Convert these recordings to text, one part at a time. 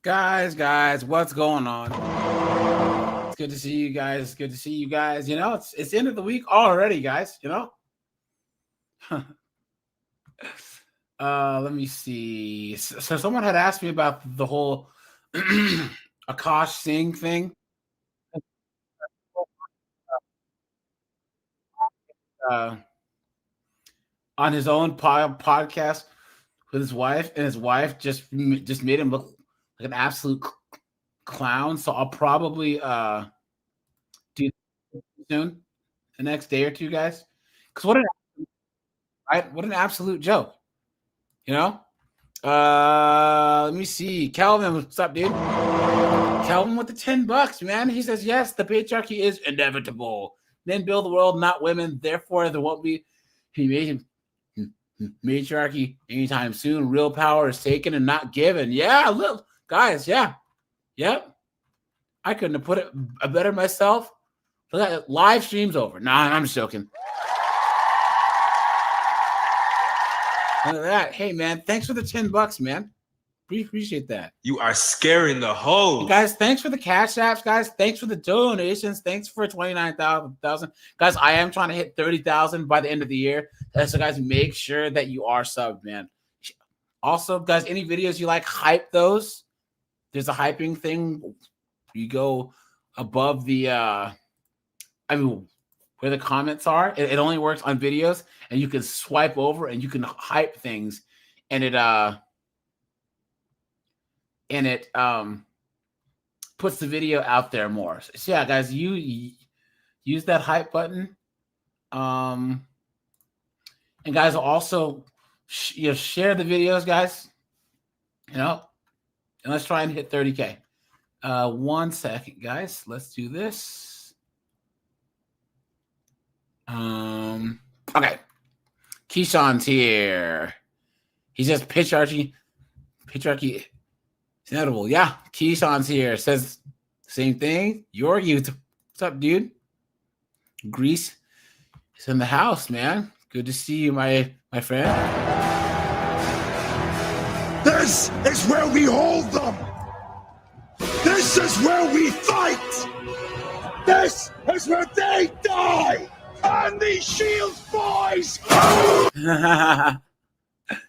Guys, what's going on? It's good to see you guys. It's good to see you guys. You know, it's the end of the week already, guys. You know. Let me see. So someone had asked me about the whole Akash Singh thing. Uh, on his own podcast with his wife, and his wife just made him look like an absolute clown. So I'll probably do soon, the next day or two, guys. Because what an absolute joke, you know. Let me see. Calvin, what's up, dude? Calvin with the $10, man. He says, yes, the patriarchy is inevitable. Men build the world, not women. Therefore, there won't be matriarchy anytime soon. Real power is taken and not given. Yeah, look, guys, yeah. Yep. I couldn't have put it better myself. Look at that. Live stream's over. Nah, I'm just joking. Look at that. Hey, man, thanks for the $10, man. We appreciate that. You are scaring the hoes. Guys, thanks for the cash apps, guys. Thanks for the donations. Thanks for 29,000. Guys, I am trying to hit 30,000 by the end of the year. So, guys, make sure that you are subbed, man. Also, guys, any videos you like, hype those. There's a hyping thing. You go above the, where the comments are. It only works on videos, and you can swipe over and you can hype things, and it puts the video out there more. So yeah, guys, you use that hype button. And guys, also share the videos, guys. You know, and let's try and hit 30K. 1 second, guys. Let's do this. Okay. Keyshawn's here. He says patriarchy. It's inevitable. Yeah. Keyshawn's here. Says same thing. Your youth. What's up, dude? Greece is in the house, man. Good to see you, my friend. This is where we hold them. This is where we fight. This is where they die. And these Shields boys.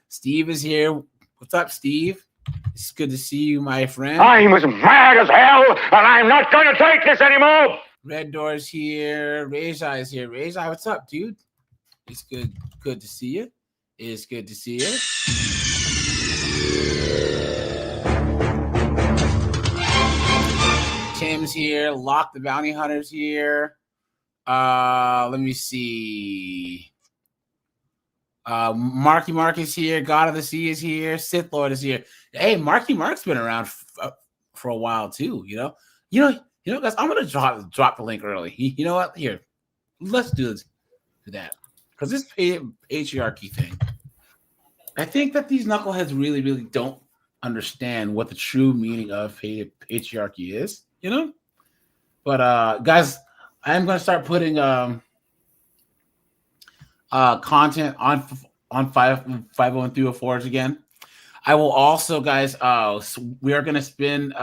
Steve is here. What's up, Steve? It's good to see you, my friend. I'm as mad as hell, and I'm not going to take this anymore. Red Door's here. Rajai is here. Rajai, what's up, dude? It's good to see you. It's good to see you. Tim's here. Lock the Bounty Hunter's here. Let me see. Marky Mark is here. God of the Sea is here. Sith Lord is here. Hey, Marky Mark's been around for a while too. You know, guys. I'm gonna drop the link early. You know what? Here, let's do that because this patriarchy thing. I think that these knuckleheads really, really don't understand what the true meaning of patriarchy is. You know, but guys, I am gonna start putting content on 501-304s again. I will also, guys, we are going to spin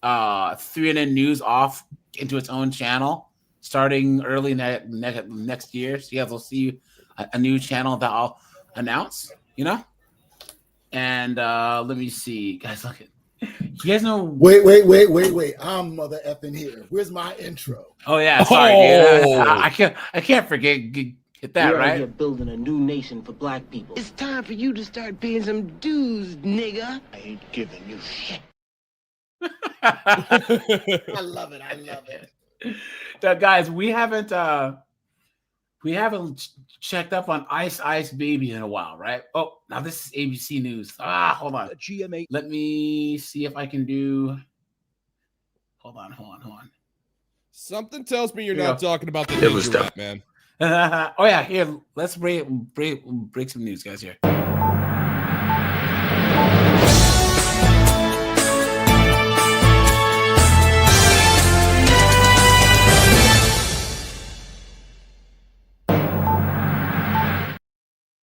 3NN News off into its own channel starting early next year. So you guys will see a new channel that I'll announce, you know? And let me see. Guys, look at you guys know. Wait. I'm mother effing here. Where's my intro? Oh, yeah. Sorry, dude. I can't forget. Get that We're right. Here building a new nation for black people. It's time for you to start paying some dues, nigga. I ain't giving you shit. I love it. Now, guys, we haven't checked up on Ice Baby in a while, right? Oh, now this is ABC News. Hold on. GMA. Let me see if I can do. Hold on. Something tells me you're not talking about the It was ninja rap, man. Oh yeah, here. Let's break some news, guys. Here.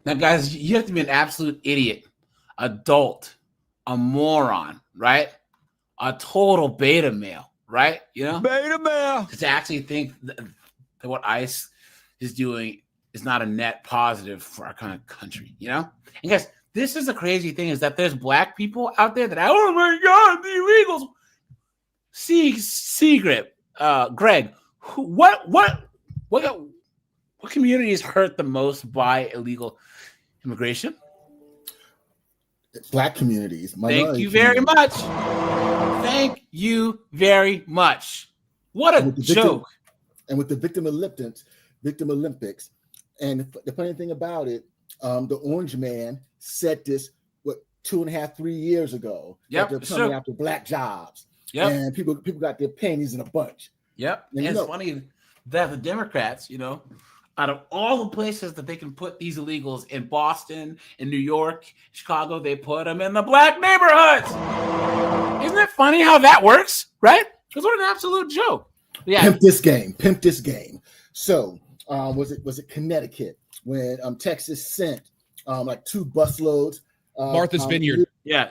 Now, guys, you have to be an absolute idiot, adult, a moron, right? A total beta male, right? You know, Beta male. to actually think that what ICE is doing is not a net positive for our kind of country, you know? And guys, this is the crazy thing is that there's black people out there that, oh my God, the illegals. Greg, what communities hurt the most by illegal immigration? Black communities. Thank you very much. Thank you very much. What a joke. And with the Victim Olympics, and the funny thing about it, the Orange Man said this 2.5, 3 years ago. Yep, they're coming after black jobs. Yep. And people got their panties in a bunch. Yep. And it's funny that the Democrats, you know, out of all the places that they can put these illegals in Boston, in New York, Chicago, they put them in the black neighborhoods. Isn't it funny how that works, right? Because what an absolute joke. Yeah. Pimp this game. So was it Connecticut when Texas sent like 2 busloads? Martha's Vineyard. Yeah.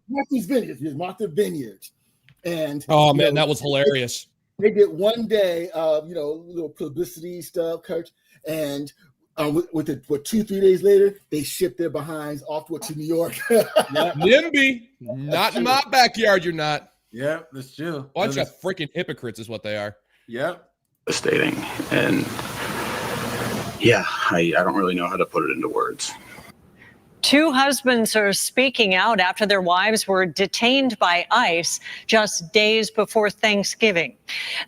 Martha's Vineyard. And man, that was hilarious. They did one day of little publicity stuff, Kurt, and 2-3 days later they shipped their behinds off to New York. NIMBY, not in my backyard. You're not. Yeah, that's true. Bunch of freaking hypocrites is what they are. Yep. Devastating, and I don't really know how to put it into words. 2 husbands are speaking out after their wives were detained by ICE just days before Thanksgiving.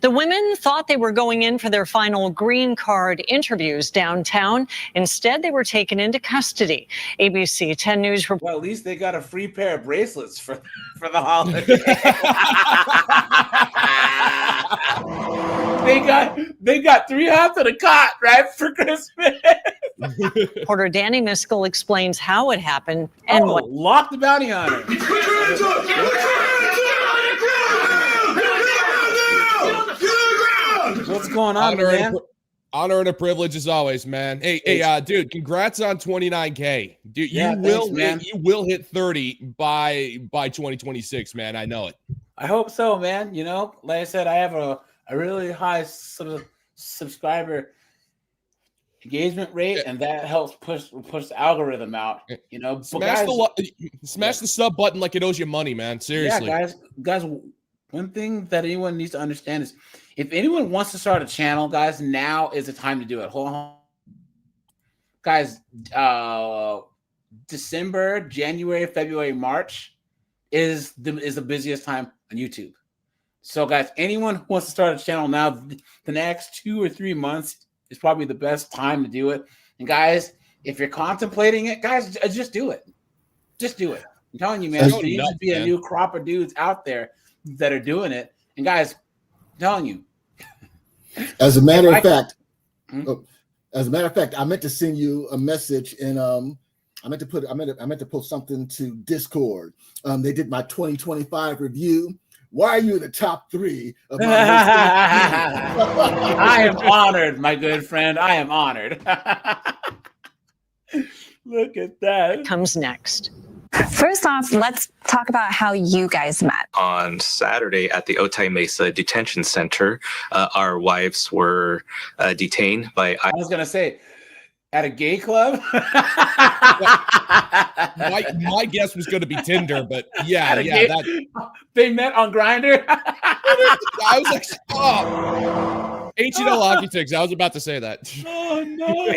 The women thought they were going in for their final green card interviews downtown. Instead, they were taken into custody. ABC 10 News Well, at least they got a free pair of bracelets for the holiday. they got 3 hots and a cot, right, for Christmas. Reporter Danny Miskell explains how it happened and what. Lock the bounty hunter. What's going on, man? Honor and a privilege as always, man. Hey, dude, congrats on 29K. Dude, you will hit 30 by 2026, man. I know it. I hope so, man. You know, like I said, I have a really high sort of subscriber engagement rate, and that helps push the algorithm out. You know, smash the sub button like it owes you money, man. Seriously, yeah, guys. One thing that anyone needs to understand is, if anyone wants to start a channel, guys, now is the time to do it. Hold on, guys. December, January, February, March is the busiest time on YouTube. So, guys, anyone who wants to start a channel now, the next 2 or 3 months is probably the best time to do it. And guys, if you're contemplating it, guys, just do it. Just do it. I'm telling you, man, there needs to be a new crop of dudes out there that are doing it. And guys, I'm telling you. As a matter of fact, I meant to send you a message, and I meant to post something to Discord. They did my 2025 review. Why are you in the top 3 of my I am honored, my good friend. I am honored. Look at that. Comes next. First off, let's talk about how you guys met. On Saturday at the Otay Mesa Detention Center, our wives were detained by... I was going to say, at a gay club? my guess was going to be Tinder, but they met on Grindr. I was like, stop. H&L Hockey Tigs. I was about to say that. Oh, no.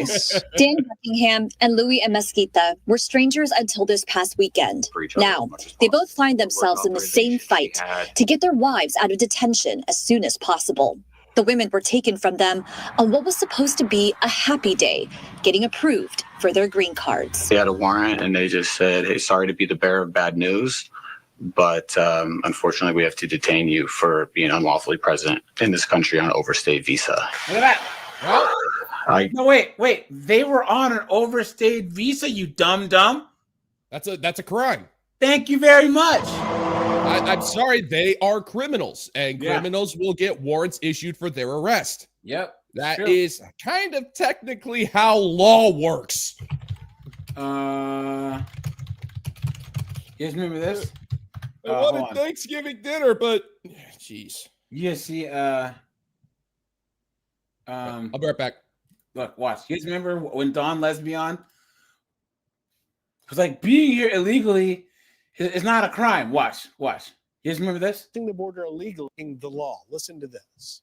Dan Buckingham and Louis Mesquita were strangers until this past weekend. Now, they both find themselves in the same fight to get their wives out of detention as soon as possible. The women were taken from them on what was supposed to be a happy day, getting approved for their green cards. They had a warrant, and they just said, hey, sorry to be the bearer of bad news, but unfortunately we have to detain you for being unlawfully present in this country on an overstayed visa. Look at that. No, wait. They were on an overstayed visa, you dumb. That's a crime. Thank you very much. I'm sorry, they are criminals, and criminals will get warrants issued for their arrest. Yep. That is kind of technically how law works. Yeah, You guys remember this? I wanted Thanksgiving dinner, but jeez. You see, I'll be right back. Look, watch. You guys remember when Don Lesbian was like, being here illegally is not a crime. Watch. You guys remember this? The border illegal in the law. Listen to this.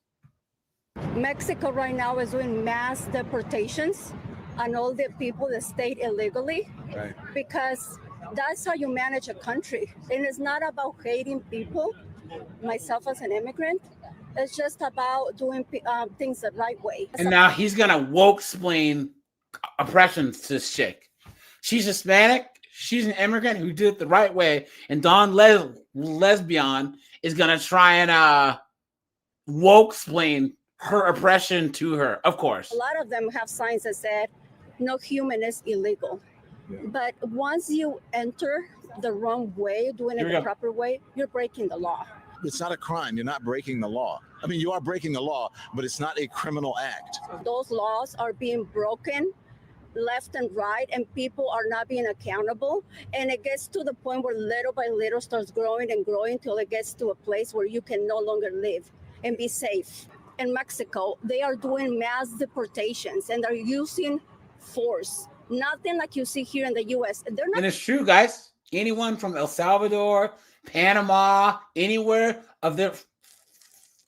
Mexico right now is doing mass deportations on all the people that stayed illegally, right? Because that's how you manage a country. And it's not about hating people. Myself as an immigrant, it's just about doing things the right way. And now he's gonna woke explain oppression to this chick. She's Hispanic. She's an immigrant who did it the right way. And Don Lesbian is gonna try and woke explain her oppression to her. Of course, a lot of them have signs that said no human is illegal. Yeah. But once you enter the wrong way, doing it the proper way, you're breaking the law. It's not a crime. You're not breaking the law. I mean, you are breaking the law, but it's not a criminal act. Those laws are being broken left and right, and people are not being accountable. And it gets to the point where little by little starts growing and growing till it gets to a place where you can no longer live and be safe. In Mexico, they are doing mass deportations and they're using force. Nothing like you see here in the U.S. They're not. And it's true, guys. Anyone from El Salvador, Panama, anywhere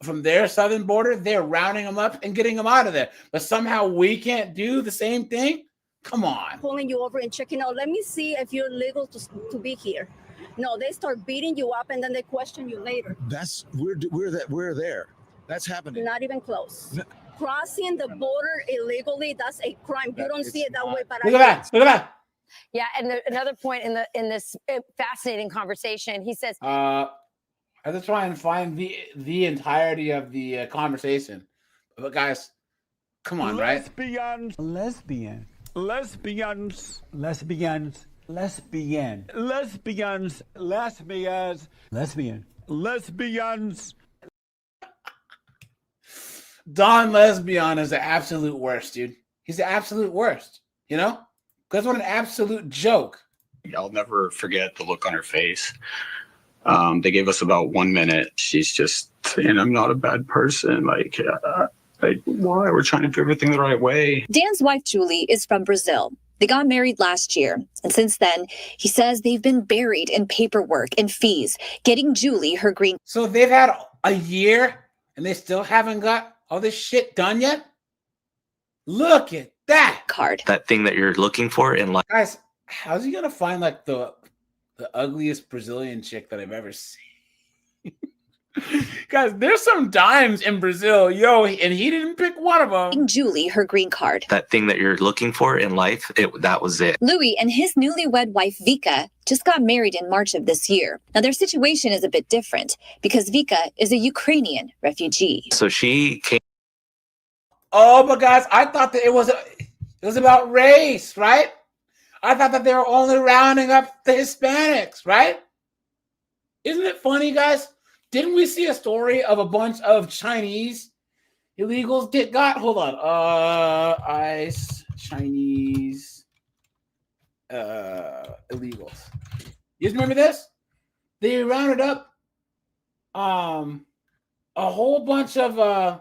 from their southern border, they're rounding them up and getting them out of there. But somehow we can't do the same thing? Come on. Pulling you over and checking out. Let me see if you're legal to be here. No, they start beating you up and then they question you later. We're there. That's happening. Not even close. Crossing the border illegally, that's a crime. You don't see it that way, but look at that. Yeah, and another point in this fascinating conversation, he says, I have to try and find the entirety of the conversation. But guys, come on, right? Lesbians. Don Lesbian is the absolute worst, dude. He's the absolute worst, you know? Because what an absolute joke. I'll never forget the look on her face. They gave us about 1 minute. She's just saying, I'm not a bad person. Like, why? We're trying to do everything the right way. Dan's wife, Julie, is from Brazil. They got married last year. And since then, he says they've been buried in paperwork and fees, getting Julie her green. So they've had a year and they still haven't got all this shit done yet? Look at that card. That thing that you're looking for in life. Guys, how's he gonna find like the ugliest Brazilian chick that I've ever seen? Guys, there's some dimes in Brazil, and he didn't pick one of them. Julie her green card. That thing that you're looking for in life, that was it. Louis and his newlywed wife Vika just got married in March of this year. Now their situation is a bit different because Vika is a Ukrainian refugee. So she came. Oh, but guys, I thought that it was about race, right? I thought that they were only rounding up the Hispanics, right? Isn't it funny, guys? Didn't we see a story of a bunch of Chinese illegals hold on. ICE Chinese illegals. You guys remember this? They rounded up a whole bunch of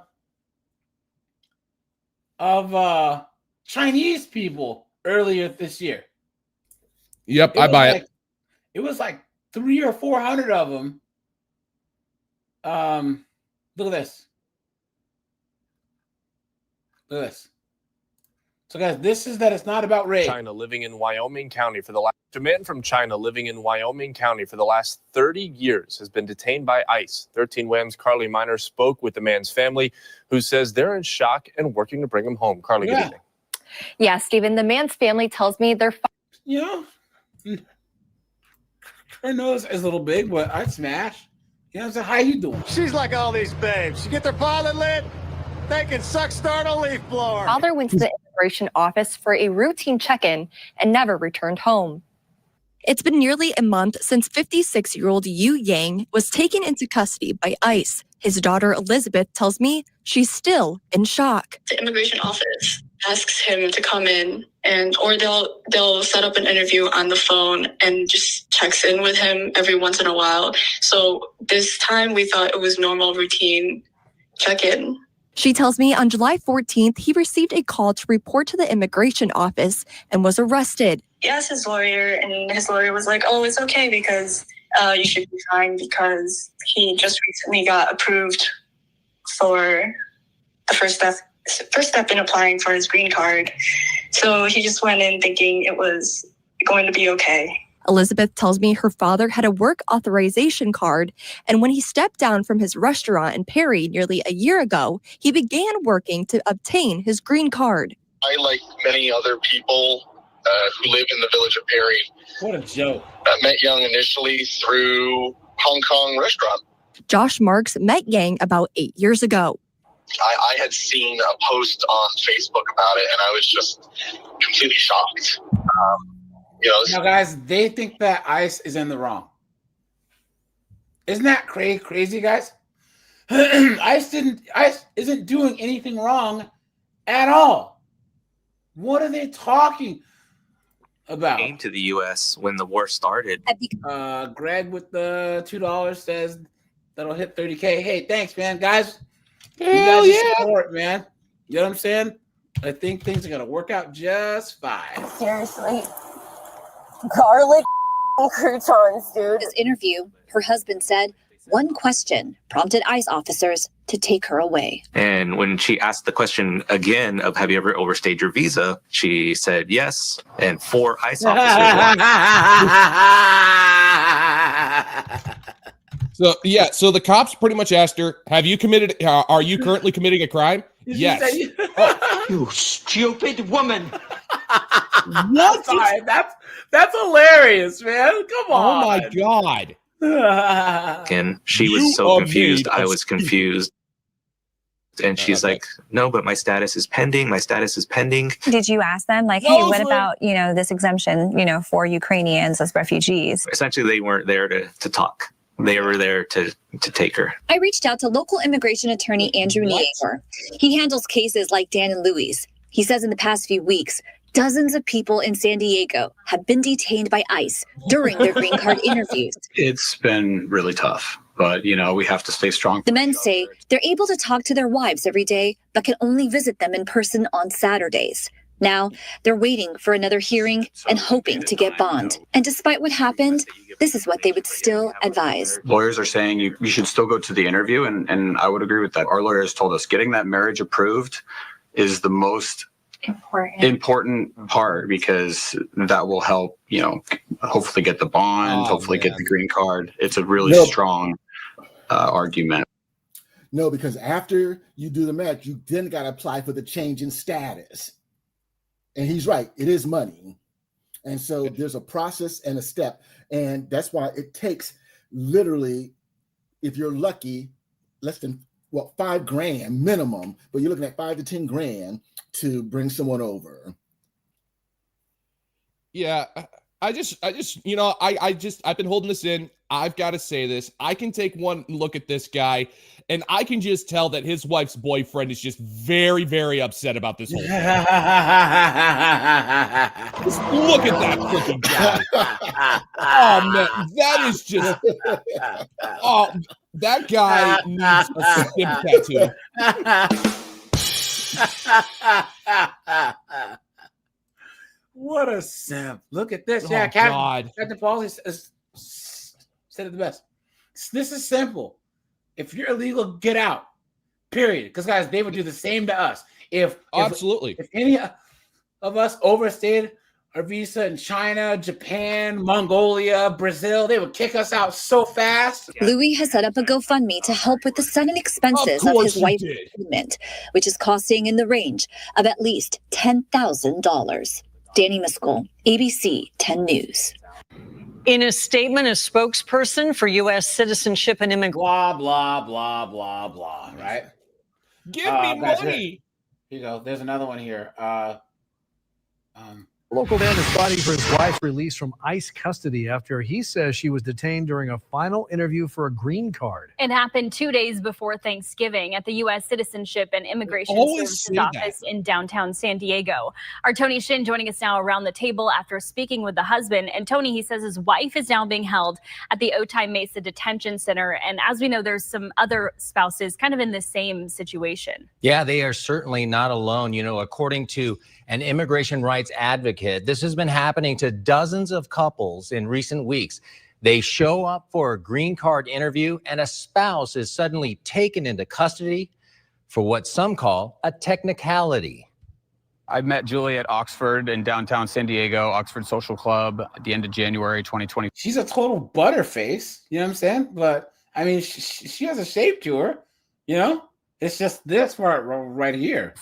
Chinese people earlier this year. Yep, I buy it. It was like 300 or 400 of them. Look at this. Look at this. So, guys, this is that it's not about race. China living in Wyoming County for the last. A man from China living in Wyoming County for the last 30 years has been detained by ICE. 13 Wham's Carly Miner spoke with the man's family, who says they're in shock and working to bring him home. Carly, good evening. Yeah, Stephen, the man's family tells me they're. Her nose is a little big, but I'd smash. You know what I'm saying? How you doing? She's like all these babes. You get their pilot lit, they can start a leaf blower. Father went to the immigration office for a routine check-in and never returned home. It's been nearly a month since 56-year-old Yu Yang was taken into custody by ICE. His daughter Elizabeth tells me she's still in shock. The immigration office asks him to come in or they'll set up an interview on the phone and just checks in with him every once in a while. So this time we thought it was normal routine check-in. She tells me on July 14th, he received a call to report to the immigration office and was arrested. He asked his lawyer, and his lawyer was like, oh, it's okay because you should be fine because he just recently got approved for the first step in applying for his green card. So he just went in thinking it was going to be okay. Elizabeth tells me her father had a work authorization card, and when he stepped down from his restaurant in Perry nearly a year ago, he began working to obtain his green card. I, like many other people who live in the village of Perry, what a joke. Met Young initially through Hong Kong restaurant. Josh Marks met Yang about 8 years ago. I had seen a post on Facebook about it, and I was just completely shocked. Now, guys, they think that ICE is in the wrong. Isn't that crazy, guys? ICE isn't doing anything wrong at all. What are they talking about? Came to the U.S. when the war started. Greg with the $2 says that'll hit 30K. Hey, thanks, man, guys. Hell you guys yeah. support, man. You know what I'm saying? I think things are gonna work out just fine. Seriously. Garlic croutons, dude. This interview, her husband said one question prompted ICE officers to take her away. And when she asked the question again of have you ever overstayed your visa, she said yes. And 4 ICE officers So the cops pretty much asked her, are you currently committing a crime? Yes. You stupid woman. What? Sorry, that's hilarious, man. Come on. Oh my God. and she was so confused. I was confused. And she's like, no, but my status is pending. My status is pending. Did you ask them, like, hey, what about, this exemption, for Ukrainians as refugees? Essentially, they weren't there to talk. They were there to take her. I reached out to local immigration attorney Andrew Niebuhr. He handles cases like Dan and Louie's. He says in the past few weeks, dozens of people in San Diego have been detained by ICE during their green card interviews. It's been really tough, but we have to stay strong. The men say they're able to talk to their wives every day, but can only visit them in person on Saturdays. Now, they're waiting for another hearing and hoping to get bond. And despite what happened, this is what they would still advise. Lawyers are saying you should still go to the interview, and I would agree with that. Our lawyers told us getting that marriage approved is the most important part, because that will help, hopefully get the bond, hopefully get the green card. It's a really strong argument. No, because after you do the match, you then got to apply for the change in status. And he's right. It is money. And so there's a process and a step. And that's why it takes literally, if you're lucky, less than $5,000 minimum, but you're looking at $5,000 to $10,000 to bring someone over. Yeah, I've been holding this in. I've got to say this. I can take one look at this guy, and I can just tell that his wife's boyfriend is just very, very upset about this whole thing. Just look at that freaking guy. Oh, man, that is just... Oh, that guy needs a stimp tattoo. What a simp. Look at this. Oh, yeah, God. Captain Paul said it the best. This is simple. If you're illegal, get out. Period. Because, guys, they would do the same to us. Absolutely. If any of us overstayed our visa in China, Japan, Mongolia, Brazil, they would kick us out so fast. Louis has set up a GoFundMe to help with the sudden expenses of his wife's treatment, which is costing in the range of at least $10,000. Danny Miskell, ABC 10 News. In a statement, a spokesperson for U.S. Citizenship and Immigration. Blah, blah, blah, blah, blah, right? Give me money. Here you go. There's another one here. A local man is fighting for his wife's release from ICE custody after he says she was detained during a final interview for a green card. It happened 2 days before Thanksgiving at the U.S. Citizenship and Immigration Services office in downtown San Diego. Our Tony Shin joining us now around the table after speaking with the husband. And Tony, he says his wife is now being held at the Otay Mesa Detention Center. And as we know, there's some other spouses kind of in the same situation. Yeah, they are certainly not alone. You know, according to an immigration rights advocate, this has been happening to dozens of couples in recent weeks. They show up for a green card interview and a spouse is suddenly taken into custody for what some call a technicality. I met Julie at Oxford in downtown San Diego, Oxford Social Club, at the end of January 2020. She's a total butterface, you know what I'm saying? But I mean, she has a shape to her, you know? It's just this part right here.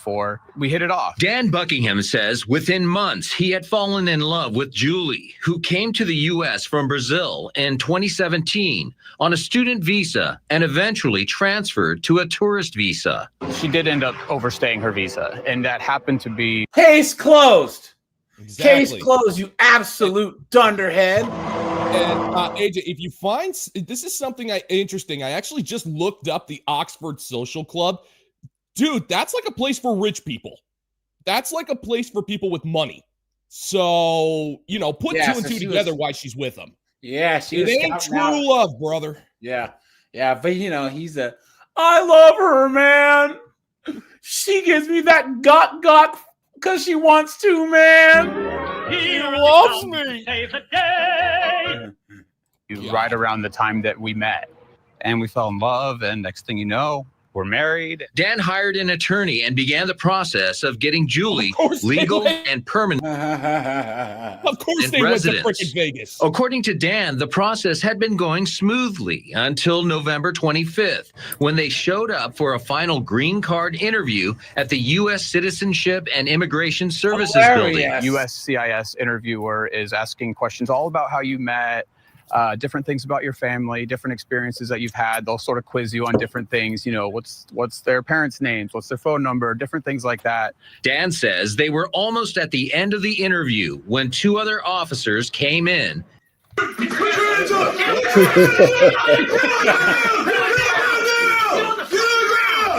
We hit it off. Dan Buckingham says within months, he had fallen in love with Julie, who came to the U.S. from Brazil in 2017 on a student visa and eventually transferred to a tourist visa. She did end up overstaying her visa, and that happened to be... Case closed. Exactly. Case closed, you absolute dunderhead. And AJ, if you find this is something interesting, I actually just looked up the Oxford Social Club. Dude, that's like a place for rich people. That's like a place for people with money. So, you know, put two and two together why she's with him. Yeah, it ain't true love, brother. Yeah, but you know, I love her, man. She gives me that got because she wants to, man. He loves me. Right around the time that we met, and we fell in love, and next thing you know, we're married. Dan hired an attorney and began the process of getting Julie legal and permanent Of course they went to freaking Vegas. According to Dan, the process had been going smoothly until November 25th, when they showed up for a final green card interview at the U.S. Citizenship and Immigration Services building. USCIS interviewer is asking questions all about how you met, different things about your family, different experiences that you've had. They'll sort of quiz you on different things. You know, what's their parents' names? What's their phone number? Different things like that. Dan says they were almost at the end of the interview when two other officers came in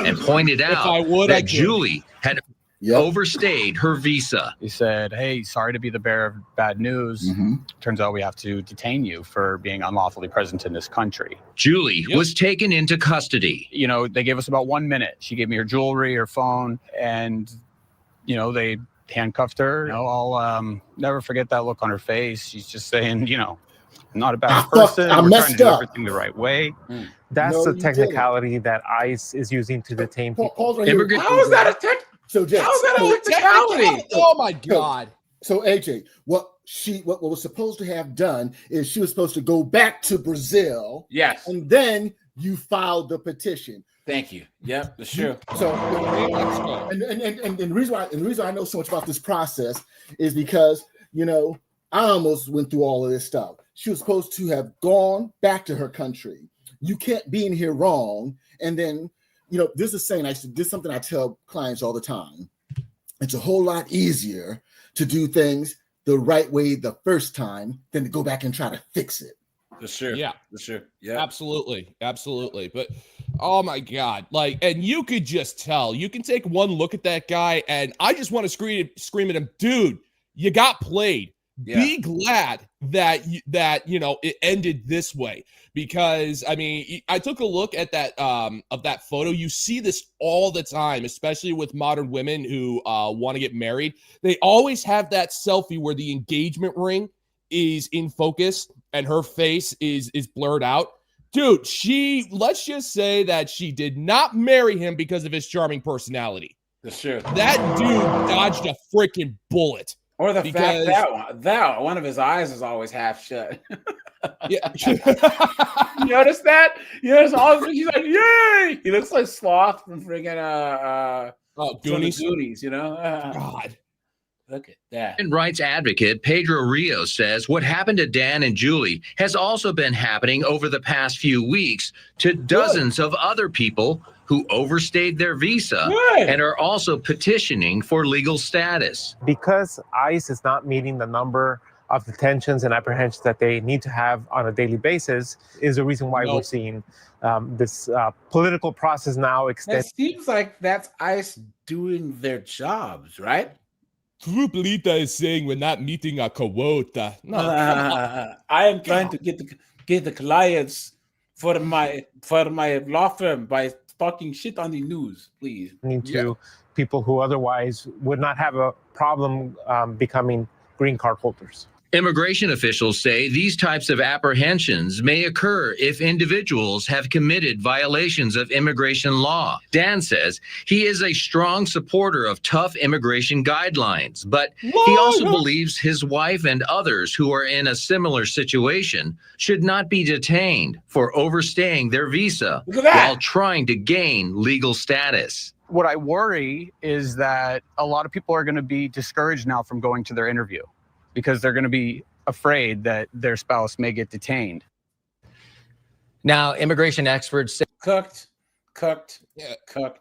and pointed out that Julie had overstayed her visa. He said, hey, sorry to be the bearer of bad news. Turns out we have to detain you for being unlawfully present in this country. Julie was taken into custody. You know, they gave us about 1 minute. She gave me her jewelry, her phone, and, you know, they handcuffed her. You know, I'll never forget that look on her face. She's just saying, you know, I'm not a bad person. I We're messed trying to do up. everything the right way. That's the technicality that ICE is using to detain people. How is that a tech? So Jay, how is that a technicality? Oh my God. So AJ, what was supposed to have done is she was supposed to go back to Brazil. Yes. And then you filed the petition. Thank you. Yep, that's true. So and the reason why I know so much about this process is because, you know, I almost went through all of this stuff. She was supposed to have gone back to her country. You can't be in here wrong. And then, you know, this is saying, this is something I tell clients all the time. It's a whole lot easier to do things the right way the first time than to go back and try to fix it. For sure. Yeah. For sure. Yeah. Absolutely. But oh my God. Like, and you could just tell, you can take one look at that guy and I just want to scream at him, dude, you got played. Yeah. Be glad that you know it ended this way, because I mean I took a look at that of that photo. You see this all the time, especially with modern women who want to get married. They always have that selfie where the engagement ring is in focus and her face is blurred out. Dude, let's just say that she did not marry him because of his charming personality. That's true. That dude dodged a freaking bullet. Or the fact that one of his eyes is always half shut. Yeah. You notice that? You notice all he's like, yay! He looks like Sloth from friggin' Goonies. Goonies, you know? God. Look at that. Human rights advocate Pedro Rios says what happened to Dan and Julie has also been happening over the past few weeks to dozens of other people who overstayed their visa and are also petitioning for legal status. Because ICE is not meeting the number of detentions and apprehensions that they need to have on a daily basis is the reason why we're seeing this political process now extend. It seems like that's ICE doing their jobs, right? Group leader is saying we're not meeting a quota. No, I am trying to get the clients for my law firm by talking shit on the news, please. To people who otherwise would not have a problem becoming green card holders. Immigration officials say these types of apprehensions may occur if individuals have committed violations of immigration law. Dan says he is a strong supporter of tough immigration guidelines, but he also believes his wife and others who are in a similar situation should not be detained for overstaying their visa while trying to gain legal status. What I worry is that a lot of people are going to be discouraged now from going to their interview, because they're going to be afraid that their spouse may get detained. Now, immigration experts say cooked. It's tough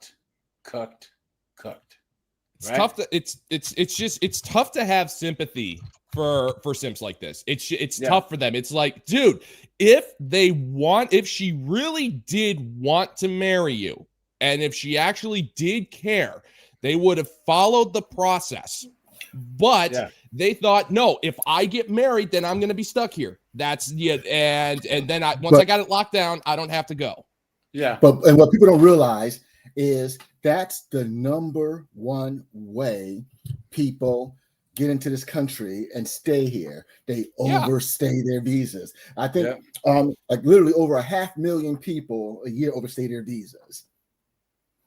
to it's tough to have sympathy for simps like this. It's tough for them. It's like, dude, if she really did want to marry you, and if she actually did care, they would have followed the process. But they thought, no, if I get married, then I'm going to be stuck here. That's and then once I got it locked down, I don't have to go. Yeah. And what people don't realize is that's the number one way people get into this country and stay here. They overstay their visas. I think like literally over 500,000 people a year overstay their visas.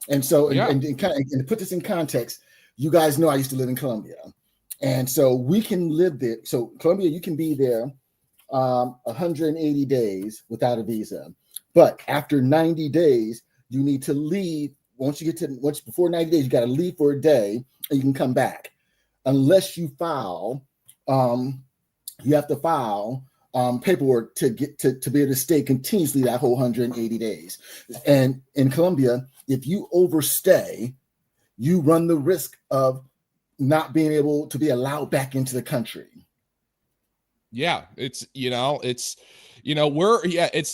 And so, and to put this in context, you guys know I used to live in Colombia. And so we can live there. So Colombia, you can be there 180 days without a visa. But after 90 days, you need to leave. Before 90 days, you got to leave for a day and you can come back. Unless you file, you have to file paperwork to get to be able to stay continuously that whole 180 days. And in Colombia, if you overstay, you run the risk of not being able to be allowed back into the country. Yeah, it's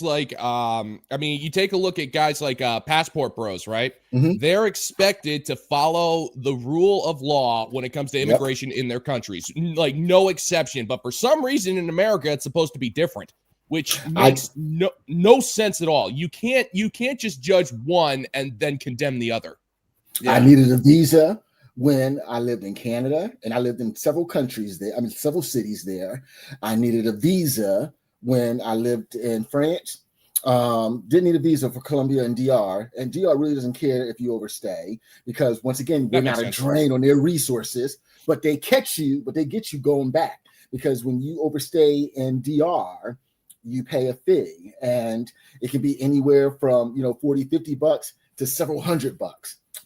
like I mean, you take a look at guys like passport bros, right? Mm-hmm. They're expected to follow the rule of law when it comes to immigration in their countries, like no exception. But for some reason in America, it's supposed to be different, which makes no sense at all. You can't just judge one and then condemn the other. Yeah. I needed a visa when I lived in Canada, and I lived in several countries there. I mean, several cities there. I needed a visa when I lived in France. Didn't need a visa for Colombia and DR. And DR really doesn't care if you overstay, because once again, we're not a drain on their resources, but they get you going back. Because when you overstay in DR, you pay a fee, and it can be anywhere from $40-$50 to several $100.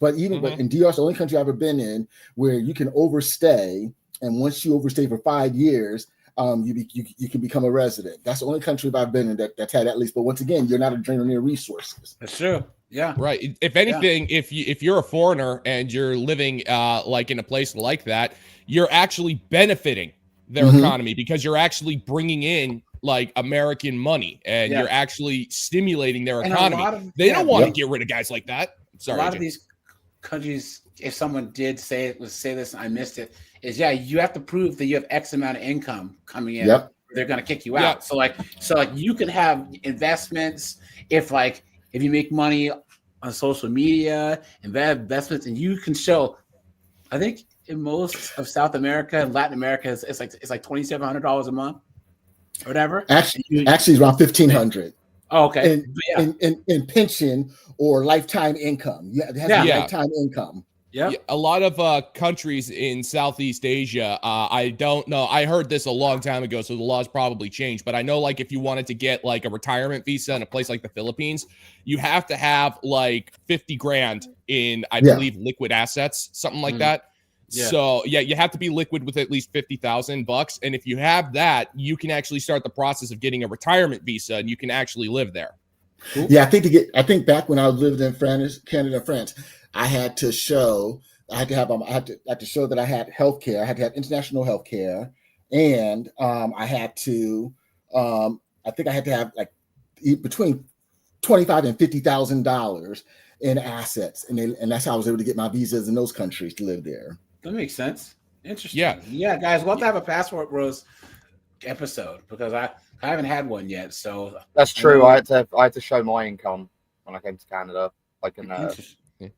But but in DR, it's the only country I've ever been in where you can overstay, and once you overstay for 5 years, you can become a resident. That's the only country I've been in that's had at least. But once again, you're not a drain on their resources. That's true. Yeah. Right. If anything, if you're a foreigner and you're living like in a place like that, you're actually benefiting their economy, because you're actually bringing in like American money, and you're actually stimulating their economy. They don't want to get rid of guys like that. Sorry, a lot of these countries, if someone did say this and I missed it, is you have to prove that you have X amount of income coming in. They're going to kick you out. So like you can have investments if you make money on social media, investments, and you can show. I think in most of South America and Latin America, it's like $2,700 a month or whatever. Actually, it's around $1,500. Oh, okay. In pension or lifetime income. It has to be lifetime income. Yeah. A lot of countries in Southeast Asia, I don't know. I heard this a long time ago, so the laws probably changed. But I know, like, if you wanted to get like a retirement visa in a place like the Philippines, you have to have like 50 grand in, I believe, liquid assets, something like that. Yeah. So yeah, you have to be liquid with at least $50,000. And if you have that, you can actually start the process of getting a retirement visa and you can actually live there. Cool. Yeah, I think back when I lived in France, Canada, France, I had to show that I had health care. I had to have international health care. And I had to I think I had to have like between $25,000 and $50,000 in assets, and that's how I was able to get my visas in those countries to live there. That makes sense. Interesting. Yeah, guys, we'll have to have a Passport Bros episode because I haven't had one yet. So that's true. I had to show my income when I came to Canada, like in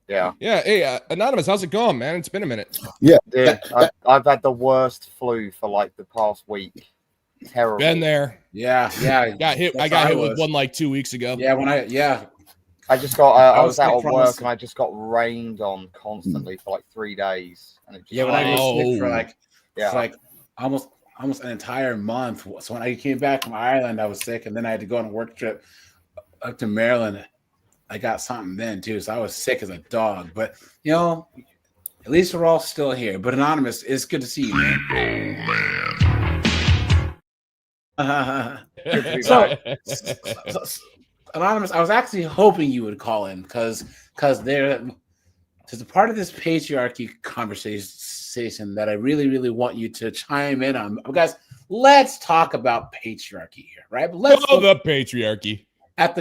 yeah. Hey, Anonymous, how's it going, man? It's been a minute. Yeah, dude, I've had the worst flu for like the past week. Terrible. Been there. Yeah. I got hit with one like 2 weeks ago. Yeah, I just got. I was out of work and I just got rained on constantly for like 3 days. And it just, when I was sick for like almost an entire month. So when I came back from Ireland, I was sick, and then I had to go on a work trip up to Maryland. I got something then too, so I was sick as a dog. But at least we're all still here. But Anonymous, it's good to see you, man. So Anonymous, I was actually hoping you would call in because there's a part of this patriarchy conversation that I really, really want you to chime in on. Guys, let's talk about patriarchy here, right? But let's the patriarchy. At the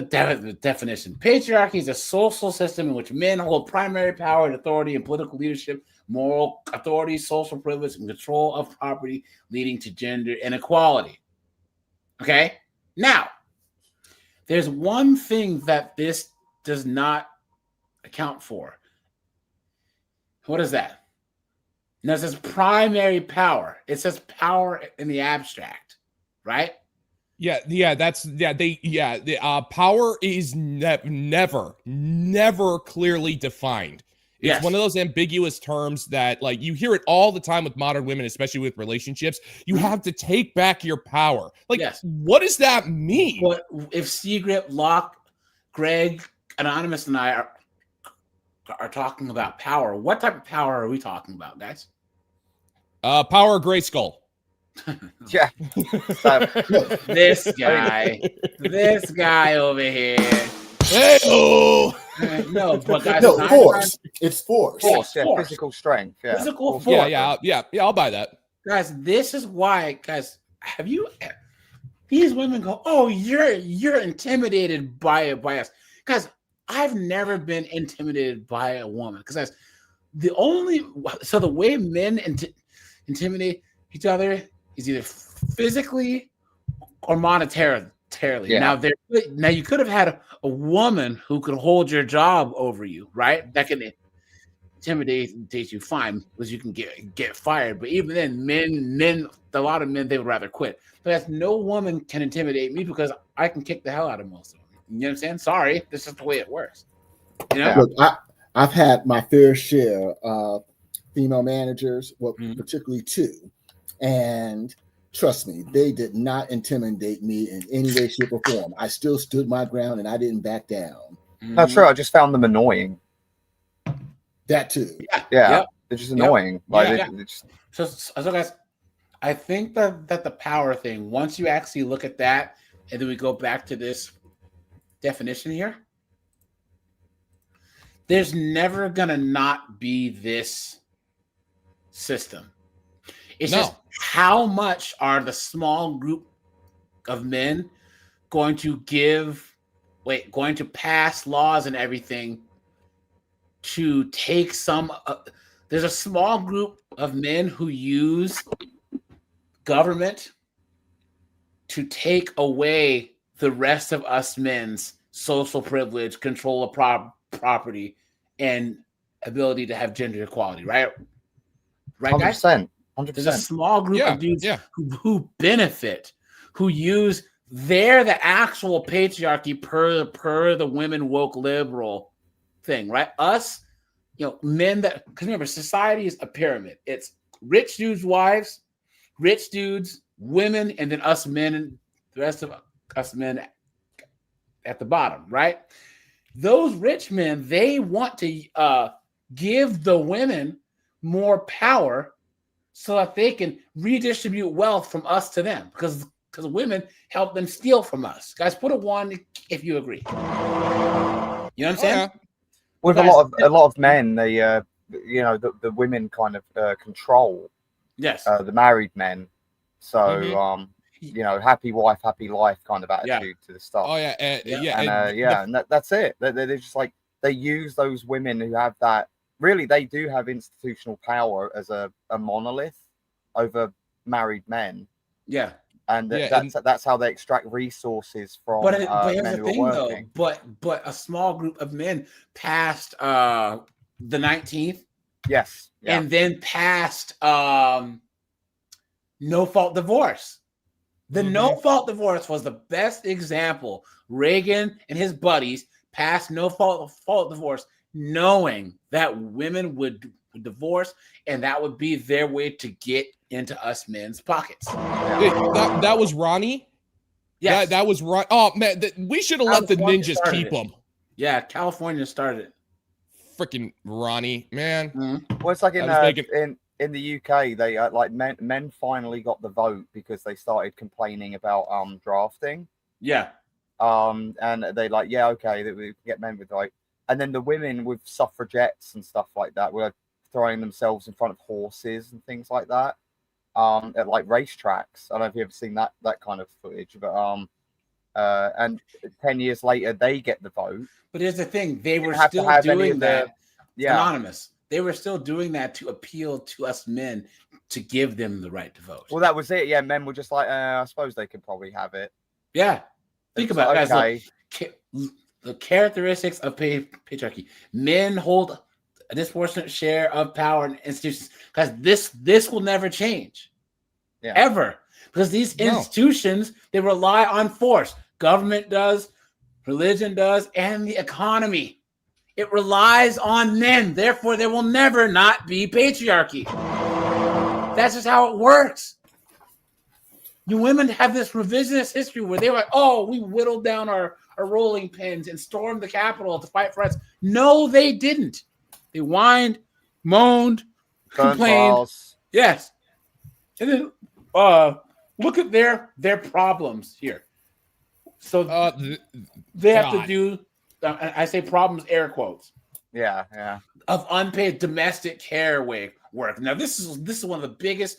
definition. Patriarchy is a social system in which men hold primary power and authority in political leadership, moral authority, social privilege, and control of property, leading to gender inequality. Okay? Now, there's one thing that this does not account for. What is that? Now, it says primary power. It says power in the abstract, right? The power is never clearly defined. It's one of those ambiguous terms that, like, you hear it all the time with modern women, especially with relationships. You have to take back your power. Like, what does that mean? What if Seagrip, Locke, Greg, Anonymous, and I are talking about power? What type of power are we talking about, guys? Power Grayskull. Yeah. This guy over here. Hey-oh. No, but guys, force. It's force. Force. Physical strength. Yeah. Physical force. Yeah, I'll buy that. Guys, this is why, guys, these women go, oh, you're intimidated by us. Guys, I've never been intimidated by a woman. Because the way men intimidate each other is either physically or monetarily. Yeah. Now you could have had a woman who could hold your job over you, right? That can intimidate you, fine, because you can get fired. But even then, a lot of men, they would rather quit. But no woman can intimidate me because I can kick the hell out of most of them. You know what I'm saying? Sorry, this is the way it works. Look, I've had my fair share of female managers, particularly two, and trust me, they did not intimidate me in any way, shape, or form. I still stood my ground and I didn't back down. That's true. I just found them annoying. That too. Yeah. They're just annoying. So guys, I think that the power thing, once you actually look at that, and then we go back to this definition here, there's never gonna not be this system. It's just how much are the small group of men going to pass laws and everything to take some. There's a small group of men who use government to take away the rest of us men's social privilege, control of property, and ability to have gender equality, right? Right, guys? 100%. There's a small group of dudes who benefit, who use the actual patriarchy per the women woke liberal thing, right? Us, men because remember, society is a pyramid. It's rich dudes' wives, rich dudes, women, and then us men, and the rest of us men at the bottom, right? Those rich men, they want to give the women more power so that they can redistribute wealth from us to them, because women help them steal from us. Guys, put a 1 if you agree. You know what I'm saying? Yeah. With Guys, a lot of men, they the women kind of control the married men. So happy wife, happy life kind of attitude to the stuff. Oh yeah, and that's it. They're just like, they use those women who have that. Really, they do have institutional power as a monolith over married men. Yeah. And that's how they extract resources from but here's men the who thing, are working. though. But a small group of men passed the 19th. Yes. Yeah. And then passed no fault divorce. The no fault divorce was the best example. Reagan and his buddies passed no fault divorce, knowing that women would divorce, and that would be their way to get into us men's pockets. That was Ronnie? Yes. That was right. Oh, man, we should have let the ninjas keep them. Yeah, California started it. Freaking Ronnie, man. Well, it's like in the UK, they like men finally got the vote because they started complaining about drafting. Yeah. And they like, yeah, okay, that we can get men with vote. And then the women with suffragettes and stuff like that were throwing themselves in front of horses and things like that. At like racetracks. I don't know if you've ever seen that kind of footage, but and 10 years later they get the vote. But here's the thing, they were still doing that anonymous. They were still doing that to appeal to us men to give them the right to vote. Well, that was it. Yeah, men were just like, I suppose they could probably have it. Yeah. Think about it, guys. Okay. Look, the characteristics of patriarchy. Men hold a disproportionate share of power in institutions, because this will never change. Yeah. Ever. Because these institutions, they rely on force. Government does, religion does, and the economy. It relies on men. Therefore, there will never not be patriarchy. That's just how it works. You women have this revisionist history where they were like, oh, we whittled down our rolling pins and stormed the Capitol to fight for us. No, they didn't. They whined, moaned, complained. Yes. And then look at their problems here. So they have to do, I say problems, air quotes. Yeah. Of unpaid domestic care work. Now, this is one of the biggest.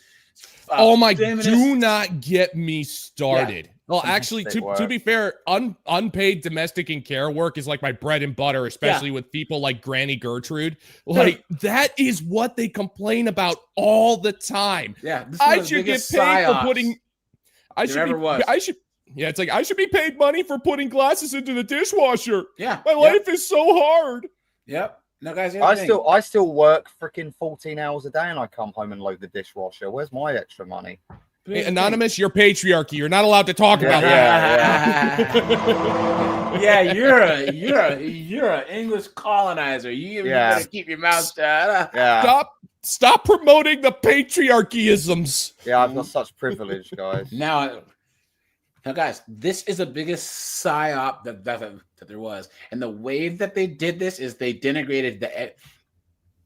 Do not get me started. Yeah. Well, actually, to be fair, unpaid domestic and care work is like my bread and butter, especially with people like Granny Gertrude. Like, that is what they complain about all the time. Yeah, I should get paid for putting. It's like I should be paid money for putting glasses into the dishwasher. Yeah, my life is so hard. Yep. No, guys, I still work freaking 14 hours a day, and I come home and load the dishwasher. Where's my extra money? Hey, Anonymous, you're patriarchy. You're not allowed to talk about that. Yeah, you're an English colonizer. You better keep your mouth shut. Stop promoting the patriarchyisms. Yeah, I've got such privilege, guys. Now, guys, this is the biggest psyop that there was, and the way that they did this is they denigrated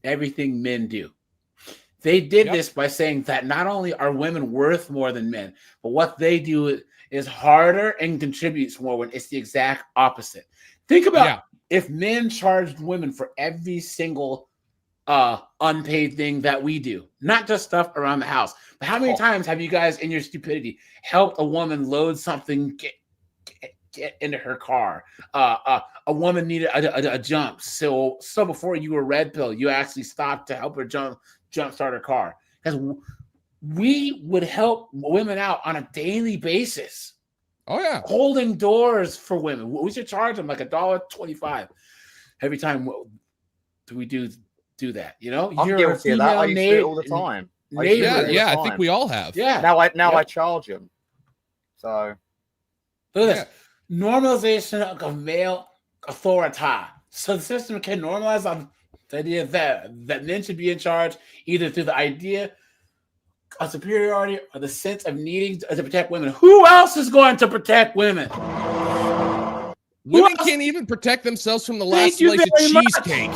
everything men do. They did this by saying that not only are women worth more than men, but what they do is harder and contributes more, when it's the exact opposite. Think about if men charged women for every single unpaid thing that we do, not just stuff around the house, but how many times have you guys, in your stupidity, helped a woman load something, get into her car? A woman needed a jump, so before you were red pill, you actually stopped to help her jumpstart her car, because we would help women out on a daily basis. Oh yeah, holding doors for women. We should charge them like $1.25 every time we do that. You know, I'm guilty of that. I used to do it all the time. I think we all have. Yeah. Now I charge them. So look at this normalization of male authority. So the system can normalize on the idea that men should be in charge, either through the idea of superiority or the sense of needing to protect women. Who else is going to protect women? Women can't even protect themselves from the last slice of cheesecake.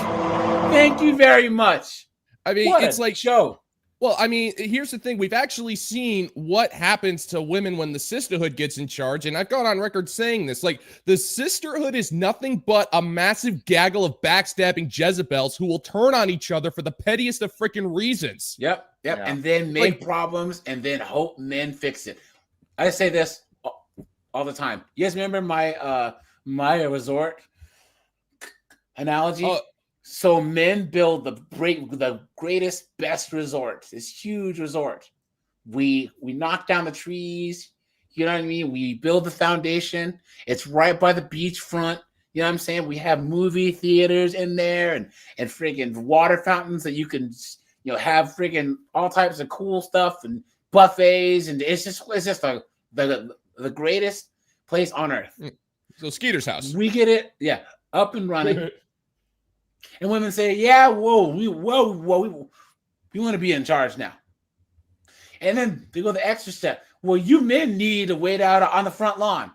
Thank you very much. I mean, What it's a like show. Well, I mean, here's the thing. We've actually seen what happens to women when the sisterhood gets in charge. And I've gone on record saying this. Like, the sisterhood is nothing but a massive gaggle of backstabbing Jezebels who will turn on each other for the pettiest of freaking reasons. Yep. Yeah. And then make problems and then hope men fix it. I say this all the time. You guys remember my resort analogy? So men build the greatest, best resort, this huge resort. We knock down the trees, you know what I mean? We build the foundation. It's right by the beachfront. You know what I'm saying? We have movie theaters in there and friggin' water fountains that you can, have friggin' all types of cool stuff and buffets, and it's just the greatest place on earth. So Skeeter's house. We get it, up and running. And women say, "Yeah, we want to be in charge now." And then they go the extra step. Well, you men need to wait out on the front lawn,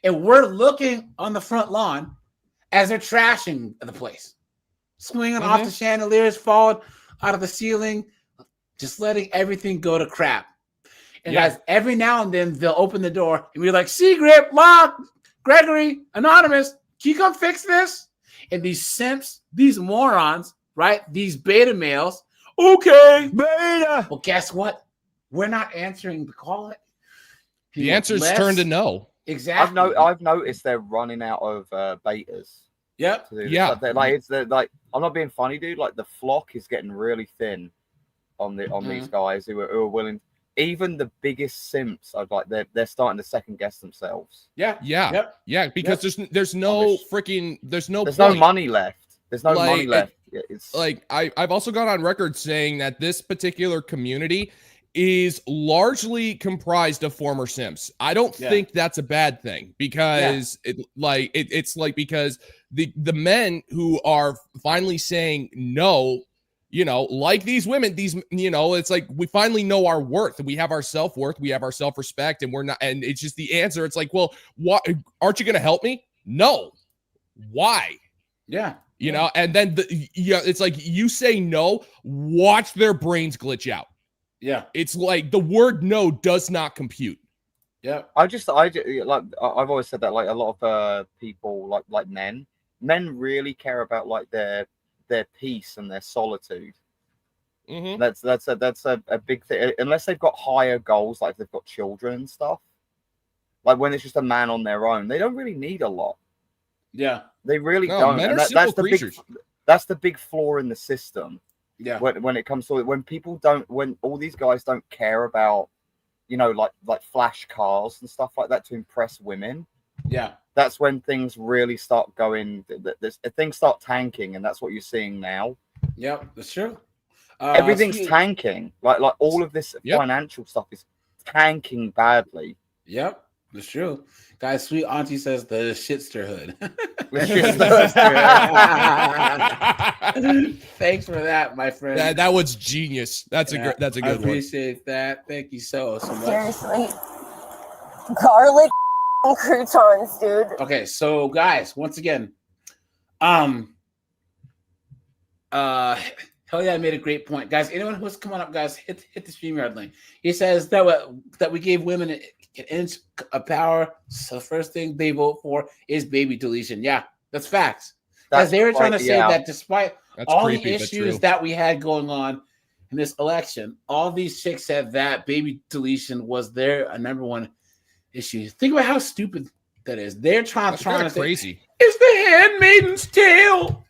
and we're looking on the front lawn as they're trashing the place, swinging off the chandeliers, falling out of the ceiling, just letting everything go to crap. And guys, every now and then they'll open the door and be like, "Secret, lock, Gregory, Anonymous, can you come fix this?" And these simps, these morons, right? These beta males. Okay, beta. Well, guess what? We're not answering the call. The answer's turned to no. Exactly. I've noticed they're running out of betas. Yep. Yeah. I'm not being funny, dude. Like the flock is getting really thin on these guys who are willing. Even the biggest simps are like they're starting to second guess themselves. Yeah. Because there's no freaking there's no money left. There's no money left. It's like I've also gone on record saying that this particular community is largely comprised of former simps. I don't think that's a bad thing because because the men who are finally saying no, like these women, it's like we finally know our worth. We have our self-worth, we have our self-respect, and we're not, and it's just the answer. It's like, well, what, aren't you going to help me? No. Why? Yeah. And then it's like you say no, watch their brains glitch out. Yeah. It's like the word no does not compute. Yeah. I've always said that, like a lot of people like men really care about like their peace and their solitude. That's a big thing. Unless they've got higher goals, like if they've got children and stuff. Like when it's just a man on their own, they don't really need a lot. Yeah, they really don't. Men And are simple that's creatures. That's the big flaw in the system. Yeah. When it comes to it, when all these guys don't care about, like flash cars and stuff like that to impress women. Yeah. That's when things really start going. Things start tanking, and that's what you're seeing now. Yep, that's true. Everything's tanking. Like all of this financial stuff is tanking badly. Yep, that's true. Guys, Sweet Auntie says the shitsterhood. Thanks for that, my friend. That was genius. That's a good one. I appreciate that. Thank you so much. Seriously, garlic croutons, dude. Okay, so guys, once again, Hell yeah, I made a great point, guys. Anyone who's coming up, guys, hit the StreamYard link. He says that we gave women an inch of power. So the first thing they vote for is baby deletion. Yeah, that's facts. Guys, they were trying to say that despite all the issues that we had going on in this election, all these chicks said that baby deletion was their number one issue. Think about how stupid that is. They're trying to say, crazy. It's the Handmaiden's Tale.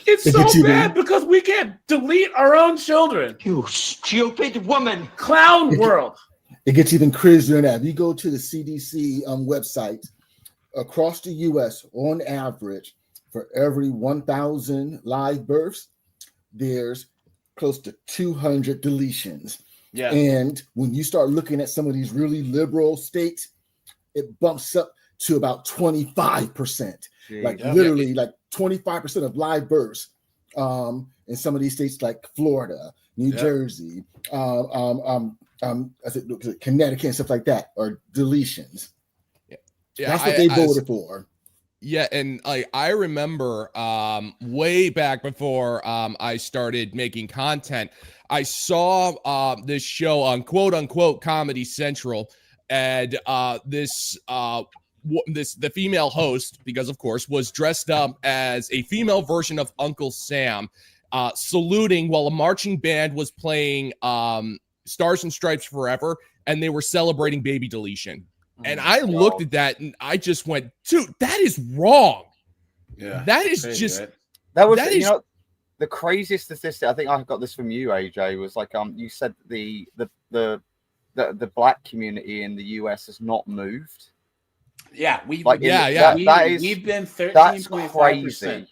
It's so bad because we can't delete our own children. You stupid woman. Clown world. It gets even crazier than that. If you go to the CDC website, across the U.S., on average, for every 1,000 live births, there's close to 200 deletions. Yeah. And when you start looking at some of these really liberal states, it bumps up to about 25%. Literally, like 25% of live births in some of these states like Florida, New Jersey, Connecticut and stuff like that are deletions. That's what they voted for. Yeah, and I remember way back before I started making content, I saw this show on quote unquote Comedy Central, and the female host, because of course, was dressed up as a female version of Uncle Sam, saluting while a marching band was playing Stars and Stripes Forever, and they were celebrating baby deletion. And I looked at that and I just went, dude, that is wrong. Yeah, that is just that was that you is know the craziest statistic. I think I got this from you, AJ. Was like you said the black community in the US has not moved. Yeah, we've been 13.5%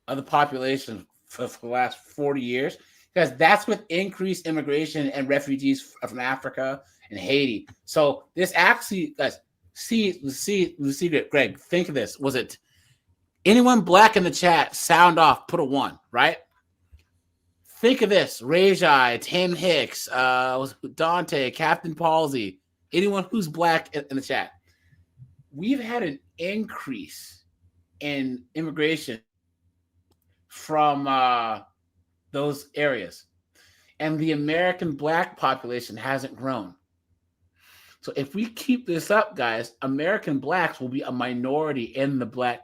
of the population for the last 40 years, because that's with increased immigration and refugees from Africa and Haiti. So this actually, guys, see it. Greg, think of this. Was it anyone black in the chat? Sound off, put a 1, right? Think of this. Rajai, Tim Hicks, Dante, Captain Palsy, anyone who's black in the chat. We've had an increase in immigration from those areas, and the American black population hasn't grown. So if we keep this up, guys, American blacks will be a minority in the black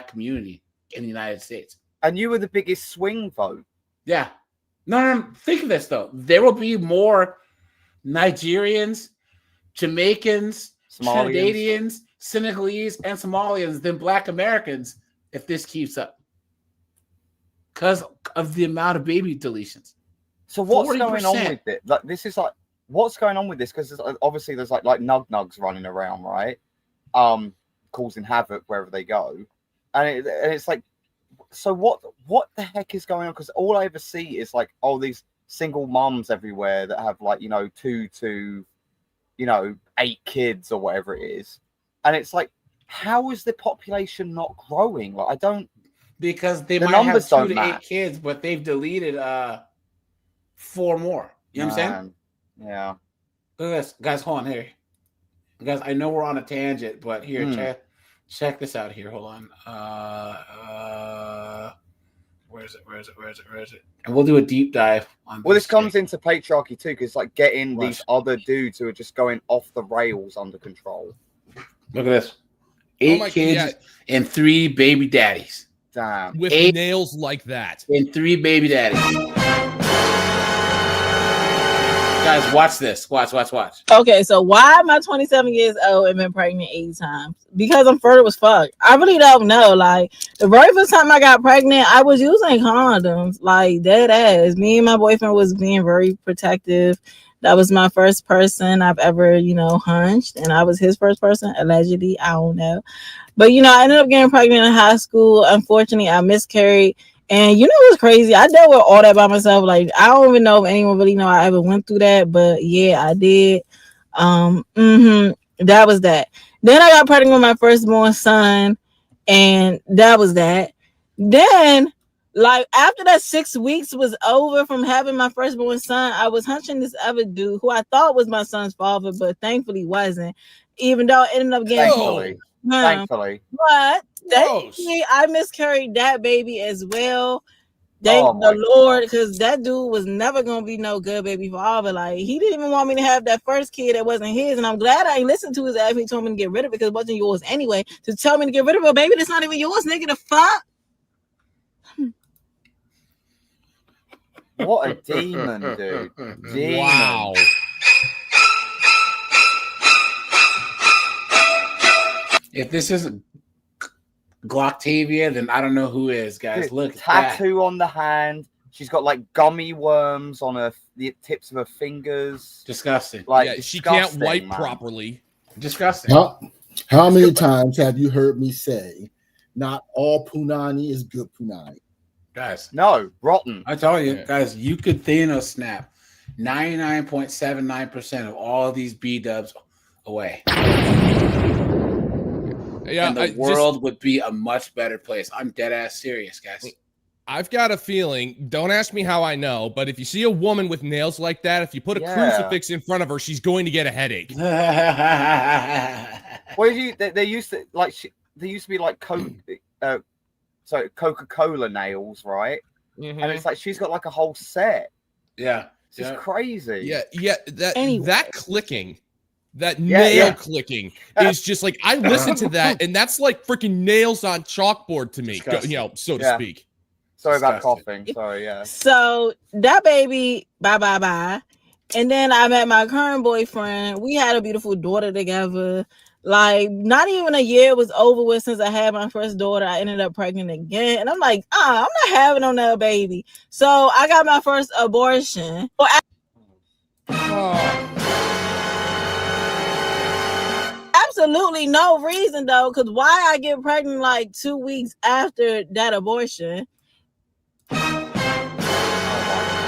community in the United States. And you were the biggest swing vote. Yeah. No. Think of this, though. There will be more Nigerians, Jamaicans, Trinidadians, Senegalese, and Somalians than black Americans if this keeps up, because of the amount of baby deletions. So what's 40%. Going on with it? Like, this is like, what's going on with this? Because obviously there's like nug-nugs running around, right? Causing havoc wherever they go, and it's like, so what the heck is going on? Because all I ever see is like, oh, these single moms everywhere that have like 2 to 8 kids or whatever it is, and it's like, how is the population not growing? Like, I don't, because the might numbers have 2 to 8 match. kids, but they've deleted 4 more. You know what I'm saying? Yeah. Look at this, guys. Hold on here, guys. I know we're on a tangent, but here, check this out. Here, hold on. Where is it? And we'll do a deep dive on. Well, this comes into patriarchy too, because like getting these other dudes who are just going off the rails under control. Look at this: 8 kids and 3 baby daddies. Damn. With nails like that. And 3 baby daddies. Guys, watch this. Watch. Okay, so why am I 27 years old and been pregnant 8 times? Because I'm fertile as fuck. I really don't know. Like, the very first time I got pregnant, I was using condoms. Like, dead ass. Me and my boyfriend was being very protective. That was my first person I've ever, hunched. And I was his first person, allegedly. I don't know. But, I ended up getting pregnant in high school. Unfortunately, I miscarried. And what's crazy? I dealt with all that by myself. Like, I don't even know if anyone really know I ever went through that, but yeah, I did. That was that. Then I got pregnant with my firstborn son, and that was that. Then, like, after that 6 weeks was over from having my firstborn son, I was hunching this other dude who I thought was my son's father, but thankfully wasn't. Even though it ended up getting Thankfully. But thankfully, I miscarried that baby as well. Thank the Lord, because that dude was never gonna be no good baby father. Like, he didn't even want me to have that first kid that wasn't his, and I'm glad I listened to his ass. He told me to get rid of it because it wasn't yours anyway. To tell me to get rid of a baby that's not even yours, nigga, the fuck. What a demon, dude! Demon. Wow. If this isn't Gloctavia, then I don't know who is, guys. Dude, look, tattoo on the hand. She's got like gummy worms on the tips of her fingers. Disgusting. Like, she can't wipe properly. Disgusting. How many times have you heard me say, not all punani is good punani? Guys, no, rotten. I tell you, guys, you could Thanos snap 99.79% of all of these B-dubs away. Yeah, and the world would be a much better place. I'm dead ass serious, guys. I've got a feeling, don't ask me how I know, but if you see a woman with nails like that, if you put a crucifix in front of her, she's going to get a headache. Well, they used to, like, there used to be like Coca-Cola nails, right? Mm-hmm. And it's like she's got like a whole set. Yeah. It's just crazy. Yeah. That clicking, that Yeah, nail yeah. clicking is just like, I listen to that, and that's like freaking nails on chalkboard to me, so to speak. Sorry about coughing. Sorry, yeah. So that baby, bye. And then I met my current boyfriend. We had a beautiful daughter together. Like, not even a year was over with since I had my first daughter. I ended up pregnant again. And I'm like, I'm not having another baby. So I got my first abortion. Absolutely no reason, though, because why I get pregnant like 2 weeks after that abortion?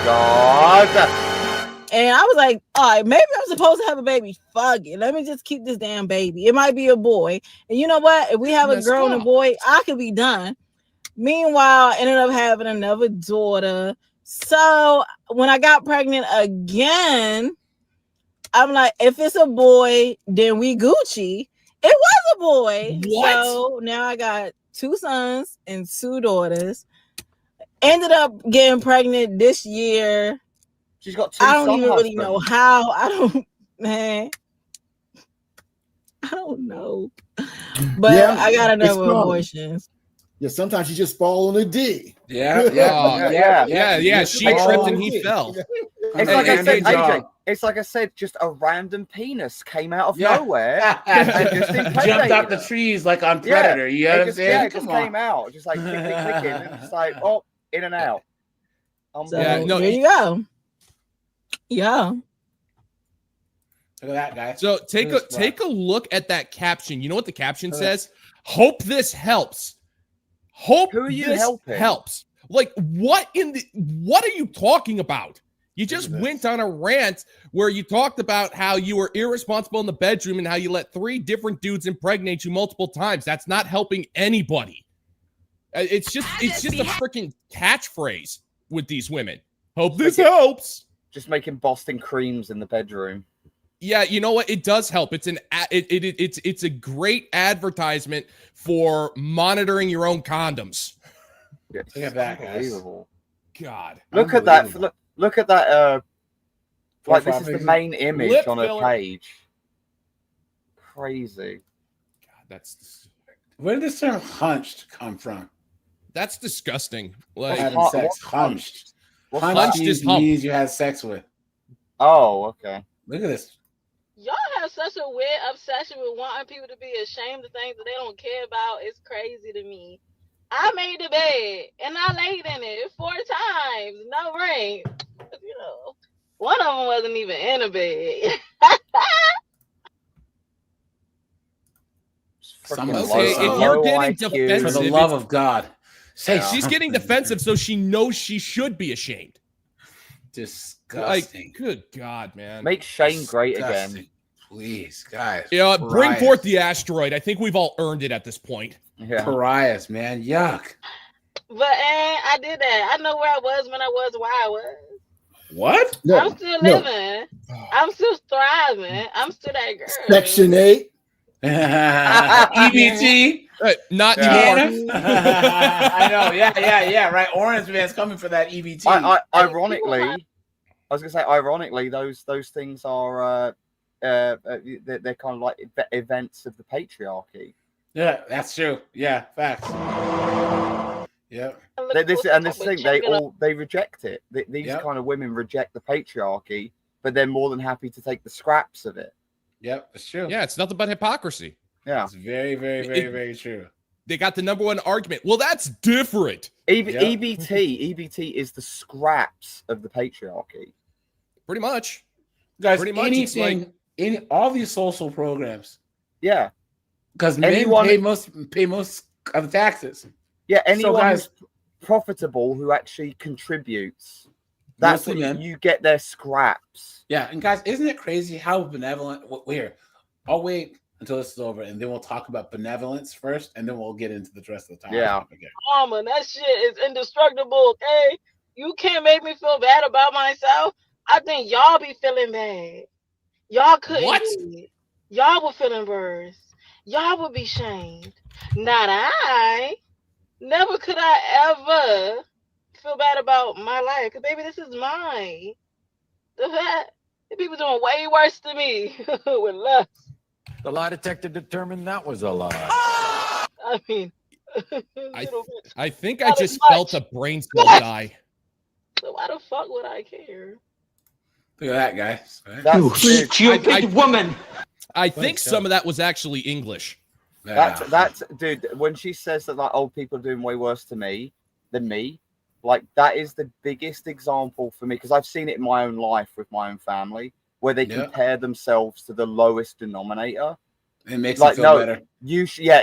God. And I was like, all right, maybe I'm supposed to have a baby. Fuck it. Let me just keep this damn baby. It might be a boy. And you know what? If we have a girl and a boy, I could be done. Meanwhile, I ended up having another daughter. So when I got pregnant again, I'm like, if it's a boy, then we Gucci. It was a boy. What? So now I got 2 sons and 2 daughters. Ended up getting pregnant this year. She's got 2 I don't son even really husbands. know how. I don't know. But Yeah, I got it's another wrong. abortion. Yeah, sometimes you just fall on a D. Yeah. She tripped and he fell. It's like I said, AJ. It's like I said, just a random penis came out of nowhere and just impregnated jumped out the her. trees like on Predator. You know what I'm saying? Yeah, it just came out, just like clicking, and just like in and out. So there you go. Yeah. Look at that, guy. So take a look at that caption. You know what the caption says? Hope this helps. Hope Who are you this helping? helps. Like, what are you talking about? You just went on a rant where you talked about how you were irresponsible in the bedroom and how you let 3 different dudes impregnate you multiple times. That's not helping anybody. It's just a freaking catchphrase with these women. Hope this helps. Just making Boston creams in the bedroom. Yeah, you know what? It does help. It's it's a great advertisement for monitoring your own condoms. Look at that, guys. God. Look at that. Look at that. Like, this is the pictures. main image Lip on her filler. page. Crazy. God, that's. Where did this term hunched come from? That's disgusting. Like having sex. Hunched. Hunched is hump. means you had sex with. Oh, okay. Look at this. Y'all have such a weird obsession with wanting people to be ashamed of things that they don't care about. It's crazy to me. I made the bed and I laid in it 4 times. No ring. You know, one of them wasn't even in a bed. Okay, if you're getting defensive, for the love of God, say she's getting defensive, so she knows she should be ashamed. Disgusting. Like, good God, man. Make Shane great Disgusting. again. Please, guys. Yeah, bring forth the asteroid. I think we've all earned it at this point. Yeah. Pariahs, man. Yuck. But I did that. I know where I was when I was where I was. What? I'm still living. I'm still thriving. I'm still that girl. Section 8. EBT. Not anymore. I know. Yeah. Right. Orange Man's coming for that EBT. Ironically, I was gonna say, ironically, those things are they're kind of like events of the patriarchy. Yeah, that's true. Yeah, facts. Yep. This thing, they reject it. These kind of women reject the patriarchy, but they're more than happy to take the scraps of it. Yep, it's true. Yeah, it's nothing but hypocrisy. Yeah, it's very, very, very, very true. They got the number one argument. Well, that's different. EBT is the scraps of the patriarchy. Pretty much. Guys, pretty much anything, in all these social programs. Yeah. Because men pay most of the taxes. Yeah, anyone who's profitable who actually contributes, that's what you get their scraps. Yeah, and guys, isn't it crazy how benevolent? Here, I'll wait until this is over, and then we'll talk about benevolence first, and then we'll get into the rest of the time. Yeah. Mama, that shit is indestructible, okay? You can't make me feel bad about myself. I think y'all be feeling bad. Y'all couldn't do it. Y'all were feeling worse. y'all would be shamed. Not I. Never could I ever feel bad about my life. Cause baby, this is mine. The people doing way worse than me with lust. The lie detector determined that was a lie. I mean, I think I just felt a brain cell die. So why the fuck would I care? Look at that, guys. You stupid woman. I think some of that was actually English. That's dude. When she says that like old people are doing way worse than me, like that is the biggest example for me because I've seen it in my own life with my own family where they compare themselves to the lowest denominator. It makes like, them feel better.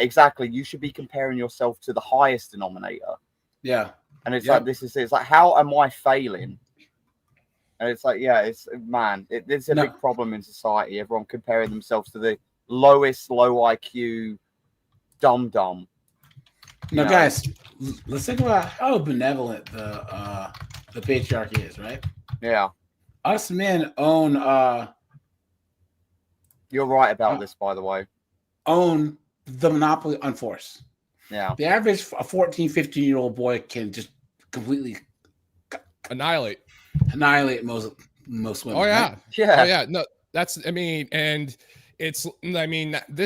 Exactly. You should be comparing yourself to the highest denominator. Yeah. And it's like it's like how am I failing? And it's like it's a big problem in society. Everyone comparing themselves to the lowest low IQ dumb. Now, guys, let's think about how benevolent the patriarchy is, right? Yeah. Us men own. You're right about this, by the way. Own the monopoly on force. Yeah. The average 14, 15-year-old boy can just completely annihilate most women. Oh yeah. Right? Yeah. Oh yeah. No, that's this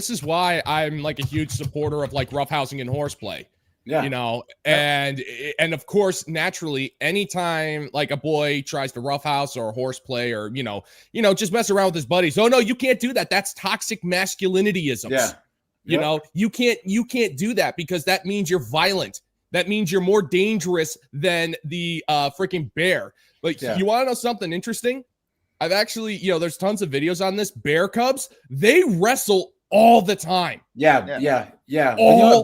is why I'm like a huge supporter of like roughhousing and horseplay. Yeah. You know, and of course, naturally, anytime like a boy tries to roughhouse or horseplay or you know, just mess around with his buddies. Oh no, you can't do that. That's toxic masculinityism. Yeah. You know, you can't do that because that means you're violent. That means you're more dangerous than the freaking bear. Like, you want to know something interesting? I've actually, there's tons of videos on this. Bear cubs, they wrestle all the time. Yeah. All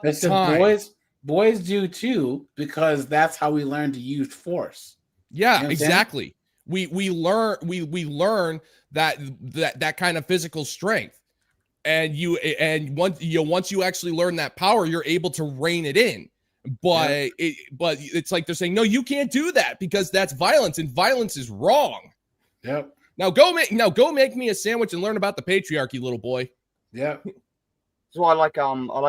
the time. Boys do too, because that's how we learn to use force. Yeah, you know exactly. We learn that kind of physical strength. And once you actually learn that power, you're able to rein it in. But it's like they're saying, no, you can't do that because that's violence, and violence is wrong. Yep. Now go make me a sandwich and learn about the patriarchy, little boy. Yep. So I like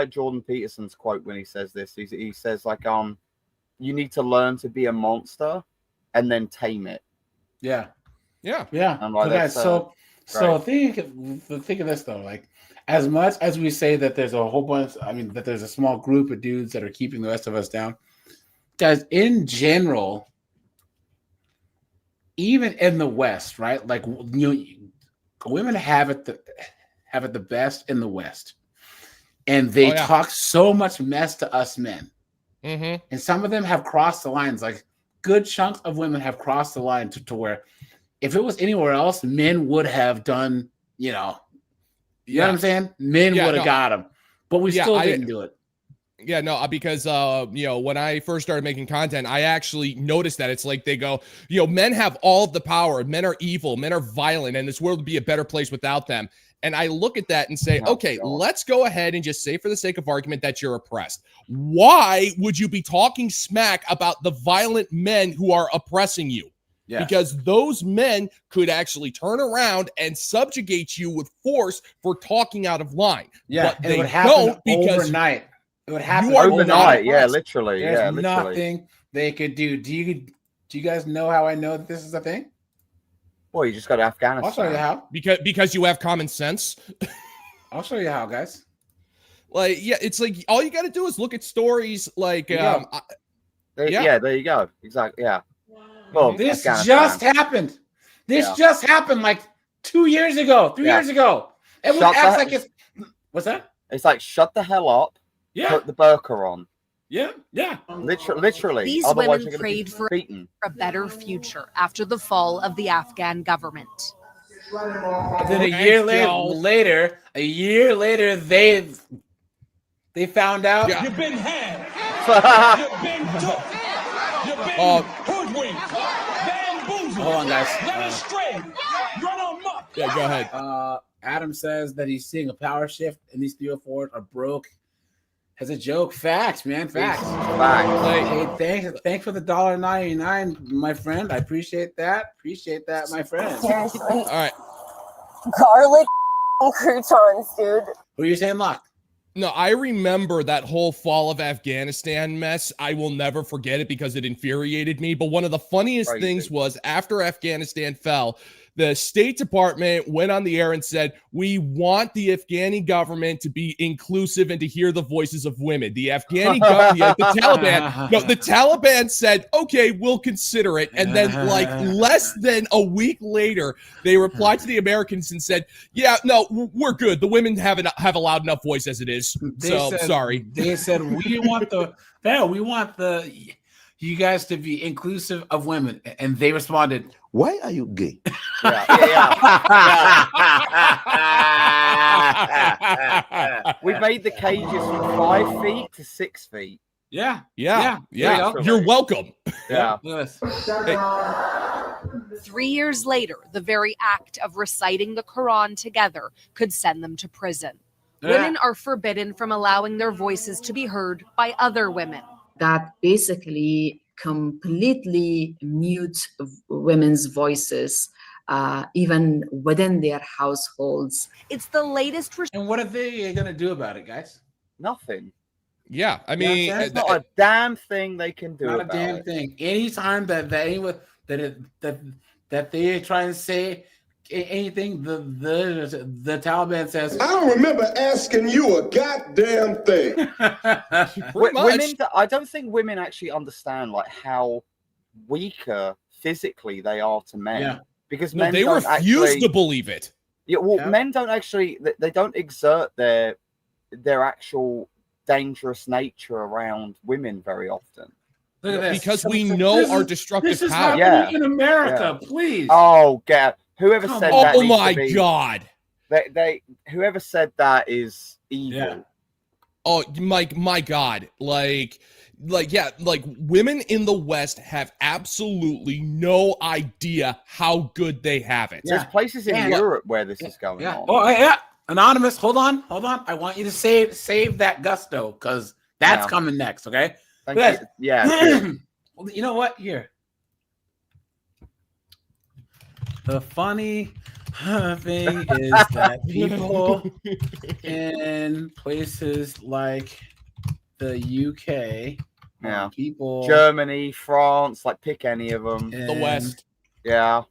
Jordan Peterson's quote when he says this. He says like you need to learn to be a monster and then tame it. Yeah. Yeah. Yeah. And like, so think of this though, like as much as we say that there's a whole bunch, that there's a small group of dudes that are keeping the rest of us down, guys, in general, even in the West, right? Like women have it the best in the West, and they talk so much mess to us men, and some of them have crossed the lines. Like good chunks of women have crossed the line to where, if it was anywhere else, men would have done, you know what I'm saying? Men would have got them, but we still didn't do it. Yeah, no, because when I first started making content, I actually noticed that it's like they go, men have all of the power, men are evil, men are violent, and this world would be a better place without them. And I look at that and say, let's go ahead and just say for the sake of argument that you're oppressed. Why would you be talking smack about the violent men who are oppressing you? Yeah. Because those men could actually turn around and subjugate you with force for talking out of line. Yeah, but they it would happen don't because overnight. It would happen overnight. Yeah, literally. There's nothing they could do. Do you guys know how I know that this is a thing? Well, you just got to Afghanistan. I'll show you how. Because you have common sense. I'll show you how, guys. Like, it's like all you got to do is look at stories like. There you go. Exactly. Yeah. Well, this just happened. This just happened like 2 years ago, 3 years ago. Everyone acts like it's. What's that? It's like shut the hell up. Yeah. Put the burqa on. Yeah. Literally. These Otherwise women prayed for beaten. a better future after the fall of the Afghan government. And then a year later, they found out. Yeah. You've been had. You've been took. You've been hoodwinked. Bamboozled. Hold on, guys. Led astray. Run amok. Yeah, go ahead. Adam says that he's seeing a power shift, and these 304s are broke. As a joke, facts, man, facts. Hey, thanks for the $1.99, my friend. I appreciate that. My friend. Seriously. All right. Garlic croutons, dude. What are you saying, Locke? No, I remember that whole fall of Afghanistan mess. I will never forget it because it infuriated me. But one of the funniest things was after Afghanistan fell, the State Department went on the air and said, we want the Afghani government to be inclusive and to hear the voices of women. The Afghani government, the Taliban said, okay, we'll consider it. And then like less than a week later, they replied to the Americans and said, yeah, no, we're good. The women have a loud enough voice as it is. Sorry. They said, we want you guys to be inclusive of women. And they responded, why are you gay? We made the cages from 5 feet to 6 feet. Yeah. You're welcome. Yeah. 3 years later, the very act of reciting the Quran together could send them to prison. Women are forbidden from allowing their voices to be heard by other women. That basically completely mute women's voices, even within their households. It's the latest. And what are they going to do about it, guys? Nothing. Yeah, I mean, there's not a damn thing they can do. Not about a damn it. thing. Anytime that they try and say anything, the Taliban says, I don't remember asking you a goddamn thing. Women, I don't think women actually understand like how weaker physically they are to men. Yeah. Because no, men they don't refuse actually, to believe it. Yeah, well, men don't actually. They don't exert their actual dangerous nature around women very often. Look at this. Because we know our destructive This is power. happening in America, please. Oh, God. Whoever said that. Oh my God. Whoever said that is evil. Yeah. Oh, my God. Like women in the West have absolutely no idea how good they have it. There's places in Europe where this is going on. Oh, yeah. Anonymous, hold on. I want you to save that gusto because that's coming next, okay? Thank you. Yeah. Well, you know what? Here. The funny thing is that people in places like the UK, people, Germany, France, like pick any of them. The West. Yeah.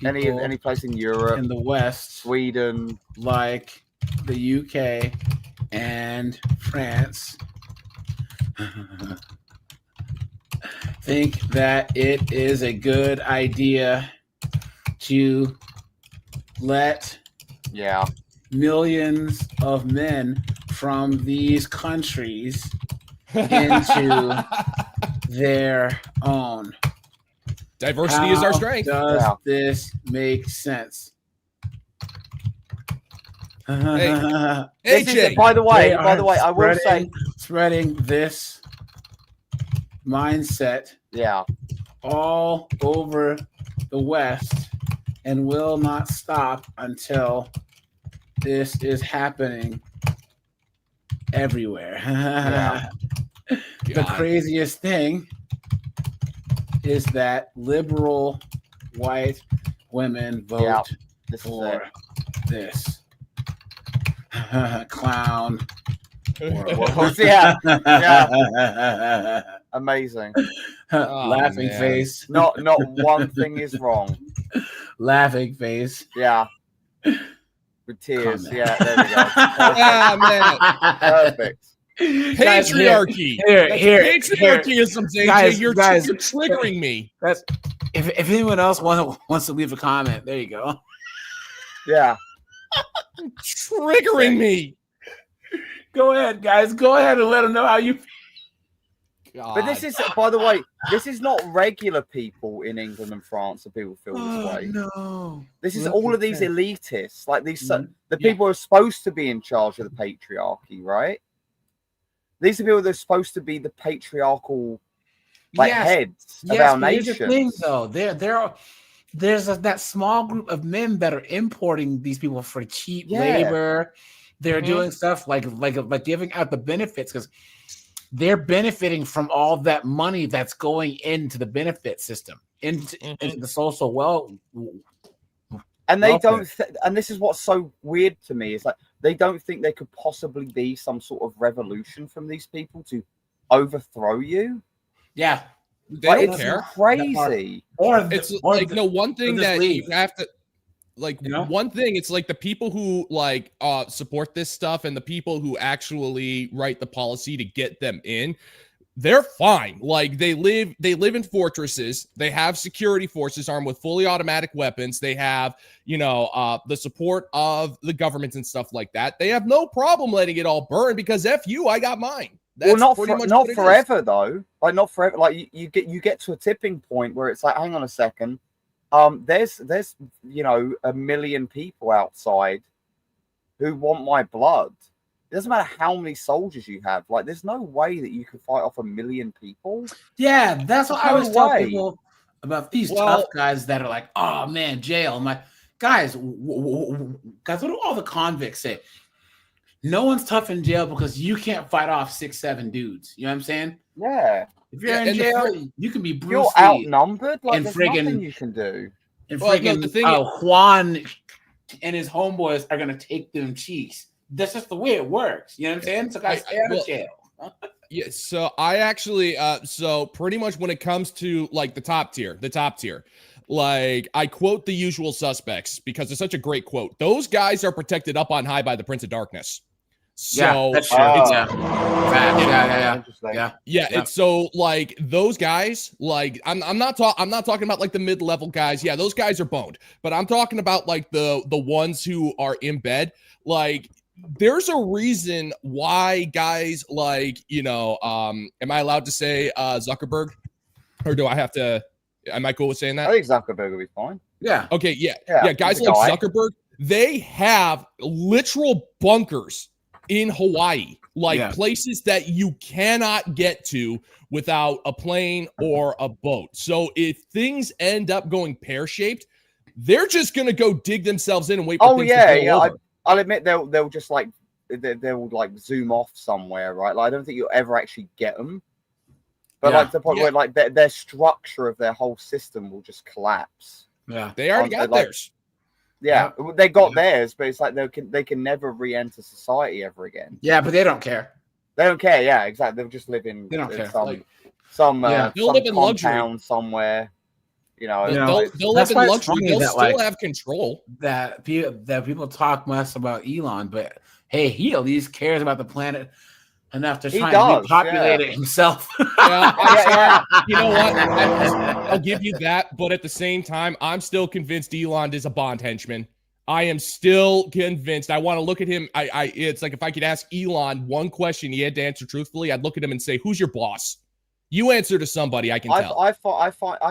Any place in Europe. In the West. Sweden. Like the UK and France. Think that it is a good idea to let millions of men from these countries into their own. Diversity is our strength. Does this make sense? AJ. By the way, I will say, spreading this mindset all over the West and will not stop until this is happening everywhere. The craziest thing is that liberal white women vote for this clown. Amazing. Laughing face. Not one thing is wrong. Laughing face. Yeah. With tears. Comment. Yeah, there we go. Perfect. Patriarchy. Patriarchyism, AJ. You're triggering me. That's if anyone else wants to leave a comment, there you go. Yeah. Triggering me. Go ahead, guys. Go ahead and let them know how you feel. But this is, by the way, this is not regular people in England and France that people feel this way. No. This is all of these elitists, like these the people who are supposed to be in charge of the patriarchy, right? These are people that are supposed to be the patriarchal heads of our nation. Here's the thing, though. There's that small group of men that are importing these people for cheap labor. They're doing stuff like giving out the benefits because they're benefiting from all that money that's going into the benefit system, into the social and they don't. And this is what's so weird to me is like they don't think there could possibly be some sort of revolution from these people to overthrow you. Yeah, they like, don't it's care. crazy. One thing that you have to. Like, one thing, it's like the people who like support this stuff and the people who actually write the policy to get them in, they're fine. Like, they live in fortresses. They have security forces armed with fully automatic weapons. They have, the support of the governments and stuff like that. They have no problem letting it all burn because F you, I got mine. That's not forever though. Like, not forever. Like, you get to a tipping point where it's like, hang on a second. There's a million people outside who want my blood. It doesn't matter how many soldiers you have. Like, there's no way that you could fight off 1 million people. Yeah, that's what I always tell way. people about these tough guys that are like, oh man, jail. I'm like, guys, guys, what do all the convicts say? No one's tough in jail because you can't fight off 6-7 dudes. You know what I'm saying? Yeah. If you're in jail, you can be Bruce You're Lee outnumbered. Like, and there's friggin' nothing you can do. And Juan and his homeboys are gonna take them cheeks. That's just the way it works. You know what I'm saying? So guys, stay out of jail. Yeah, so I actually so pretty much when it comes to like the top tier, like I quote the usual suspects because it's such a great quote. Those guys are protected up on high by the Prince of Darkness. So that's true. Yeah, it's so like those guys, like I'm not talking about like the mid-level guys. Yeah, those guys are boned. But I'm talking about like the ones who are in bed. Like, there's a reason why guys like, am I allowed to say Zuckerberg? Or do I have to? Am I cool with saying that? I think Zuckerberg will be fine. Yeah. Okay, yeah. Guys like Zuckerberg, they have literal bunkers in Hawaii, like places that you cannot get to without a plane or a boat. So if things end up going pear-shaped, they're just gonna go dig themselves in and wait for things to blow over. I'll admit they'll just like they'll like zoom off somewhere, right? Like, I don't think you'll ever actually get them. But like to the point where like their structure of their whole system will just collapse. Yeah, they already got theirs. Yeah, they got theirs, but it's like they can never re-enter society ever again. Yeah, but they don't care. They don't care. Yeah, exactly. They'll just live in they don't care. Some they'll live in luxury somewhere. They'll live in luxury. They'll still have control. That people talk less about Elon, but hey, he at least cares about the planet enough to try and repopulate it himself. You know what? I'll give you that, but at the same time, I'm still convinced Elon is a Bond henchman. I am still convinced. I want to look at him. It's like if I could ask Elon one question he had to answer truthfully, I'd look at him and say, "Who's your boss?" You answer to somebody. I can tell. I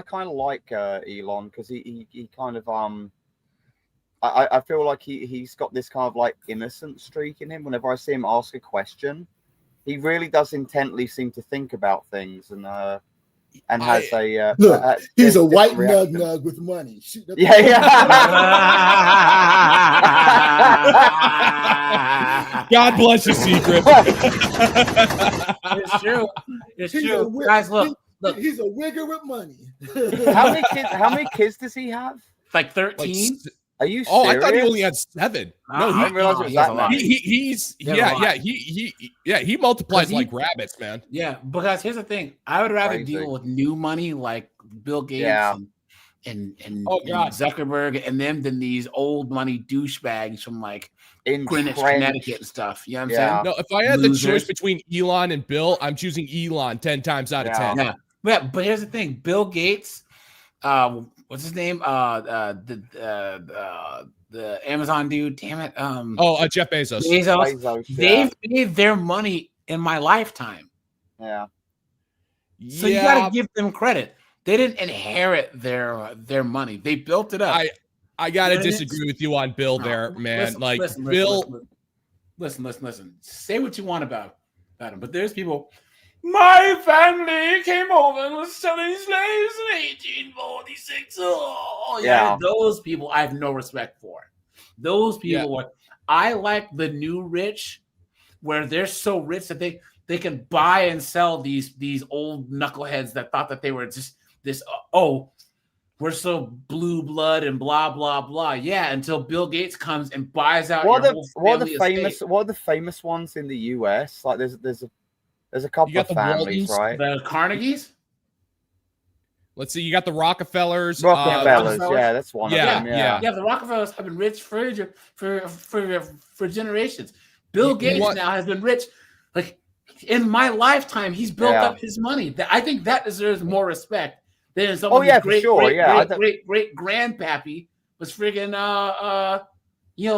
kind of like Elon because he kind of I feel like he's got this kind of like innocent streak in him. Whenever I see him ask a question, he really does intently seem to think about things and has a look. He's a white nug with money. God bless your secret. It's true. It's true. Guys, look. He's a wigger with money. How many kids does he have? Like 13. Are you serious? Oh, I thought he only had 7. No, I didn't realize it was that many. He multiplies like rabbits, man. Yeah, because here's the thing. I would rather deal with new money like Bill Gates and Zuckerberg and them than these old money douchebags from like Greenwich, Connecticut and stuff. You know what I'm saying? No, if I had the choice between Elon and Bill, I'm choosing Elon 10 times out of 10. Yeah. But here's the thing. Bill Gates, what's his name? The Amazon dude. Damn it. Jeff Bezos. They've made their money in my lifetime. Yeah. So you got to give them credit. They didn't inherit their money. They built it up. I gotta disagree with you on Bill there, man. Listen. Say what you want about him, but there's people. My family came over and was selling slaves in 1846. Oh, yeah. Those people I have no respect for. Those people I like the new rich, where they're so rich that they can buy and sell these old knuckleheads that thought that they were just this. we're so blue blood and blah blah blah. Yeah, until Bill Gates comes and buys out What your are whole the family estate. what are the famous ones in the US? Like there's a couple of families, right? The Carnegies. Let's see. You got the Rockefellers. Rockefellers, yeah, that's one of them. Yeah, the Rockefellers have been rich for generations. Bill Gates now has been rich. Like in my lifetime, he's built up his money. I think that deserves more respect than someone whose great grandpappy was friggin'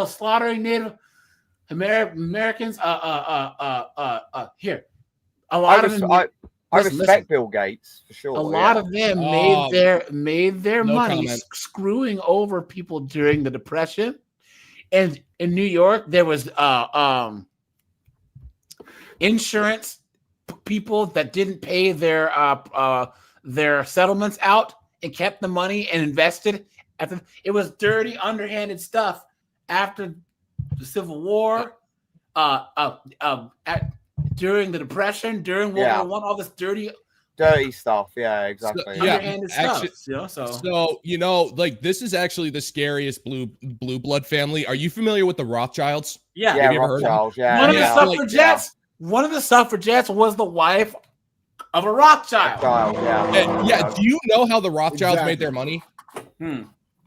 slaughtering Native Americans. Here, a lot of them. I respect Bill Gates for sure. A lot of them made their money screwing over people during the Depression. And in New York, there was insurance people that didn't pay their settlements out and kept the money and invested. It was dirty, underhanded stuff after the Civil War. During the Depression, during World War I, all this dirty stuff. Yeah, exactly. So like this is actually the scariest blue blood family. Are you familiar with the Rothschilds? Yeah, have you ever heard of them? One of the suffragettes. One of the suffragettes was the wife of a Rothschild. Do you know how the Rothschilds made their money?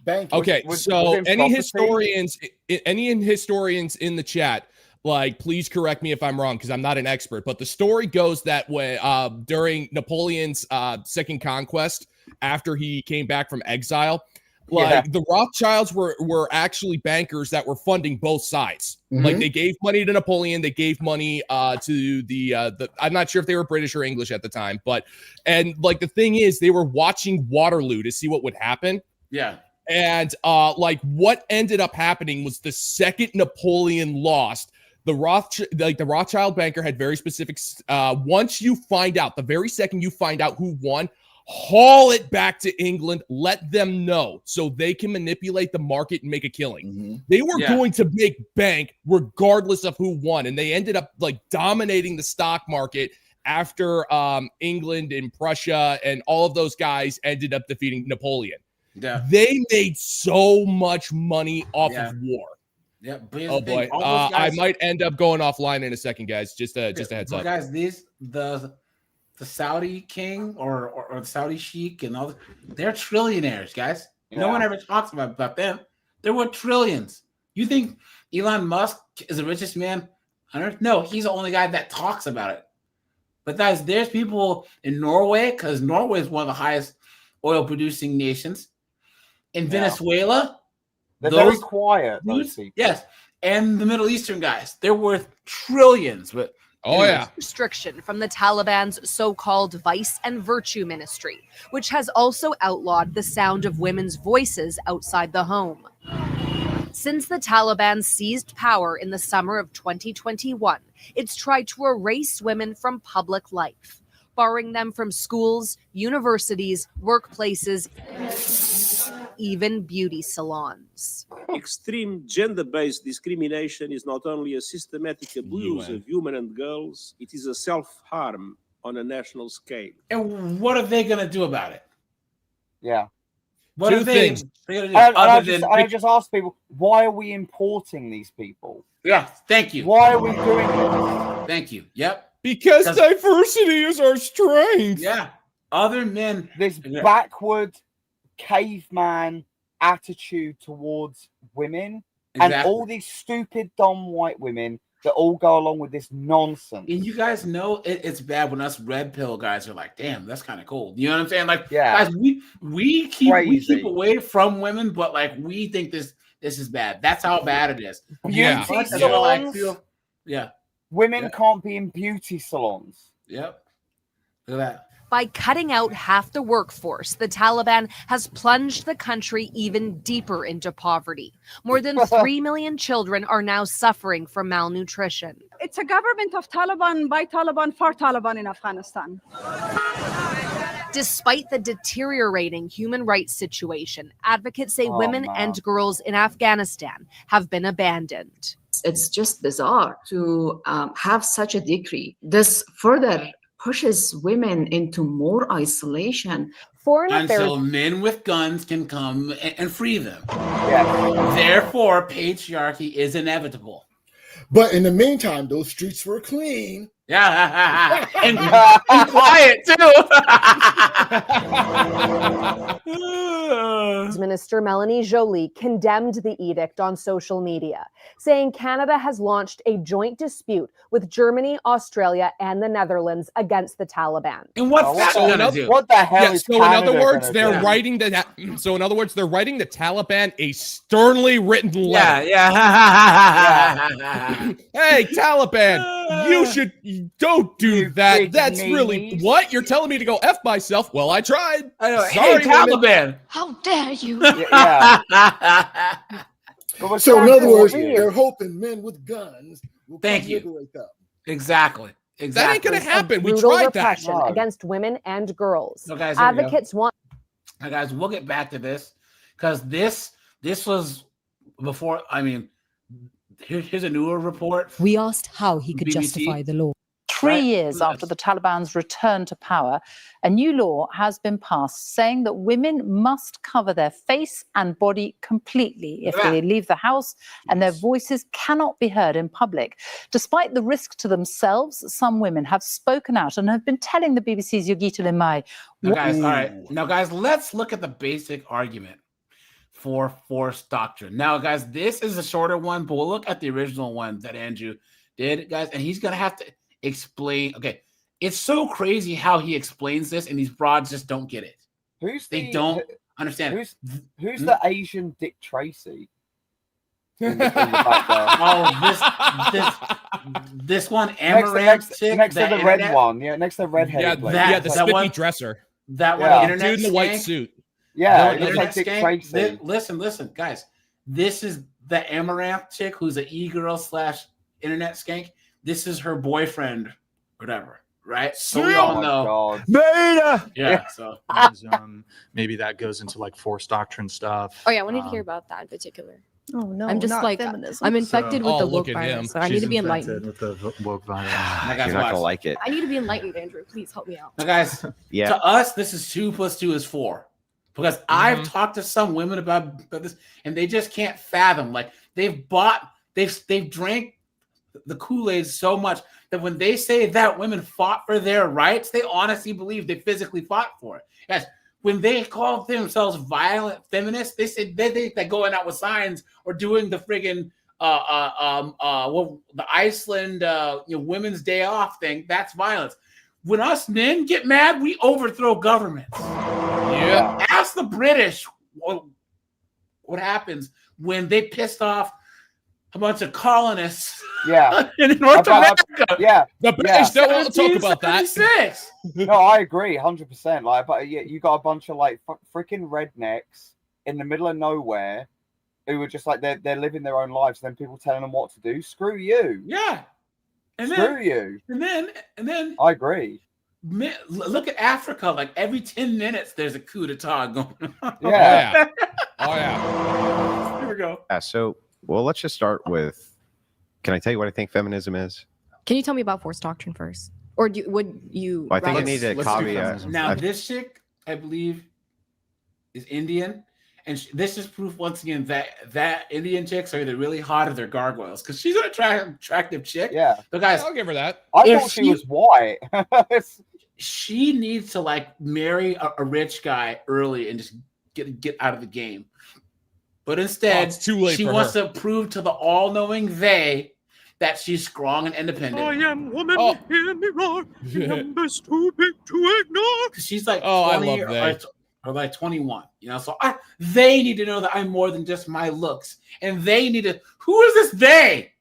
Bank. Okay, so any historians in the chat, like, please correct me if I'm wrong, because I'm not an expert, but the story goes that when during Napoleon's second conquest, after he came back from exile, the Rothschilds were actually bankers that were funding both sides. Like they gave money to Napoleon, they gave money to the I'm not sure if they were British or English at the time, and like the thing is, they were watching Waterloo to see what would happen. Yeah. And like what ended up happening was the second Napoleon lost, the Rothschild banker had very specific. Once you find out, the very second you find out who won, haul it back to England. Let them know so they can manipulate the market and make a killing. They were going to make bank regardless of who won, and they ended up like dominating the stock market after England and Prussia and all of those guys ended up defeating Napoleon. Yeah, they made so much money off of war. Yeah. Oh boy, I might end up going offline in a second, guys. Just a heads up, guys. The Saudi king or the Saudi sheik and all, they're trillionaires, guys. No one ever talks about them. They're worth trillions. You think Elon Musk is the richest man on earth? No, he's the only guy that talks about it. But guys, there's people in Norway, because Norway is one of the highest oil producing nations. In Venezuela. They're very quiet, those people. Yes, and the Middle Eastern guys, they're worth trillions. But restriction from the Taliban's so-called Vice and Virtue Ministry, which has also outlawed the sound of women's voices outside the home. Since the Taliban seized power in the summer of 2021, it's tried to erase women from public life, barring them from schools, universities, workplaces, even beauty salons. Extreme gender-based discrimination is not only a systematic abuse of women and girls, it is a self-harm on a national scale. And what are they going to do about it? Yeah. What are they going to do? I just ask people, why are we importing these people? Yeah, thank you. Why are we doing this? Thank you. Yep. Because diversity is our strength. Yeah. Other men. This backward caveman attitude towards women and all these stupid, dumb white women that all go along with this nonsense. And you guys know it's bad when us red pill guys are like, damn, that's kind of cool. You know what I'm saying? Like, guys, we keep away from women, but like we think this is bad. That's how bad it is. Beauty salons. Women can't be in beauty salons. Yep. Look at that. By cutting out half the workforce, the Taliban has plunged the country even deeper into poverty. More than 3 million children are now suffering from malnutrition. It's a government of Taliban, by Taliban, for Taliban in Afghanistan. Despite the deteriorating human rights situation, advocates say women and girls in Afghanistan have been abandoned. It's just bizarre to have such a decree. This further pushes women into more isolation. Foreign Until men with guns can come and free them. Yeah. Therefore, patriarchy is inevitable. But in the meantime, those streets were clean. Yeah, and quiet too. Minister Melanie Joly condemned the edict on social media, saying Canada has launched a joint dispute with Germany, Australia, and the Netherlands against the Taliban. And what's that gonna do? What the hell Yeah, is so in Canada other words, gonna they're do? writing the. So in other words, they're writing the Taliban a sternly written letter. Yeah. Hey, Taliban, you don't do that. That's really what you're telling me to go F myself. Well, I tried. I know. Sorry, Hey, Taliban. How dare you? Yeah. So in other words, they're hoping men with guns will Thank come you. liberate them. Exactly. That ain't gonna happen. We Brutal tried that. repression against women and girls. So guys, here we go. Advocates want. Now, guys, we'll get back to this because this was before. I mean, here's a newer report. We asked how he could BBC. justify the law. 3 years after the Taliban's return to power, a new law has been passed saying that women must cover their face and body completely if they leave the house, and their voices cannot be heard in public. Despite the risk to themselves, some women have spoken out and have been telling the BBC's Yogita Limai. Now, guys, all right. Now, guys, let's look at the basic argument for forced doctrine. Now, guys, this is a shorter one, but we'll look at the original one that Andrew did, guys, and he's gonna have to explain. Okay, it's so crazy how he explains this, and these broads just don't get it. They don't understand. Who's the Asian Dick Tracy? Oh, this one, next chick, to the internet- red one. Yeah, next to the redhead. Yeah, the spiky one- dresser. That one, Yeah. internet Dude in the white skank. suit. Yeah, The it looks internet like Dick skank. Tracy. Listen, guys. This is the Amaranth chick who's an e-girl / internet skank. This is her boyfriend, whatever, right? So we all know. Beta. Yeah. So maybe that goes into like forced doctrine stuff. Oh yeah, I wanted to hear about that in particular. Oh no, I'm just not like feminism. I'm infected with Oh, the look woke at him. virus, so I need to be enlightened. With the woke virus. Now, guys, You're not watch. gonna like it. I need to be enlightened, Andrew. Please help me out. Now, guys, Yeah. to us, this is 2 + 2 is 4. Because I've talked to some women about this, and they just can't fathom. Like they've drank the Kool-Aid so much that when they say that women fought for their rights, they honestly believe they physically fought for it. Guys, when they call themselves violent feminists, they say they think that going out with signs or doing the friggin' the Iceland Women's Day Off thing, that's violence. When us men get mad, we overthrow governments. Yeah. Ask the British what happens when they pissed off a bunch of colonists. Yeah. In North America. Yeah. The British don't want to talk about that. 1776. No, I agree, 100%. Like, but yeah, you got a bunch of like freaking rednecks in the middle of nowhere who are just like they're living their own lives. And then people telling them what to do. Screw you. Yeah. And Screw you. And then I agree. Look at Africa. Like every 10 minutes, there's a coup d'etat going on. Yeah. Oh yeah. Here we go. So, well, let's just start with. Can I tell you what I think feminism is? Can you tell me about forced doctrine first, or would you? Well, I think I rather- need a Let's do caveat. feminism. Now, this chick, I believe, is Indian, and this is proof once again that Indian chicks are either really hot or they're gargoyles because she's an attractive chick. Yeah. But guys, I'll give her that. I thought she was white. She needs to like marry a rich guy early and just get out of the game. But instead, it's too late she for wants her. to prove to the all-knowing they that she's strong and independent. I am woman, Oh. hear me roar. The number's too big to ignore. She's like Oh, I 20 love they. or like 21, So they need to know that I'm more than just my looks, and they need to. Who is this they?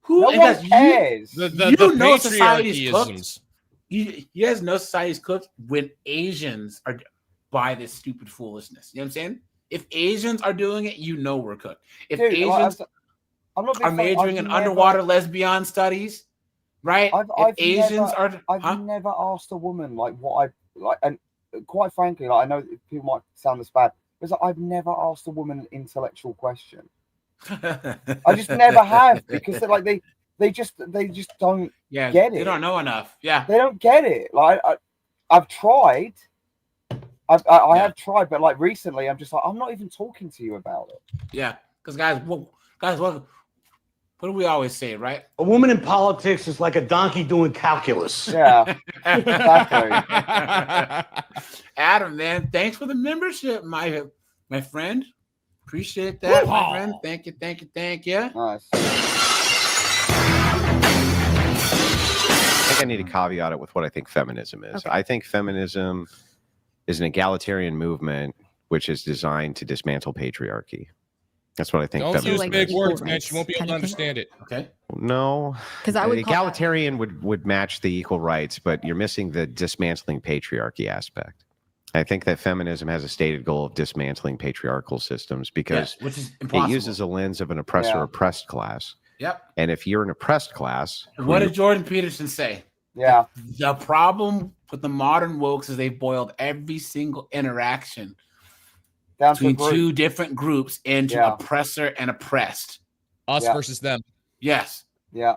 Who? No and one guys, cares. The know society's cooked. patriarchyisms. You guys know society's cooked when Asians are by this stupid foolishness. You know what I'm saying? If Asians are doing it, you know we're cooked. If Dude, Asians I'm not being are funny, majoring in underwater lesbian studies, right? I've Asians never asked a woman like what I like, and quite frankly, like I know that people might sound this bad, but it's like, I've never asked a woman an intellectual question. I just never have because they're like they just don't get it. They don't know enough. Yeah, they don't get it. Like I've tried. I have tried, but like recently, I'm just like, I'm not even talking to you about it. Yeah, because guys, what do we always say, right? A woman in politics is like a donkey doing calculus. Yeah, exactly. Adam, man, thanks for the membership, my friend. Appreciate that, my friend. Thank you. Nice. I think I need to caveat it with what I think feminism is. Okay. I think feminism is an egalitarian movement which is designed to dismantle patriarchy. That's what I think. Don't use feminism big is. words, man. She won't be able to understand it. Okay. No, 'Cause I would call egalitarian would match the equal rights, but you're missing the dismantling patriarchy aspect. I think that feminism has a stated goal of dismantling patriarchal systems because which is it impossible. uses a lens of an oppressor-oppressed class. Yep. And if you're an oppressed class, What did Jordan Peterson say? Yeah. The problem with the modern wokes is they've boiled every single interaction down to between two different groups into oppressor and oppressed. Us versus them. Yes. Yeah.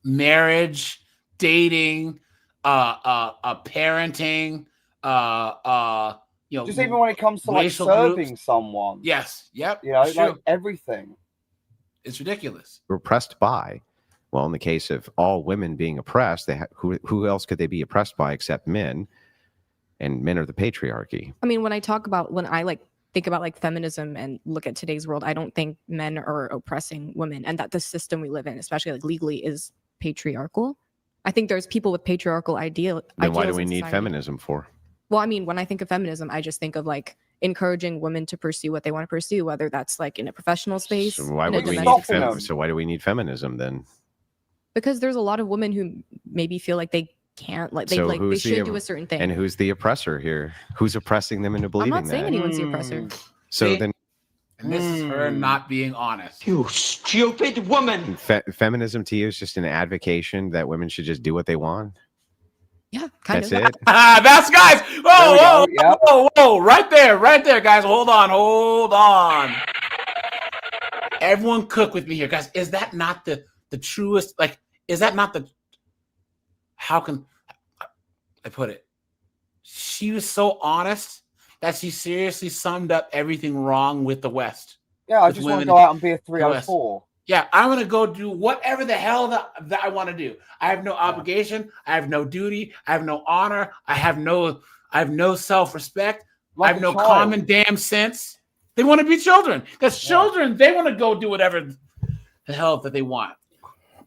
Marriage, dating, parenting, just even when it comes to like racial serving groups. someone. Yes. Yep. You know, it's like true. everything. It's ridiculous. oppressed by. Well, in the case of all women being oppressed, who else could they be oppressed by except men? And men are the patriarchy. I mean, when I think about like feminism and look at today's world, I don't think men are oppressing women, and that the system we live in, especially like legally, is patriarchal. I think there's people with patriarchal ideals. Then why do we need feminism for? Well, I mean, when I think of feminism, I just think of like encouraging women to pursue what they want to pursue, whether that's like in a professional space. So why in a would we domestic need space. So why do we need feminism then? Because there's a lot of women who maybe feel like they can't, like they So like they who's should do a certain thing. And who's the oppressor here? Who's oppressing them into believing that? I'm not saying anyone's the oppressor. So See? then, And this is her not being honest. You stupid woman. feminism to you is just an advocation that women should just do what they want. Yeah, That's it. That's guys. Whoa. Right there, guys. Hold on. Everyone cook with me here, guys. Is that not the truest? Like, is that not the? How can I put it? She was so honest that she seriously summed up everything wrong with the West. Yeah, I just want to go out and be a 304. Yeah, I'm gonna go do whatever the hell that I want to do. I have no obligation. I have no duty. I have no honor. I have no self-respect. I have no common damn sense. They want to be children. Because children, they want to go do whatever the hell that they want.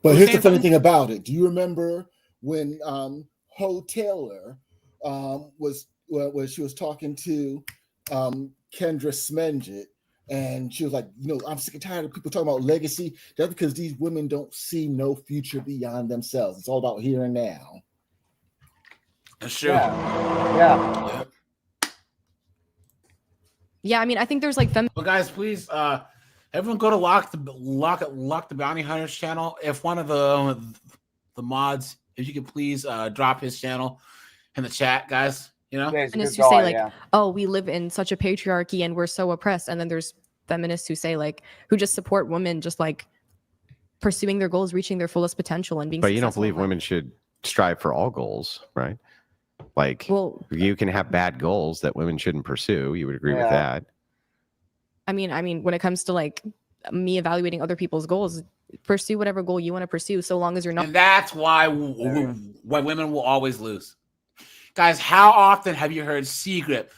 But here's the funny thing about it. Do you remember when Ho Taylor when she was talking to Kendra Smenjit, and she was like, I'm sick and tired of people talking about legacy. That's because these women don't see no future beyond themselves. It's all about here and now. That's true. Yeah. Yeah, I mean, I think there's like Well, guys, please, everyone go to Lock the Bounty Hunters channel. If one of the mods, if you could please drop his channel in the chat, guys. And it's to say like, oh, we live in such a patriarchy and we're so oppressed. And then there's feminists who say like, who just support women just like pursuing their goals, reaching their fullest potential and being But you don't successful believe in life. women should strive for all goals, right? Like, Well, you can have bad goals that women shouldn't pursue. You would agree with that. I mean, when it comes to like me evaluating other people's goals, pursue whatever goal you want to pursue, so long as you're not. And that's why women will always lose. Guys, how often have you heard Secret,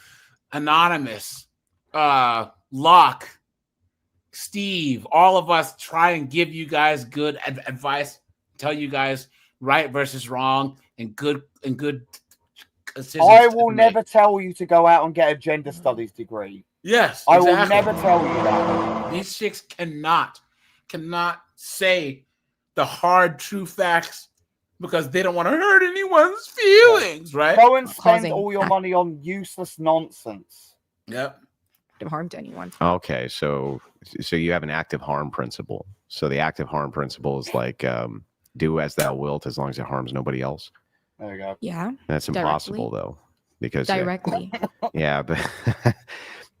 Anonymous, Locke, Steve, all of us try and give you guys good advice, tell you guys right versus wrong and good decisions. I will never tell you to go out and get a gender studies degree. Yes, I exactly. will never tell you that. These chicks cannot say the hard, true facts because they don't want to hurt anyone's feelings, right? Go and spend all your money on useless nonsense. Yep. Harm to anyone. Okay, so you have an active harm principle. So the active harm principle is like do as thou wilt as long as it harms nobody else. There you go. Yeah. That's impossible though, because directly. yeah, but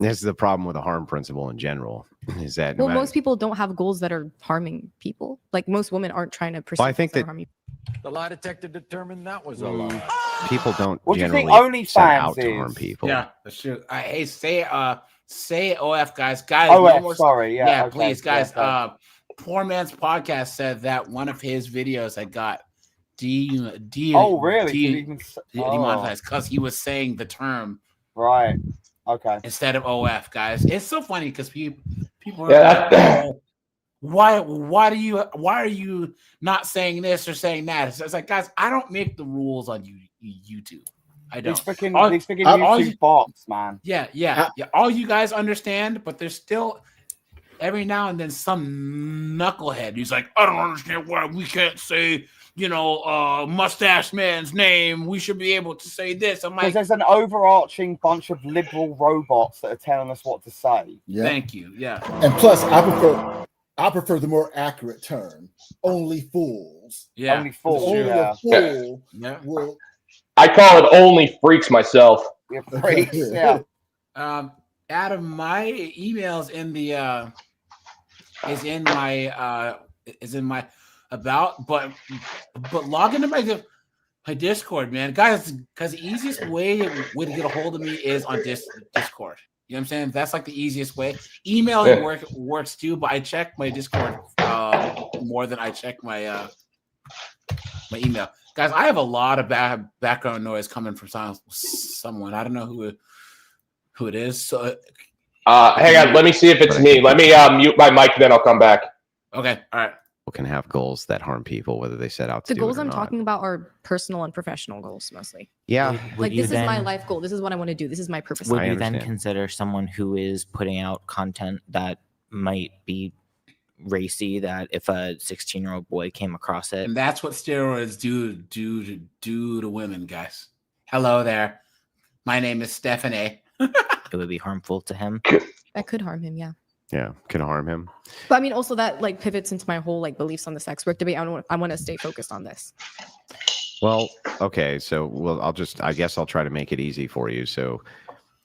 This is the problem with the harm principle in general. Is that no Well, matter- most people don't have goals that are harming people. Like most women aren't trying to pursue. Well, I think goals that- are harming. The lie detector determined that was a lie. people don't What do you think generally set OnlyFans out to is? harm people. Yeah, that's true. Hey, say OF guys. OF, sorry, yeah, okay, please, guys. yeah, okay. Poor Man's Podcast said that one of his videos had got Oh, really? Did he even demonetized because he was saying the term right. Okay. instead of OF, guys. It's so funny because people are Yeah, like, why are you not saying this or saying that? It's like, guys, I don't make the rules on YouTube. I don't. These freaking YouTube bots, man. Yeah. All you guys understand, but there's still every now and then some knucklehead who's like, I don't understand why we can't say, Mustache Man's name. We should be able to say this. I'm Because like, there's an overarching bunch of liberal robots that are telling us what to say. Yeah. thank you. Yeah. And plus, I prefer the more accurate term. Only fools. Yeah. Only fools. Only Yeah. a fool Yeah. will. I call it only freaks myself. Yeah, freaks. Yeah. Adam, my email's in the is in my about, but log into my Discord, man, guys, because the easiest way to get a hold of me is on Discord. You know what I'm saying? That's like the easiest way. Emailing works too, but I check my Discord more than I check my my email. Guys, I have a lot of bad background noise coming from someone. I don't know who it is. So hang on, let me see if it's me. Let me mute my mic, then I'll come back. Okay, all right. People can have goals that harm people, whether they set out to The do goals it or I'm not. talking about are personal and professional goals mostly. Yeah. Like this is my life goal. This is what I want to do. This is my purpose. Would you then consider someone who is putting out content that might be racy, that if a 16-year-old boy came across it? And that's what steroids do to women, guys. Hello there. My name is Stephanie. It would be harmful to him. That could harm him, yeah. Yeah, can harm him. But I mean, also that like pivots into my whole like beliefs on the sex work debate. I want to stay focused on this. Well, okay, so I guess I'll try to make it easy for you. So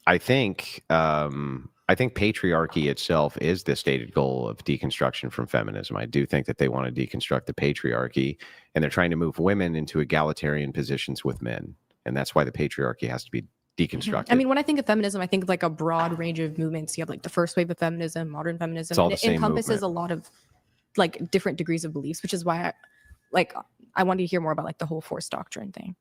I think patriarchy itself is the stated goal of deconstruction from feminism. I do think that they want to deconstruct the patriarchy, and they're trying to move women into egalitarian positions with men. And that's why the patriarchy has to be deconstructed. I mean, when I think of feminism, I think of like a broad range of movements. You have like the first wave of feminism, modern feminism. It's all And the it same encompasses movement. a lot of like different degrees of beliefs, which is why I wanted to hear more about like the whole force doctrine thing.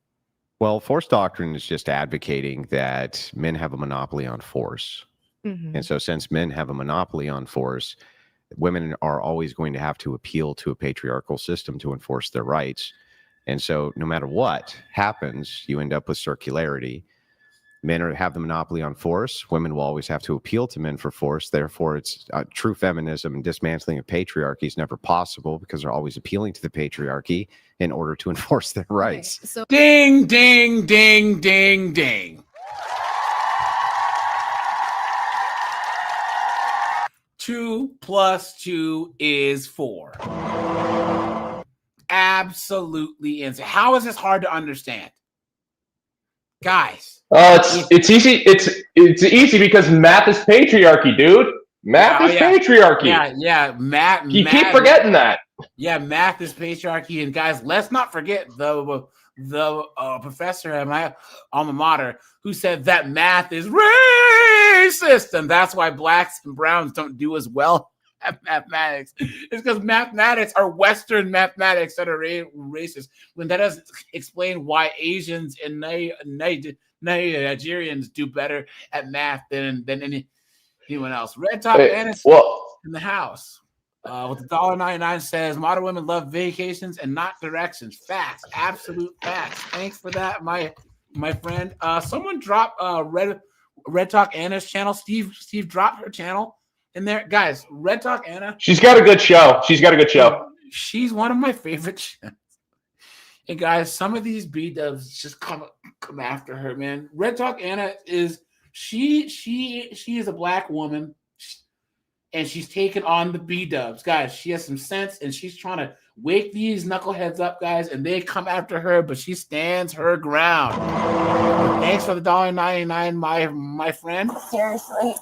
Well, force doctrine is just advocating that men have a monopoly on force. Mm-hmm. And so since men have a monopoly on force, women are always going to have to appeal to a patriarchal system to enforce their rights. And so no matter what happens, you end up with circularity. Men have the monopoly on force. Women will always have to appeal to men for force. Therefore, it's true feminism and dismantling of patriarchy is never possible because they're always appealing to the patriarchy in order to enforce their rights. So Ding, ding, ding, ding, ding. 2 + 2 is 4. Absolutely insane. How is this hard to understand? Guys. It's easy. It's easy because math is patriarchy, dude. Math is patriarchy. Yeah. Math. You keep forgetting that. Yeah, math is patriarchy, and guys, let's not forget the professor at my alma mater who said that math is racist, and that's why blacks and browns don't do as well at mathematics. It's because mathematics are Western mathematics that are racist. When that doesn't explain why Asians and Nigerians do better at math than anyone else. Red Top Annis in the house. With $1.99 says modern women love vacations and not directions. Facts, absolute facts. Thanks for that, my friend. Someone drop Red Talk Anna's channel. Steve dropped her channel in there, guys. Red Talk Anna. She's got a good show. She's one of my favorite channels. And guys, some of these B-dubs just come after her, man. Red Talk Anna is she is a black woman. And she's taking on the B-dubs. Guys, she has some sense, and she's trying to wake these knuckleheads up, guys, and they come after her, but she stands her ground. Thanks for the $1.99, my friend. Seriously,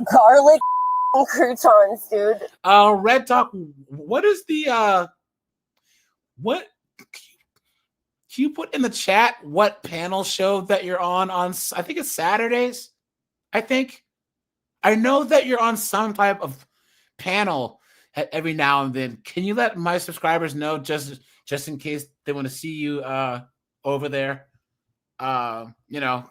Garlic croutons, dude. Red Talk, what is the what? Can you put in the chat what panel show that you're on? I think it's Saturdays. I know that you're on some type of panel every now and then. Can you let my subscribers know just in case they want to see you over there?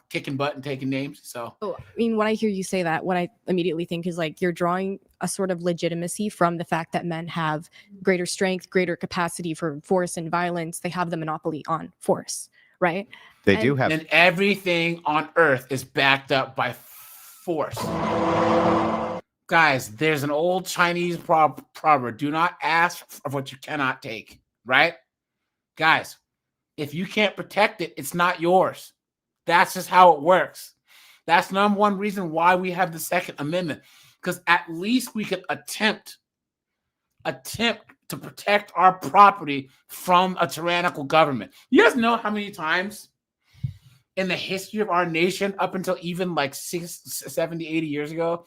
Kicking butt and taking names. So I mean, when I hear you say that, what I immediately think is like you're drawing a sort of legitimacy from the fact that men have greater strength, greater capacity for force and violence. They have the monopoly on force, right? They do have, and everything on earth is backed up by force. Guys, there's an old Chinese proverb: do not ask for what you cannot take, right? Guys, if you can't protect it, it's not yours. That's just how it works. That's number one reason why we have the Second Amendment, because at least we could attempt to protect our property from a tyrannical government. You guys know how many times in the history of our nation, up until even like 70, 80 years ago,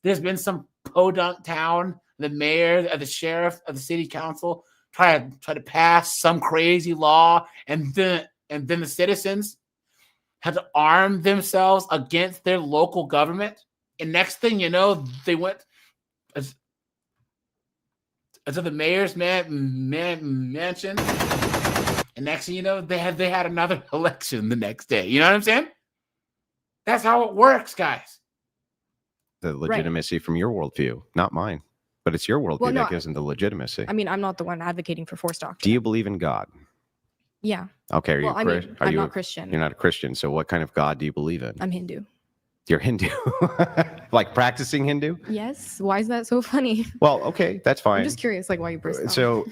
there's been some podunk town, the mayor, the sheriff, of the city council try to pass some crazy law, and then the citizens had to arm themselves against their local government. And next thing you know, they went to the mayor's mansion. And next thing you know, they had another election the next day. You know what I'm saying? That's how it works, guys. The legitimacy from your worldview, not mine. But it's your worldview that gives them the legitimacy. I mean, I'm not the one advocating for force doctrine. Do you believe in God? Yeah. Okay. Are you I'm not Christian. You're not a Christian. So what kind of God do you believe in? I'm Hindu. You're Hindu? Like practicing Hindu? Yes. Why is that so funny? Well, okay, that's fine. I'm just curious, like, why you burst out. So,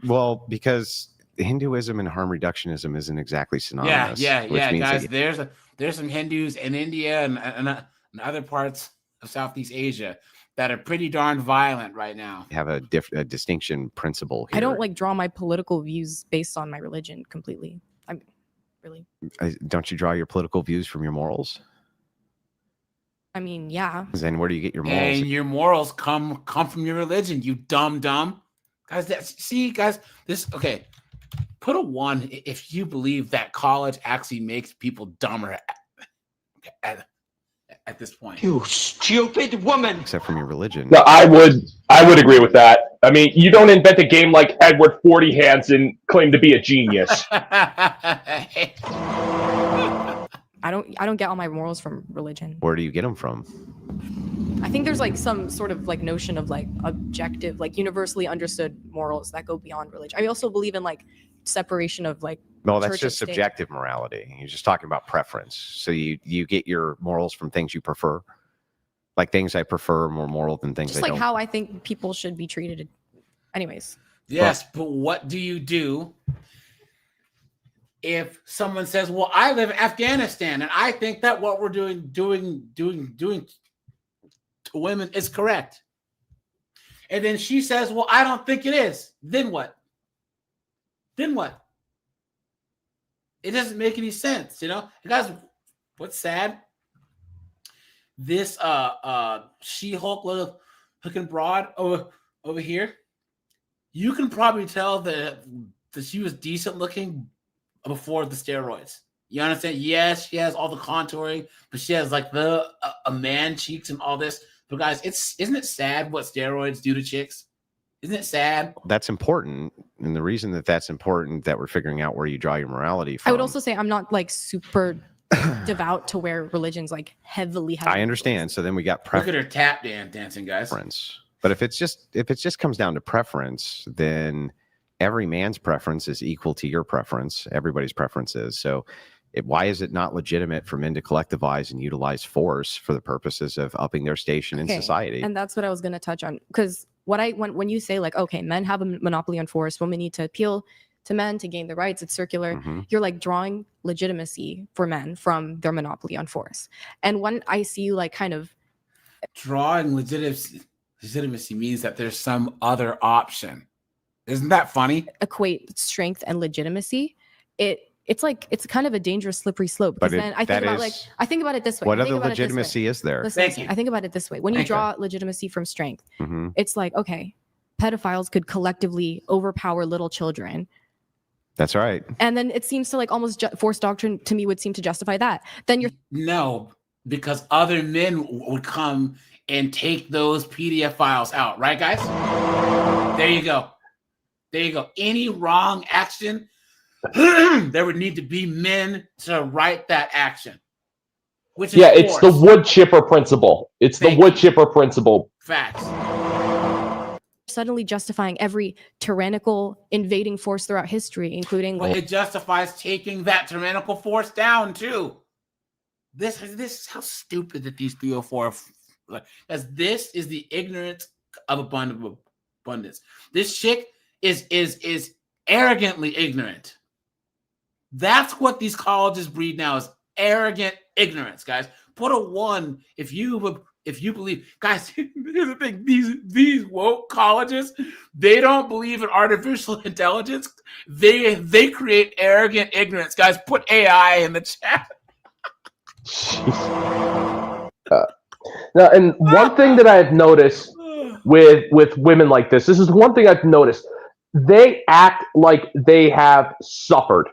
well, because Hinduism and harm reductionism isn't exactly synonymous. Yeah, guys. There's some Hindus in India and other parts of Southeast Asia that are pretty darn violent right now. Have a distinction principle here. I don't like draw my political views based on my religion completely. I'm really. Don't you draw your political views from your morals? I mean, yeah. Then where do you get your morals? And your morals come from your religion, you dumb. Guys, this, okay. Put a 1 if you believe that college actually makes people dumber at this point. You stupid woman. Except from your religion. No, I would agree with that. I mean, you don't invent a game like Edward 40 Hands and claim to be a genius. I don't get all my morals from religion. Where do you get them from? I think there's like some sort of like notion of like objective, like universally understood morals that go beyond religion. I also believe in like separation of like. No, that's just subjective morality. You're just talking about preference. So you get your morals from things you prefer. Like things I prefer more moral than things just I like don't. how I think people should be treated. Anyways. Yes, but what do you do if someone says, "Well, I live in Afghanistan and I think that what we're doing to women is correct," and then she says, "Well, I don't think it is." Then what? It doesn't make any sense, you know. And guys, what's sad? This She-Hulk looking broad over here. You can probably tell that she was decent looking before the steroids. You understand? Yes, she has all the contouring, but she has like the a man cheeks and all this. But guys, isn't it sad what steroids do to chicks? Isn't it sad? That's important. And the reason that's important that we're figuring out where you draw your morality from. I would also say I'm not like super devout to where religion's like heavily. I understand. So then we got look at her tap dancing, guys. Preference. But if it just comes down to preference, then every man's preference is equal to your preference. Everybody's preference is. So why is it not legitimate for men to collectivize and utilize force for the purposes of upping their station in society? And that's what I was going to touch on. Because when you say like, okay, men have a monopoly on force, women need to appeal to men to gain the rights, it's circular. You're like drawing legitimacy for men from their monopoly on force. And when I see you like kind of drawing legitimacy means that there's some other option. Isn't that funny? Equate strength and legitimacy. It it's kind of a dangerous slippery slope. Because then I think about it this way. What other legitimacy is there? Listen, I think about it this way. When you draw legitimacy from strength, it's like, okay, pedophiles could collectively overpower little children. That's right. And then it seems to like almost force doctrine to me would seem to justify that. Then you're no, because other men would come and take those PDF files out, right, guys? There you go. There you go. Any wrong action, there would need to be men to write that action. Which is it's the wood chipper principle. It's the wood chipper principle. Facts. Suddenly justifying every tyrannical invading force throughout history, including it justifies taking that tyrannical force down too. This is how stupid that these 304 are, because this is the ignorance of abundance. This chick is arrogantly ignorant. That's what these colleges breed now, is arrogant ignorance, guys. Put a 1 if you believe, guys. Here's the thing: these woke colleges, they don't believe in artificial intelligence. They create arrogant ignorance, guys. Put AI in the chat. Now, and one thing that I've noticed with women like this is one thing I've noticed. They act like they have suffered.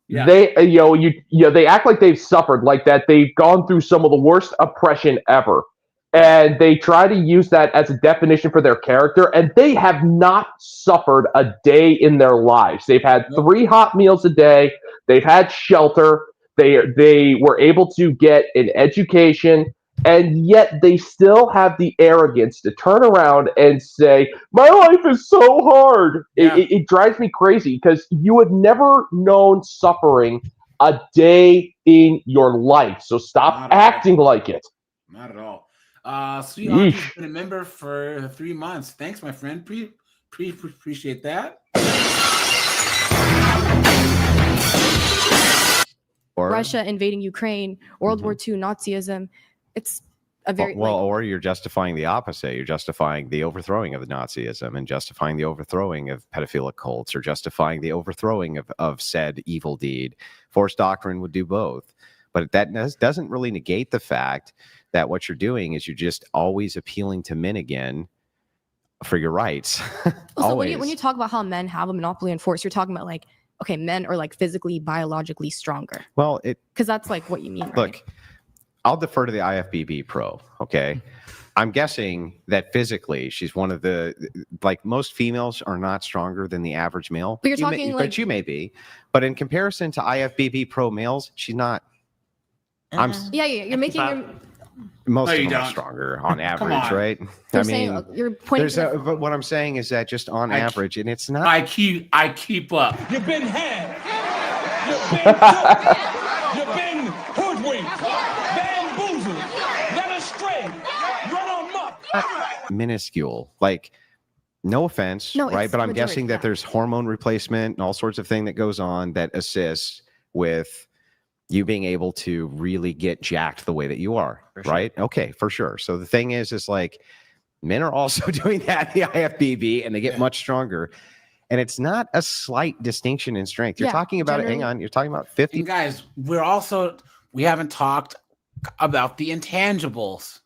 Yeah. They, they act like they've suffered, like that they've gone through some of the worst oppression ever. And they try to use that as a definition for their character, and they have not suffered a day in their lives. They've had 3 hot meals a day. They've had shelter. They were able to get an education, and yet they still have the arrogance to turn around and say, my life is so hard. Yeah. It drives me crazy, because you have never known suffering a day in your life. So stop acting like it. Not at all. Sweet Auntie's been a member for 3 months. Thanks, my friend. Appreciate that. Russia invading Ukraine, World War II, Nazism. It's a very or you're justifying the opposite. You're justifying the overthrowing of the Nazism, and justifying the overthrowing of pedophilic cults, or justifying the overthrowing of said evil deed. Forced doctrine would do both, but that doesn't really negate the fact that what you're doing is you're just always appealing to men again for your rights. Also, when you talk about how men have a monopoly on force, you're talking about like, okay, men are like physically, biologically stronger. Well, because that's like what you mean. Look, right? I'll defer to the IFBB pro. Okay. I'm guessing that physically she's one of the, like, most females are not stronger than the average male. But you're talking but you may be. But in comparison to IFBB pro males, she's not. You're making most of them are stronger on average, right? I mean, you're pointing. But what I'm saying is that just on average, and it's not. I keep up. You've been had. You've been hoodwinked, bamboozled, led astray, run amok. Minuscule, like, no offense, right? But I'm guessing that there's hormone replacement and all sorts of thing that goes on that assists with you being able to really get jacked the way that you are, right? Okay, for sure. So the thing is like, men are also doing that in the IFBB, and they get much stronger. And it's not a slight distinction in strength. You're talking about hang on, you're talking about 50. And guys, we haven't talked about the intangibles.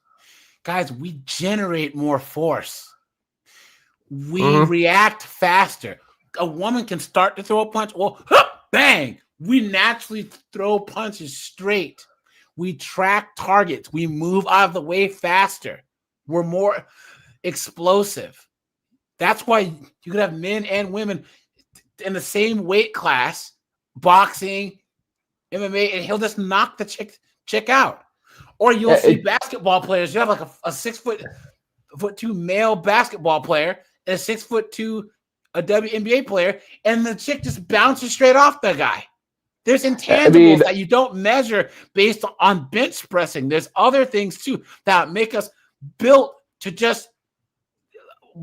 Guys, we generate more force. We react faster. A woman can start to throw a punch. Well, bang! We naturally throw punches straight. We track targets. We move out of the way faster. We're more explosive. That's why you could have men and women in the same weight class, boxing, MMA, and he'll just knock the chick out. Or you'll see basketball players. You have like a 6'2" male basketball player and a 6'2" WNBA player, and the chick just bounces straight off the guy. There's intangibles that you don't measure based on bench pressing. There's other things too that make us built to just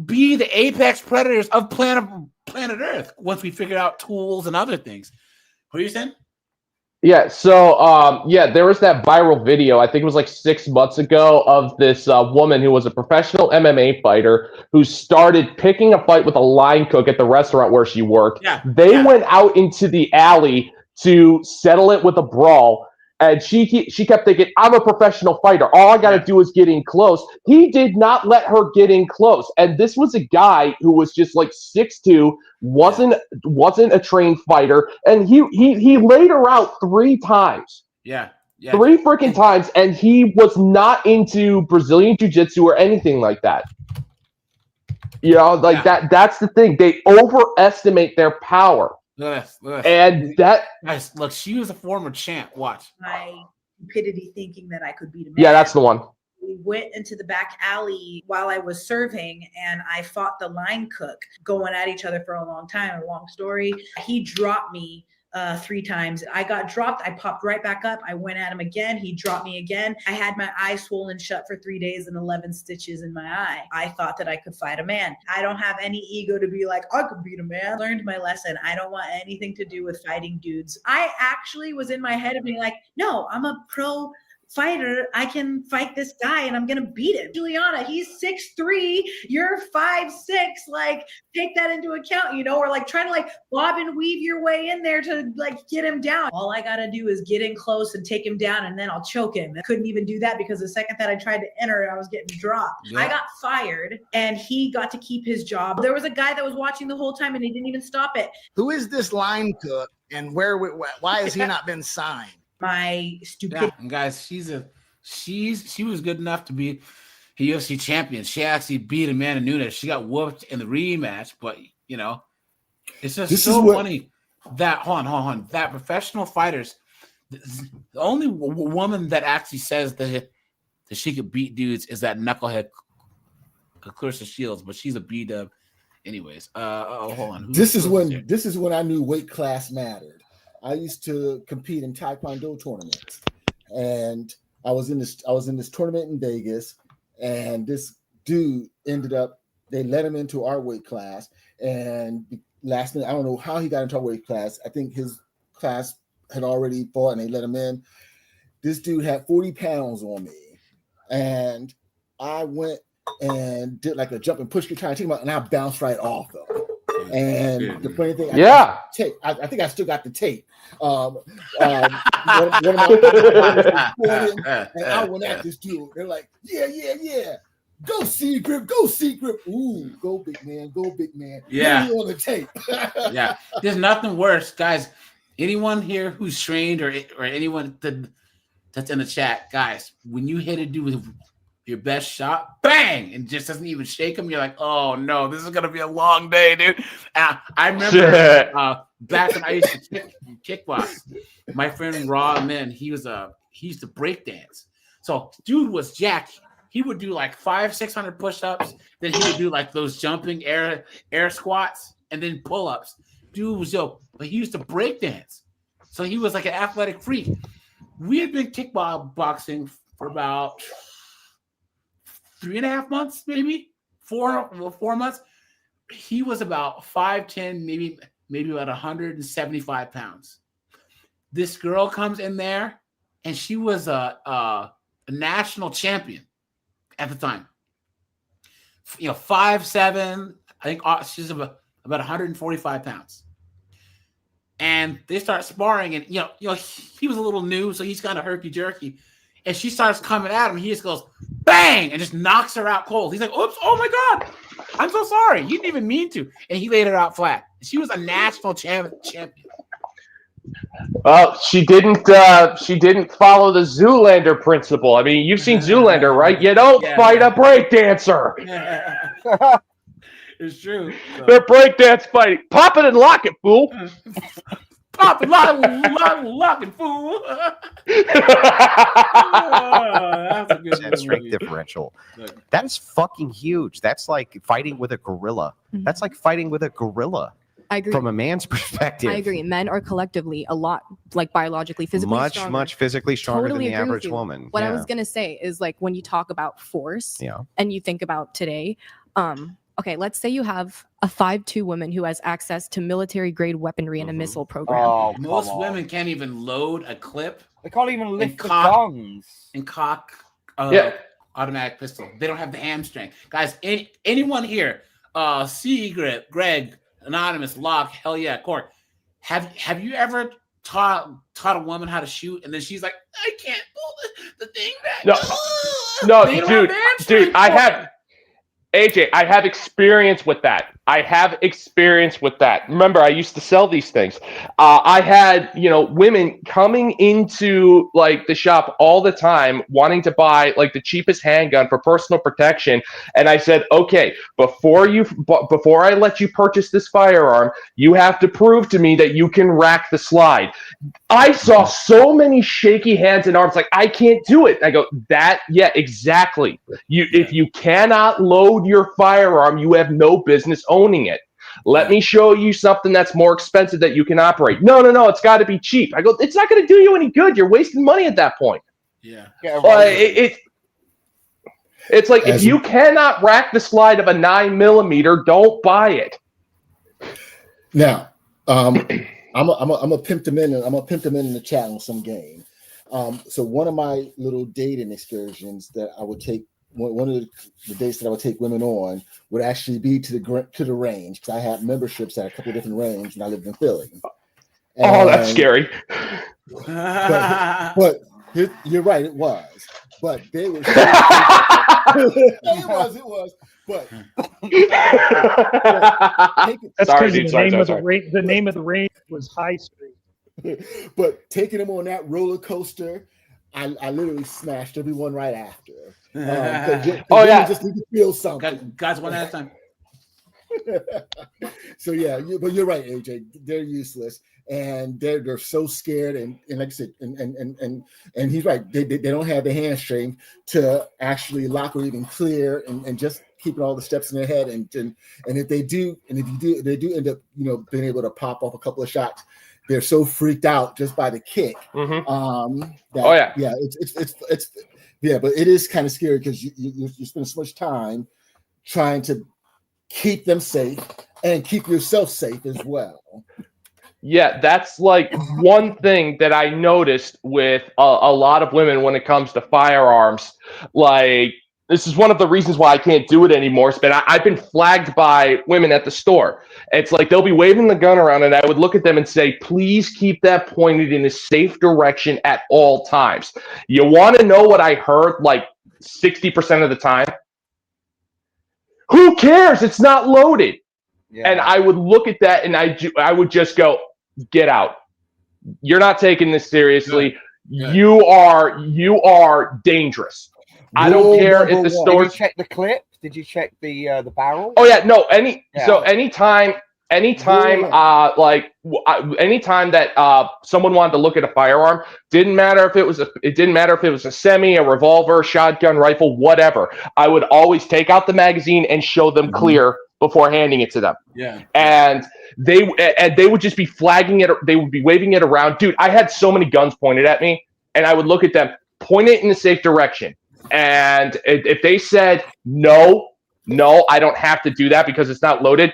be the apex predators of planet Earth once we figure out tools and other things. What are you saying? Yeah, so there was that viral video, I think it was like 6 months ago, of this woman who was a professional MMA fighter who started picking a fight with a line cook at the restaurant where she worked. They went out into the alley to settle it with a brawl. And she kept thinking, I'm a professional fighter. All I got to do is get in close. He did not let her get in close. And this was a guy who was just like 6'2", wasn't a trained fighter. And he laid her out 3 times. Yeah. 3 freaking times. And he was not into Brazilian Jiu-Jitsu or anything like that. You know, like that's the thing. They overestimate their power. Yes. And that guys, look, she was a former champ. Watch. My stupidity thinking that I could beat a man. Yeah, that's the one. We went into the back alley while I was serving, and I fought the line cook, going at each other for a long time. A long story. He dropped me 3 times. I got dropped. I popped right back up. I went at him again. He dropped me again. I had my eye swollen shut for 3 days and 11 stitches in my eye. I thought that I could fight a man. I don't have any ego to be like, I could beat a man. Learned my lesson. I don't want anything to do with fighting dudes. I actually was in my head of being like, no, I'm a pro fighter. I can fight this guy and I'm gonna beat him. Juliana, he's 6'3", you're 5'6", like take that into account, you know, or like trying to like bob and weave your way in there to like get him down. All I gotta do is get in close and take him down, and then I'll choke him. I couldn't even do that because the second that I tried to enter, I was getting dropped. I got fired and he got to keep his job. There was a guy that was watching the whole time and he didn't even stop it. Who is this line cook and why has he not been signed? My stupid. And guys, she was good enough to be a UFC champion. She actually beat Amanda Nunes. She got whooped in the rematch, but you know, it's just funny that hold on. That professional fighters, the only woman that actually says that she could beat dudes is that knucklehead Clarissa Shields, but she's a B-dub. Anyways, hold on. This is when I knew weight class mattered. I used to compete in Taekwondo tournaments, and I was in this tournament in Vegas, and this dude they let him into our weight class, and last minute, I don't know how he got into our weight class. I think his class had already fought and they let him in. This dude had 40 pounds on me, and I went and did like a jump and push, trying to take him out, and I bounced right off though. And the funny thing, I think I still got the tape. One of my and I went at this dude. They're like, yeah. Go Secret. Ooh, go big man. Yeah. On the tape. Yeah. There's nothing worse, guys. Anyone here who's trained or anyone that's in the chat, guys, when you hit a dude with your best shot, bang, and just doesn't even shake him, you're like, oh no, this is gonna be a long day, dude. I remember back when I used to kickbox, my friend Raw Man, he used to break dance. So dude was jacked. He would do like 500-600 push-ups, then he would do like those jumping air squats and then pull-ups. Dude was but he used to break dance. So he was like an athletic freak. We had been kickboxing for about 3.5 months, maybe 4 months. He was about 5'10", maybe about 175 pounds. This girl comes in there, and she was a national champion at the time. 5'7". I think she's about 145 pounds. And they start sparring, and he was a little new, so he's kind of herky jerky. And she starts coming at him. He just goes, bang, and just knocks her out cold. He's like, oops, oh my God, I'm so sorry. You didn't even mean to. And he laid her out flat. She was a national champion. Well, she didn't follow the Zoolander principle. I mean, you've seen Zoolander, right? You don't fight a breakdancer. It's true. So. They're breakdance fighting. Pop it and lock it, fool. Pop it, lock it, fool. That's a good that strength differential. That is fucking huge. That's like fighting with a gorilla. Mm-hmm. That's like fighting with a gorilla. I agree. From a man's perspective. I agree. Men are collectively a lot, like biologically, physically much physically stronger totally than the average woman. What I was gonna say is, like, when you talk about force, and you think about today, okay, let's say you have a 5'2" woman who has access to military grade weaponry and a missile program. Most women can't even load a clip. They can't even lift the guns and cock automatic pistol. They don't have the hamstring. Guys, anyone here, C. Greg, Anonymous, Locke, hell yeah, Court, have you ever taught a woman how to shoot, and then she's like, I can't pull the thing back. No, They don't have the hamstring dude, I for have AJ. I have experience with that. Remember, I used to sell these things. I had, women coming into like the shop all the time, wanting to buy like the cheapest handgun for personal protection. And I said, okay, before I let you purchase this firearm, you have to prove to me that you can rack the slide. I saw so many shaky hands and arms, like, I can't do it. I go, yeah, exactly. If you cannot load your firearm, you have no business owning it. Let me show you something that's more expensive that you can operate. No, it's got to be cheap. I go, it's not going to do you any good. You're wasting money at that point. Yeah. It's like, if you cannot rack the slide of a 9mm, don't buy it. Now, I'm gonna pimp them in. I'm gonna pimp them in the chat on some game. So one of my little dating excursions that I would take, one of the dates that I would take women on would actually be to the range, because I had memberships at a couple of different ranges, and I lived in Philly. Oh, that's scary. But you're right, it was. But they were. It was. But the name of the range was High Street. But taking them on that roller coaster, I literally smashed everyone right after. Just need to feel something. Guys, one at a time. So yeah, but you're right, AJ. They're useless, and they're so scared, and like I said, and he's right. They don't have the hamstring to actually lock or even clear, and just keeping all the steps in their head, and if they do end up being able to pop off a couple of shots, they're so freaked out just by the kick. But it is kind of scary, because you spend so much time trying to keep them safe and keep yourself safe as well. Yeah, that's like one thing that I noticed with a lot of women when it comes to firearms. Like, this is one of the reasons why I can't do it anymore. I've been flagged by women at the store. It's like they'll be waving the gun around, and I would look at them and say, please keep that pointed in a safe direction at all times. You want to know what I heard like 60% of the time? Who cares? It's not loaded. Yeah. And I would look at that, and I would just go, get out. You're not taking this seriously. Good. You are dangerous. I don't care if the store. Did you check the clip? Did you check the barrel? Oh yeah, no. So anytime that someone wanted to look at a firearm, didn't matter if it was a semi, a revolver, shotgun, rifle, whatever. I would always take out the magazine and show them clear before handing it to them. Yeah. And they would just be flagging it. They would be waving it around. Dude, I had so many guns pointed at me, and I would look at them, point it in a safe direction. And if they said, no, I don't have to do that because it's not loaded,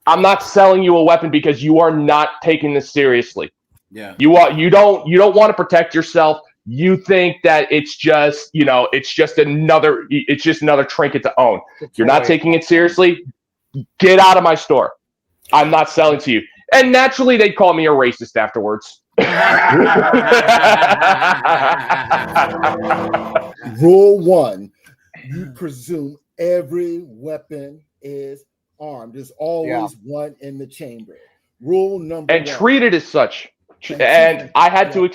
I'm not selling you a weapon because you are not taking this seriously. Yeah. You don't want to protect yourself. You think that it's just another trinket to own. You're not taking it seriously. Get out of my store. I'm not selling to you. And naturally, they'd call me a racist afterwards. Rule 1: you presume every weapon is armed. There's always one in the chamber. Rule number 1. And treat it as such. And I had to.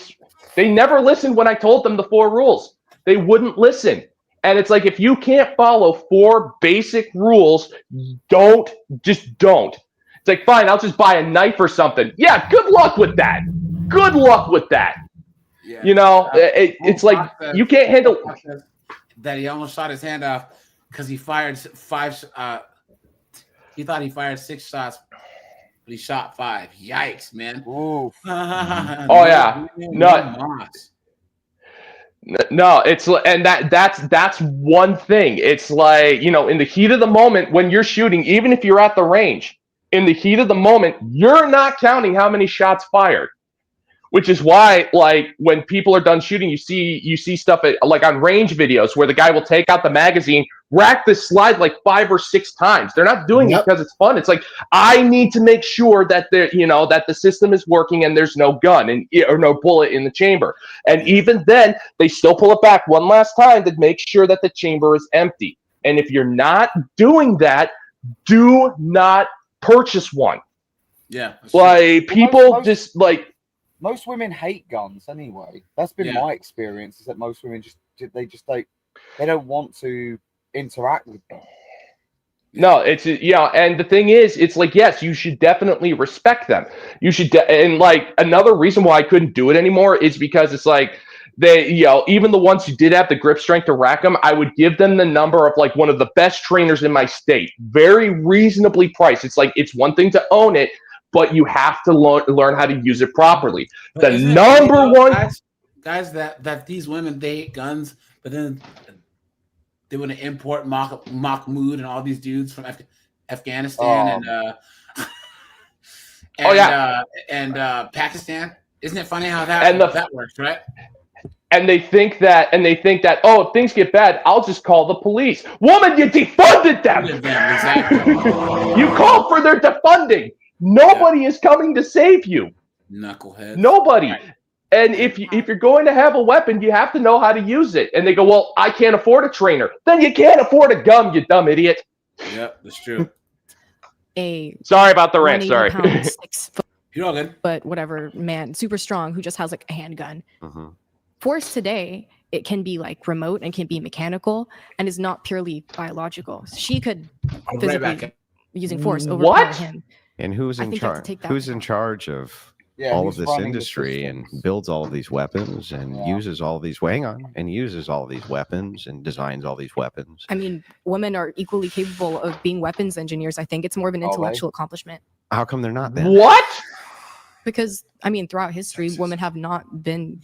They never listened when I told them the 4 rules. They wouldn't listen. And it's like, if you can't follow 4 basic rules, don't. It's like, fine, I'll just buy a knife or something. Yeah, good luck with that. Yeah. It's like, you can't handle that. He almost shot his hand off because he fired 5. He thought he fired 6 shots, but he shot 5. Yikes, man! Ooh. Oh yeah, no, that's one thing. It's like, in the heat of the moment when you're shooting, even if you're at the range, in the heat of the moment, you're not counting how many shots fired. which is why, like, when people are done shooting, you see stuff like on range videos where the guy will take out the magazine, rack the slide like 5 or 6 times. They're not doing it because it's fun. It's like, I need to make sure that that the system is working and there's no gun or no bullet in the chamber. And even then, they still pull it back one last time to make sure that the chamber is empty. And if you're not doing that, do not purchase one. Yeah. Like, people just like. Most women hate guns anyway. That's been my experience. Is that most women they don't want to interact with them. No, and the thing is, it's like, yes, you should definitely respect them. You should, and like another reason why I couldn't do it anymore is because it's like they, even the ones who did have the grip strength to rack them, I would give them the number of like one of the best trainers in my state, very reasonably priced. It's like, it's one thing to own it, but you have to learn how to use it properly. But the number one guys that these women, they hate guns, but then they want to import Mahmoud and all these dudes from Afghanistan and Pakistan. Isn't it funny how that works, right? And they think that, oh, if things get bad, I'll just call the police. Woman, you defunded them. Exactly. You called for their defunding. Nobody is coming to save you. Knuckleheads. Nobody. Right. And if you're going to have a weapon, you have to know how to use it. And they go, well, I can't afford a trainer. Then you can't afford a gun, you dumb idiot. Yep, that's true. Sorry about the rant. Sorry. 6 foot, you're all good. But whatever, man, super strong, who just has like a handgun. Mm-hmm. Force today, it can be like remote and can be mechanical and is not purely biological. She could physically using force overpower him. And who's in charge? Who's in charge of all of this industry and builds all of these weapons and uses all of these? Uses all of these weapons and designs all these weapons. I mean, women are equally capable of being weapons engineers. I think it's more of an intellectual accomplishment. How come they're not then? What? Because I mean, throughout history, women had not been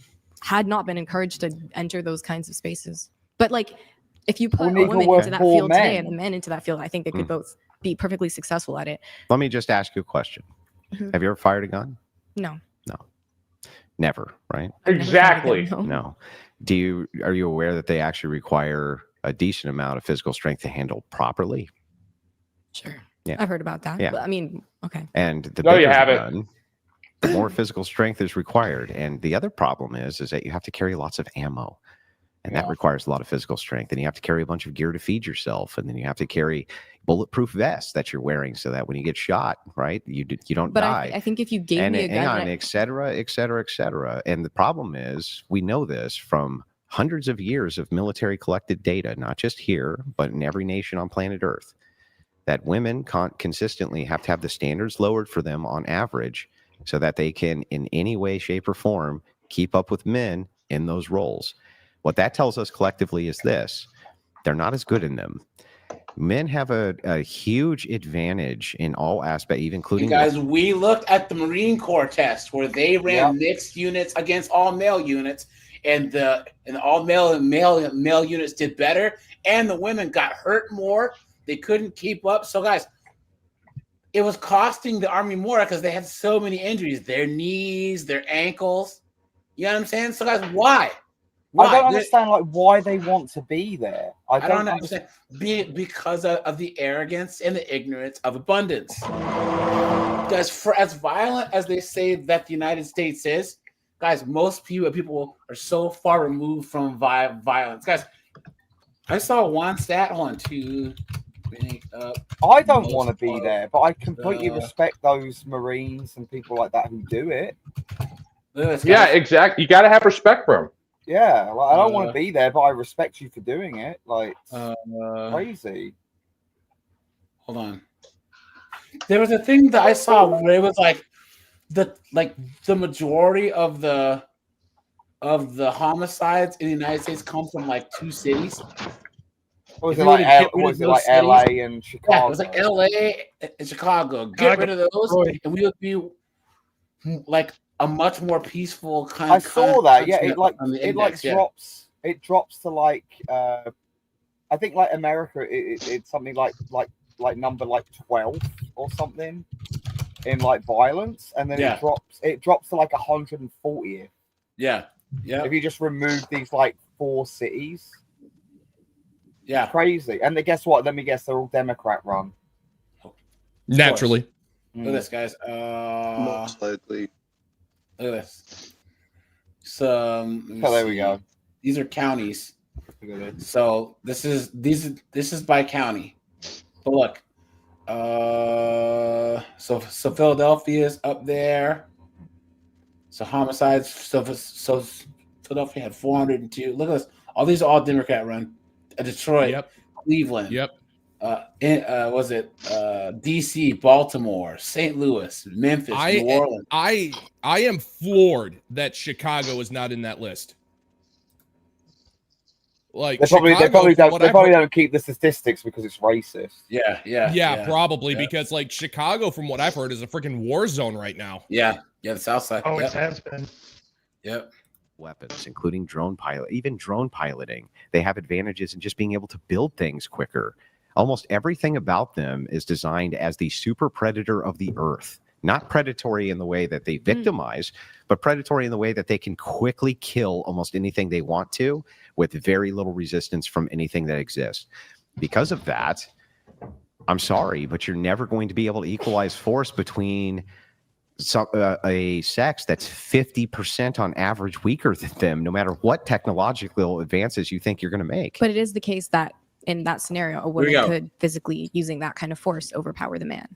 encouraged to enter those kinds of spaces. But like, if you put a woman into that field today and a man into that field, I think they could both be perfectly successful at it. Let me just ask you a question. Mm-hmm. Have you ever fired a gun? No. Never, right? Exactly. No. Are you aware that they actually require a decent amount of physical strength to handle properly? Sure. Yeah. I've heard about that. Yeah. But I mean, okay. And the bigger the gun, the more physical strength is required. And the other problem is that you have to carry lots of ammo. And that requires a lot of physical strength. And you have to carry a bunch of gear to feed yourself. And then you have to carry bulletproof vests that you're wearing so that when you get shot, right, you don't die. I think if you gave me a gun, et cetera, et cetera, et cetera. And the problem is, we know this from hundreds of years of military collected data, not just here, but in every nation on planet Earth, that women consistently have to have the standards lowered for them on average so that they can, in any way, shape, or form, keep up with men in those roles. What that tells us collectively is this: they're not as good in them. Men have a huge advantage in all aspects, even including. Guys, we looked at the Marine Corps test where they ran mixed units against all male units, and the all male units did better, and the women got hurt more. They couldn't keep up. So, guys, it was costing the Army more because they had so many injuries: their knees, their ankles. You know what I'm saying? So, guys, why? I don't understand why they want to be there. I don't understand. Because of the arrogance and the ignorance of abundance. Because for as violent as they say that the United States is, guys, most people are so far removed from violence. Guys, I saw one stat I don't want to be there, but I completely respect those Marines and people like that who do it. Yeah, exactly. You got to have respect for them. Yeah, I don't want to be there, but I respect you for doing it. Like, crazy. Hold on. There was a thing that I saw where it was like the majority of the homicides in the United States come from like 2 cities. Was it like LA and Chicago? Yeah, it was like LA and Chicago. Get rid of those, and we would be like a much more peaceful kind. I saw that. Yeah, it drops to like I think like America. It's something like number 12 or something. in like violence, and then Yeah. it drops to like 140th. Yeah. Yeah. If you just remove these like 4 cities. Yeah. Crazy. And guess what? Let me guess, they're all Democrat run. Naturally. Look at this, guys. Most likely. Look at this. So there we go. These are counties. So this is by county. But look, so Philadelphia's up there. So homicides. So Philadelphia had 402. Look at this. All these are all Democrat run. Detroit, Cleveland. Was it DC, Baltimore, St. Louis, Memphis, New Orleans? I am floored that Chicago is not in that list. Like they probably don't keep the statistics because it's racist. Yeah, probably because like Chicago, from what I've heard, is a freaking war zone right now. Yeah, the South Side. Always has been. Yep. Weapons, including drone piloting. They have advantages in just being able to build things quicker. Almost everything about them is designed as the super predator of the earth. Not predatory in the way that they victimize, but predatory in the way that they can quickly kill almost anything they want to with very little resistance from anything that exists. Because of that, I'm sorry, but you're never going to be able to equalize force between a sex that's 50% on average weaker than them, no matter what technological advances you think you're going to make. But it is the case that in that scenario, a woman could physically, using that kind of force, overpower the man.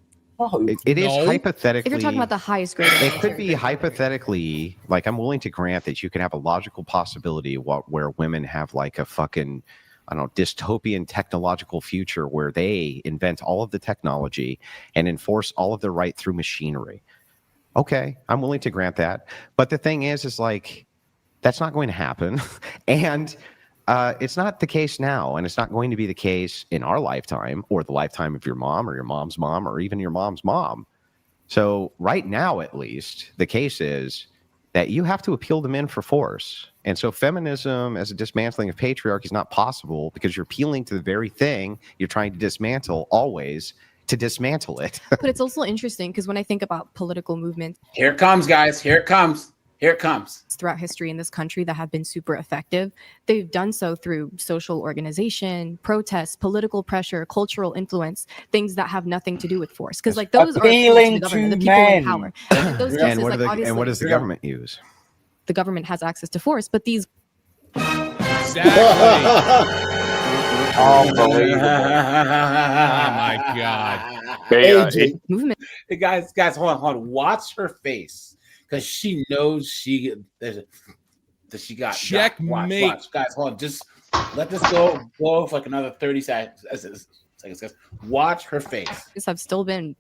It is hypothetically. If you're talking about the highest grade, it could be hypothetically, like, I'm willing to grant that you could have a logical possibility where women have like a fucking, I don't know, dystopian technological future where they invent all of the technology and enforce all of their right through machinery. Okay, I'm willing to grant that. But the thing is like, that's not going to happen. And it's not the case now, and it's not going to be the case in our lifetime or the lifetime of your mom or your mom's mom or even your mom's mom. So right now, at least, the case is that you have to appeal to men for force. And so feminism as a dismantling of patriarchy is not possible because you're appealing to the very thing you're trying to dismantle always to dismantle it. But it's also interesting because when I think about political movements, here it comes, guys. Here it comes. Here it comes. Throughout history in this country that have been super effective, they've done so through social organization, protests, political pressure, cultural influence, things that have nothing to do with force. Because like those appealing are the government, to the people men. in power. And, those cases, and like, what does the government use? The government has access to force, but these. Unbelievable. Oh my God. Movement. Hey, guys, hold on. Watch her face. Because she knows that she got checkmate. Watch. Guys, hold on. Just let this go for like another 30 seconds. Guys. Watch her face. Have still been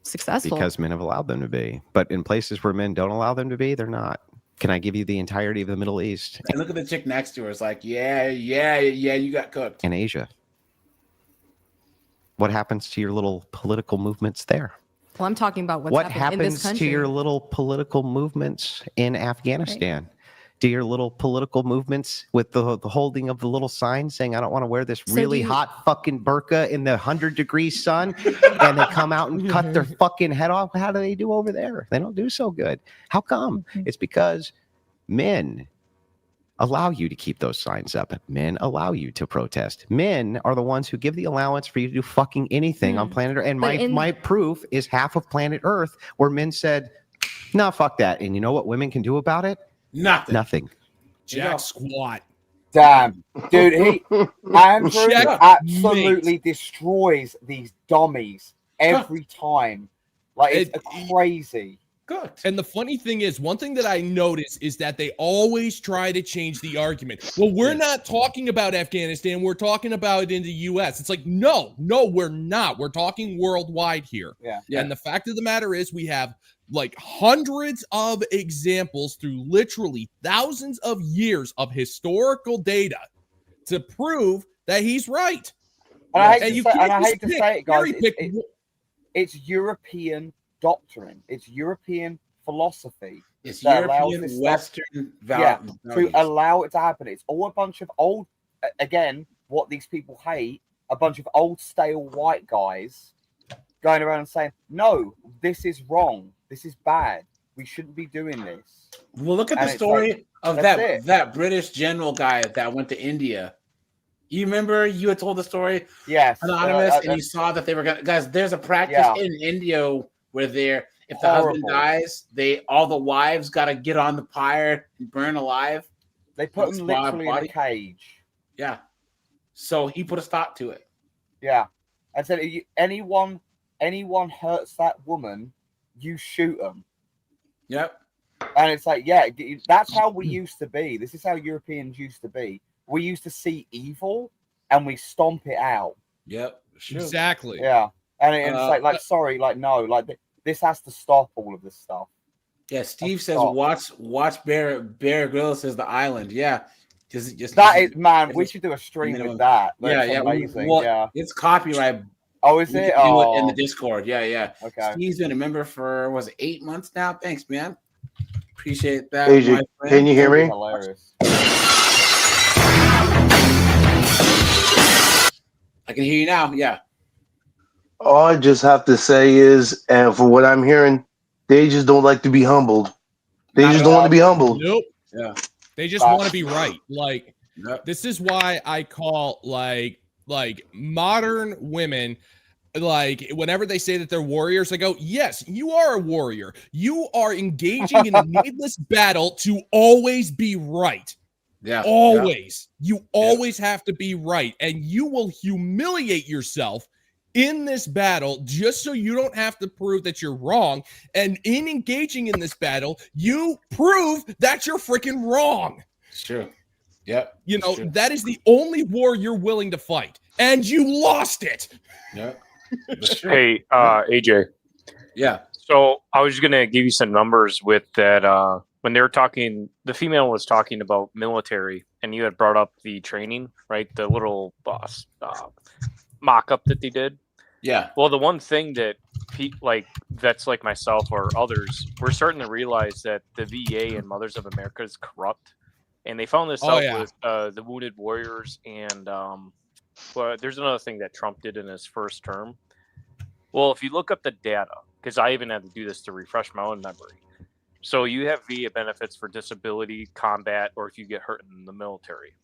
successful because men have allowed them to be. But in places where men don't allow them to be, they're not. Can I give you the entirety of the Middle East? And look at the chick next to her. It's like, yeah, you got cooked. In Asia. What happens to your little political movements there? Well, I'm talking about what happens in this country. to your little political movements in Afghanistan? Right. Do your little political movements with the holding of the little sign saying, I don't want to wear this really hot fucking burqa in the 100-degree sun, and they come out and cut their fucking head off? How do they do over there? They don't do so good. How come? It's because men allow you to keep those signs up. Men allow you to protest. Men are the ones who give the allowance for you to do fucking anything on planet Earth. And my proof is half of planet Earth where men said, no, fuck that. And you know what women can do about it? Nothing. Jack squat. Damn. Dude, Andrew absolutely destroys these dummies every time. Like, it's crazy. Good. And the funny thing is, one thing that I notice is that they always try to change the argument. Well, we're not talking about Afghanistan. We're talking about it in the U.S. It's like, no, we're not. We're talking worldwide here. Yeah. And the fact of the matter is we have like hundreds of examples through literally thousands of years of historical data to prove that he's right. And I hate to say it, guys. It's European doctrine. It's European philosophy. It's European Western values. To allow it to happen. It's all a bunch of old, again, what these people hate, a bunch of old stale white guys going around and saying, "No, this is wrong. This is bad. We shouldn't be doing this." Well, look at And the it's story like, of that's it. that British general guy that went to India. You remember you had told the story, Yes, anonymous, and you saw that they were gonna. Guys, there's a practice in India where if the husband dies, all the wives got to get on the pyre and burn alive. They put him literally in a cage. Yeah. So he put a stop to it. Yeah, and said, anyone hurts that woman, you shoot them. Yep. And it's like, yeah, that's how we used to be. This is how Europeans used to be. We used to see evil and we stomp it out. Yep. Sure. Exactly. Yeah. And it's like, sorry, like, no, like this has to stop all of this stuff. Yeah. Steve says, watch Bear Grylls says The Island. Yeah. Man, we should do a stream with that. That's amazing. Well, it's copyright. Oh, is it? Do it in the Discord. Yeah. Okay. Steve's been a member for 8 months now. Thanks, man. Appreciate that. AJ, can you hear me? Hilarious. I can hear you now. Yeah. All I just have to say is, and for what I'm hearing, they just don't like to be humbled. They just don't want to be humbled. Nope. Yeah. They just want to be right. Like, this is why I call like modern women, like whenever they say that they're warriors, I go, yes, you are a warrior. You are engaging in a needless battle to always be right. Yeah. Always. You always have to be right. And you will humiliate yourself in this battle just so you don't have to prove that you're wrong. And in engaging in this battle, you prove that you're freaking wrong. Sure. Yep. You know, that is the only war you're willing to fight. And you lost it. Yep. Hey, AJ. Yeah. So I was going to give you some numbers with that. When they were talking, the female was talking about military, and you had brought up the training, right? The little mock-up that they did. Yeah. Well, the one thing that that's like myself or others, we're starting to realize that the VA and Mothers of America is corrupt. And they found this out with the Wounded Warriors, and well, there's another thing that Trump did in his first term. Well, if you look up the data, because I even had to do this to refresh my own memory. So you have VA benefits for disability, combat, or if you get hurt in the military.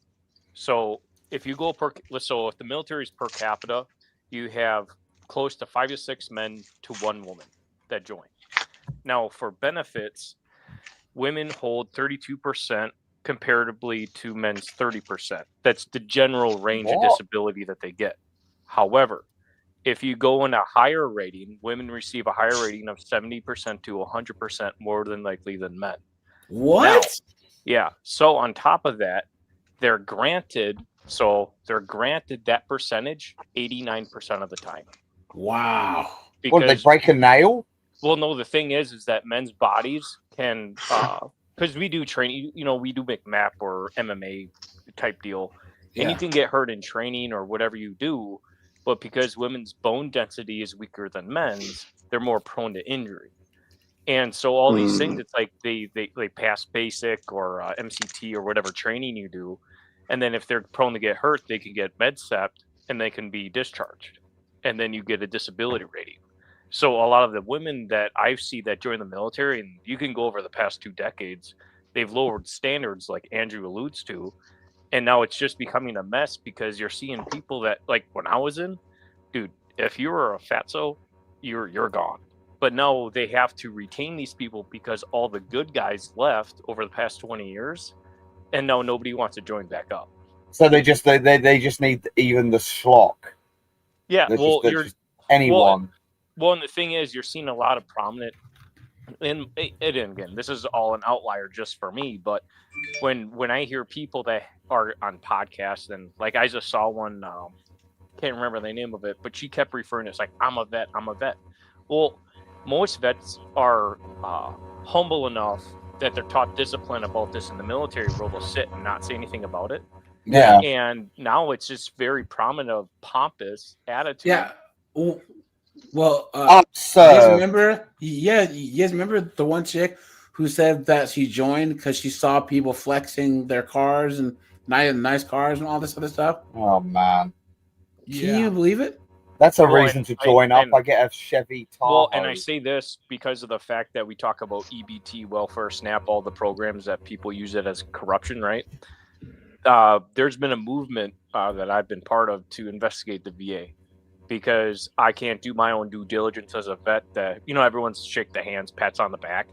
So if you go so if the military is per capita, you have close to 5 to 6 men to 1 woman that join. Now for benefits, women hold 32%. Comparatively to men's 30%. That's the general range of disability that they get. However, if you go in a higher rating, women receive a higher rating of 70% to 100% more than likely than men. What? Now, yeah. So on top of that, they're granted that percentage 89% of the time. Wow. What, did they break a nail? Well, no, the thing is that men's bodies can because we do training, we do McMap or MMA type deal, and you can get hurt in training or whatever you do, but because women's bone density is weaker than men's, they're more prone to injury. And so all these things, it's like they pass basic or MCT or whatever training you do, and then if they're prone to get hurt, they can get med-sept and they can be discharged, and then you get a disability rating. So a lot of the women that I see that join the military, and you can go over the past 2 decades, they've lowered standards like Andrew alludes to. And now it's just becoming a mess because you're seeing people that, like when I was in, dude, if you were a fatso, you're gone. But now they have to retain these people because all the good guys left over the past 20 years. And now nobody wants to join back up. So they just need even the schlock. Yeah, just anyone. Well, and the thing is, you're seeing a lot of prominent, and again, this is all an outlier just for me, but when I hear people that are on podcasts, and like I just saw one, can't remember the name of it, but she kept referring to it, it's like, I'm a vet. Well, most vets are humble enough that they're taught discipline about this in the military where they'll sit and not say anything about it. Yeah. And now it's just very prominent, pompous attitude. Yeah. Well, so you guys remember the one chick who said that she joined because she saw people flexing their cars and nice cars and all this other stuff? Oh man. Can you believe it? That's a Well, reason and to join up. and- I get a Chevy Tahoe. Well, and I say this because of the fact that we talk about EBT, welfare, SNAP, all the programs that people use it as corruption, right? There's been a movement that I've been part of to investigate the VA because I can't do my own due diligence as a vet. That everyone's shake the hands, pats on the back,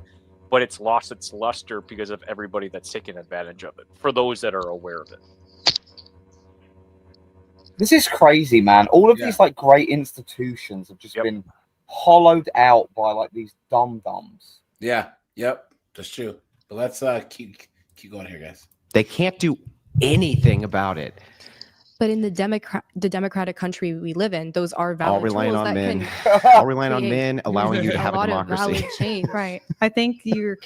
but it's lost its luster because of everybody that's taken advantage of it. For those that are aware of it. This is crazy, man. All of these like great institutions have just been hollowed out by like these dum-dums. Yeah. Yep. That's true. But let's keep going here, guys. They can't do anything about it. But in the democratic country we live in, those are valid All relying tools on that men. can All relying on create men allowing you to have a lot of democracy. valid change. Right. I think you're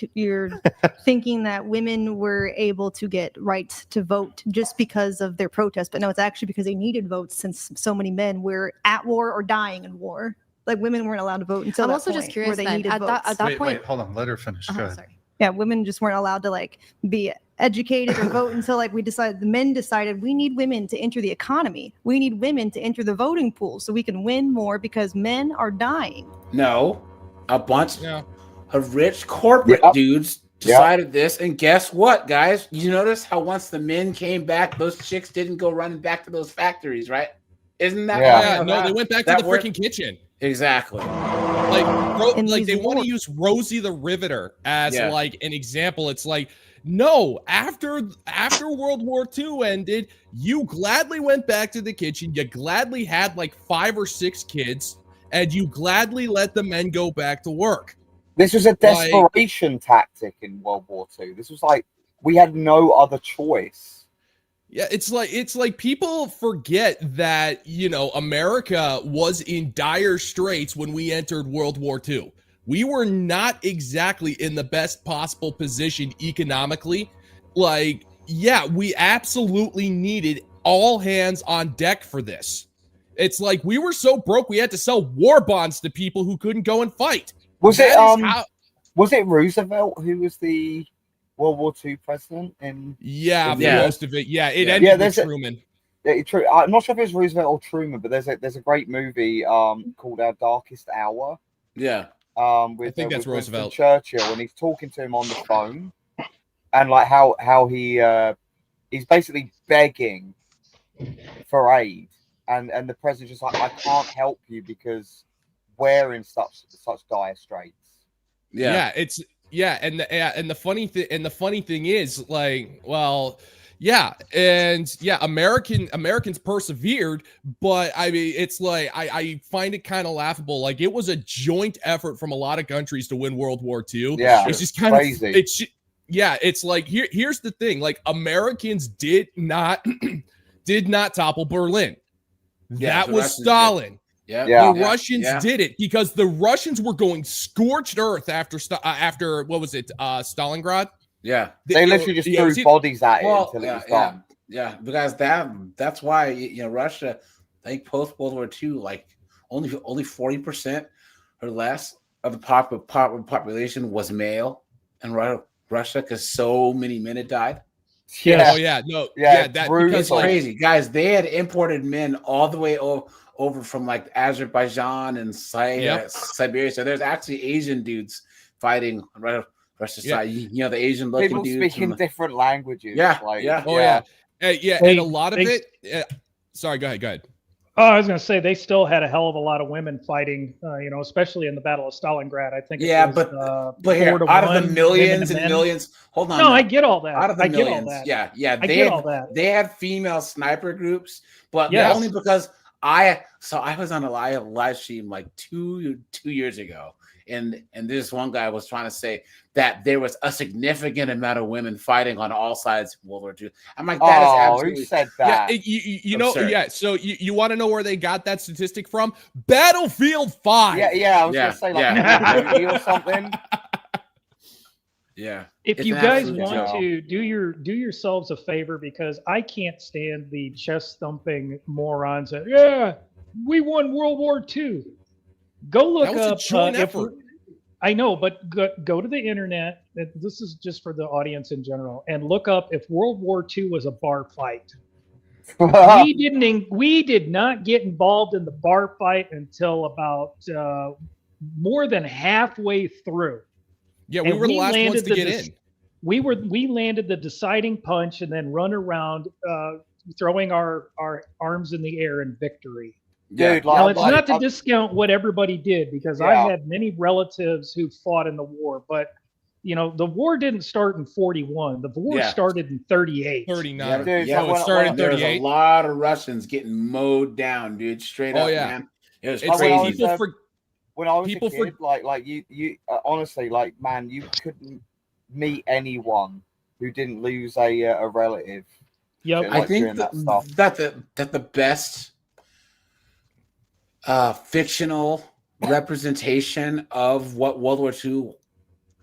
thinking that women were able to get rights to vote just because of their protest, but no, it's actually because they needed votes since so many men were at war or dying in war. Like women weren't allowed to vote until I'm that also just point curious where they then, needed at votes. that point. Wait, hold on. Let her finish. Go ahead. Sorry. Yeah, women just weren't allowed to like be educated or vote until like the men decided we need women to enter the economy. We need women to enter the voting pool so we can win more because men are dying. No, a bunch of rich corporate dudes decided this, and guess what, guys? You notice how once the men came back, those chicks didn't go running back to those factories, right? Isn't that? Yeah, no, they went back to the freaking kitchen. Exactly. Like they want to use Rosie the Riveter as like an example. It's like, no, after World War II ended, you gladly went back to the kitchen. You gladly had like 5 or 6 kids, and you gladly let the men go back to work. This was a desperation tactic in World War II. This was like we had no other choice. Yeah, it's like people forget that, America was in dire straits when we entered World War II. We were not exactly in the best possible position economically. Like, yeah, we absolutely needed all hands on deck for this. It's like we were so broke we had to sell war bonds to people who couldn't go and fight. Was it Roosevelt who was the World War II president? Most of it. Yeah, it ended with Truman. I'm not sure if it was Roosevelt or Truman, but there's a great movie called Our Darkest Hour. Yeah. I think that's Roosevelt. Winston Churchill, and he's talking to him on the phone, and like how he's basically begging for aid, and the president's just like, I can't help you because we're in such dire straits. And the funny thing is, like, well, Americans persevered, but I mean, it's like I find it kind of laughable. Like, it was a joint effort from a lot of countries to win World War II. Yeah, it's just kind crazy. It's like here's the thing: like, Americans did not topple Berlin. That was Stalin. The Russians did it because the Russians were going scorched earth after what was it, Stalingrad? Yeah, they literally just threw bodies at it until it was done. Yeah, because that's why Russia, I think post World War II, like only 40% or less of the population was male in Russia because so many men had died. That because crazy guys. They had imported men all the way over from like Azerbaijan and Siberia. So there's actually Asian dudes fighting Russia's side. The Asian looking people dudes speaking different languages. And a lot of it. Sorry, go ahead. Oh, I was going to say they still had a hell of a lot of women fighting. Especially in the Battle of Stalingrad. I think. But here, out of the millions and millions, hold on. No, I get all that. Out of the millions, get all that. Yeah. They had female sniper groups, but only because I was on a live stream like two years ago, and this one guy was trying to say that there was a significant amount of women fighting on all sides of World War II. I'm like, that is absolutely. Who said that? So you want to know where they got that statistic from? Battlefield 5. I was gonna say like or something. Yeah. If you guys want to do yourselves a favor, because I can't stand the chest thumping morons that we won World War II. Go look that was up. A joint effort. I know, but go to the internet. This is just for the audience in general, and look up if World War II was a bar fight. we did not get involved in the bar fight until about more than halfway through. Yeah, we And were the last ones landed to get in. We landed the deciding punch and then run around throwing our arms in the air in victory. Dude, Now, it's not to discount what everybody did, because I Yeah. had many relatives who fought in the war, but the war didn't start in 41. The war Yeah. started in 38. 39. Dude, Yeah, so it started in there was a 38. lot of Russians getting mowed down, dude. Straight Oh, up, yeah. man. It was It's crazy. When I was people a kid, you honestly, like, man, you couldn't meet anyone who didn't lose a relative. Yep. I think during that stuff. that the best fictional representation of what World War II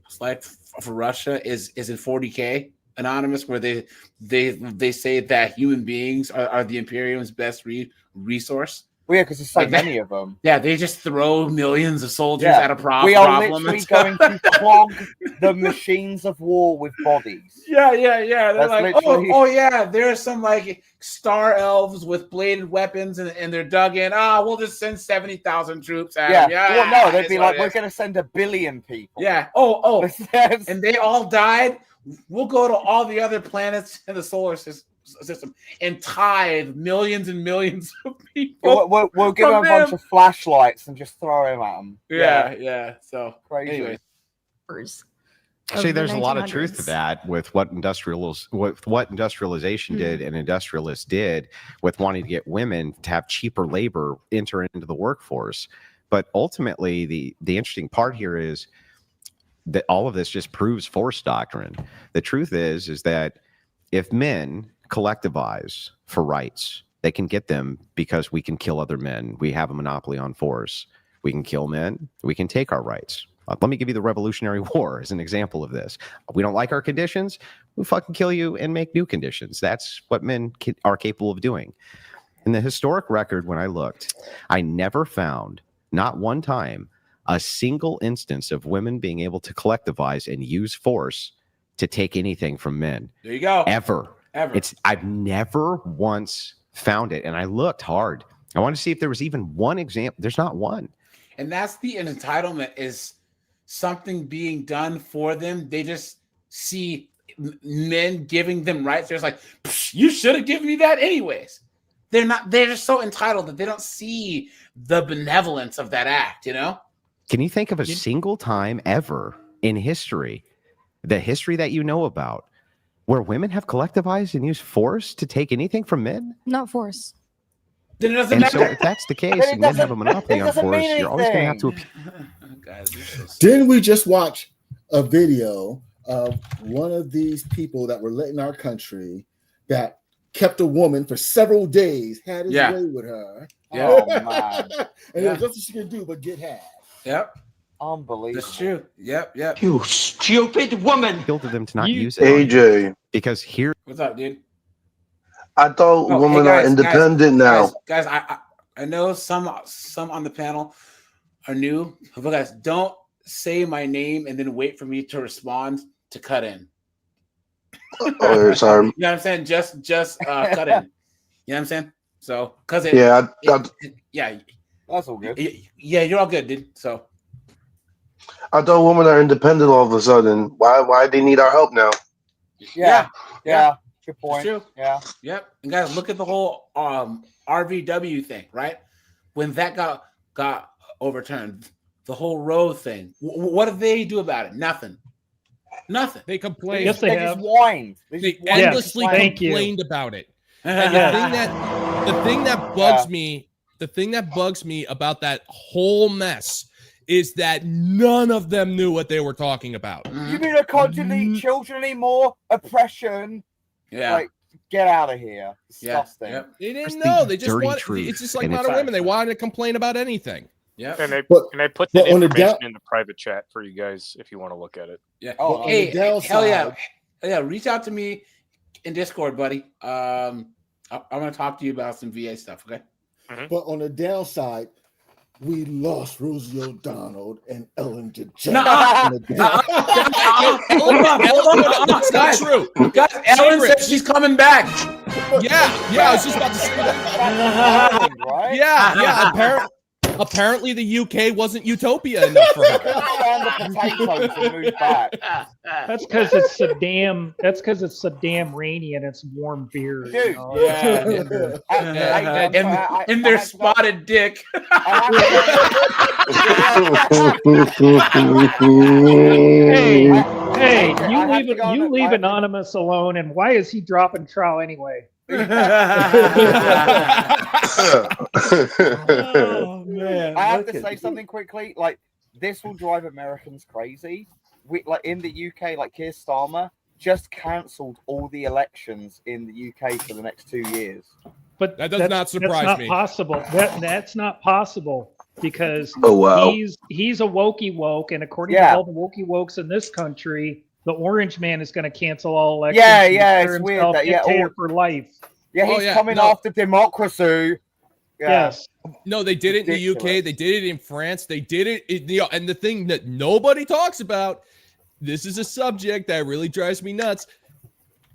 was like for Russia is in 40K Anonymous, where they say that human beings are the Imperium's best resource. Well, yeah, because there's so many of them. Yeah, they just throw millions of soldiers Yeah. at a problem. We are literally going to clog the machines of war with bodies. Yeah. They're That's like, literally- oh yeah, there's some like star elves with bladed weapons, and they're dug in. We'll just send 70,000 troops at them. Yeah. Well, no, they'd it's be what like, it we're is. going to send 1 billion people. Yeah. Oh, and they all died. We'll go to all the other planets in the solar system and tithe millions and millions of people. We'll give them a bunch of flashlights and just throw them at them. Yeah. So, crazy. Anyway. Actually, of the there's a lot of truth to 1900s. that with what industrialization did and industrialists did with wanting to get women to have cheaper labor enter into the workforce. But ultimately, the interesting part here is that all of this just proves force doctrine. The truth is that if men collectivize for rights, they can get them because we can kill other men. We have a monopoly on force. We can kill men. We can take our rights. Let me give you the Revolutionary War as an example of this. We don't like our conditions. We fucking kill you and make new conditions. That's what men are capable of doing. In the historic record, when I looked, I never found, not one time, a single instance of women being able to collectivize and use force to take anything from men. There you go. Ever. I've never once found it, and I looked hard. I wanted to see if there was even one example. There's not one. And that's the entitlement, is something being done for them. They just see men giving them rights. They're just like, you should have given me that anyways. They're just so entitled that they don't see the benevolence of that act, Can you think of a single time ever in history, the history that you know about, where women have collectivized and used force to take anything from men? Not force. Then it doesn't And matter. so if that's the case, and men have a monopoly on force, you're always going to have to appeal. Didn't we just watch a video of one of these people that were let in our country that kept a woman for several days, had his way with her? Yeah. Oh, man. And there's nothing she could do but get had. Yep. Unbelievable. That's true. Yep. You stupid woman! Appeal to them to not use it. AJ. Because here. What's up, dude? I thought women are independent now. Guys, I know some on the panel are new, but guys, don't say my name and then wait for me to respond to cut in. Oh, sorry. You know what I'm saying? Just cut in. You know what I'm saying? So, because Yeah, yeah, that's all good. Yeah, you're all good, dude. So, I thought women are independent all of a sudden. Why they need our help now? Yeah. Good point. True. Yeah. Yep. And guys, look at the whole RVW thing, right? When that got overturned, the whole Roe thing. What did they do about it? Nothing. They complained. Yes, they have. Just whined. They Yes, endlessly thank you. complained about it. And the thing that bugs me, the thing that bugs me about that whole mess is that none of them knew what they were talking about. You mean I can't delete children anymore? Oppression. Yeah. Like, get out of here. Disgusting. Yeah. They didn't the know. They just dirty want. truth, It's just like and modern it's- women. They wanted to complain about anything. Yeah. And I But- put but that on the information down- in the private chat for you guys if you want to look at it. Yeah. Oh, on hey, the downside- hell yeah. Yeah, reach out to me in Discord, buddy. I'm going to talk to you about some VA stuff, okay? But on the downside, we lost Rosie O'Donnell and Ellen DeGeneres. Nuh-uh. Hold on. That's not true. Guys, Ellen Secret. said she's coming back. Yeah, I was just about to say that. Ireland, right? Yeah. Apparently, the UK wasn't utopia enough for her. Found the potatoes and moved back. That's because it's so damn. That's because it's so damn rainy and it's warm beer. Dude, and their spotted dick. Hey, you leave Anonymous alone, and why is he dropping trow anyway? Oh man! I have to say something quickly. Like, this will drive Americans crazy. Like in the UK, like Keir Starmer just cancelled all the elections in the UK for the next 2 years. But that does not surprise that's me. Not possible. That's not possible because he's a wokey woke, and according to all the wokey wokes in this country, the orange man is going to cancel all elections. Yeah, it's weird. Dictator for life. Yeah, he's coming after democracy. Yeah. Yes. No, they did it in the UK. They did it in France. They did it. And the thing that nobody talks about, this is a subject that really drives me nuts.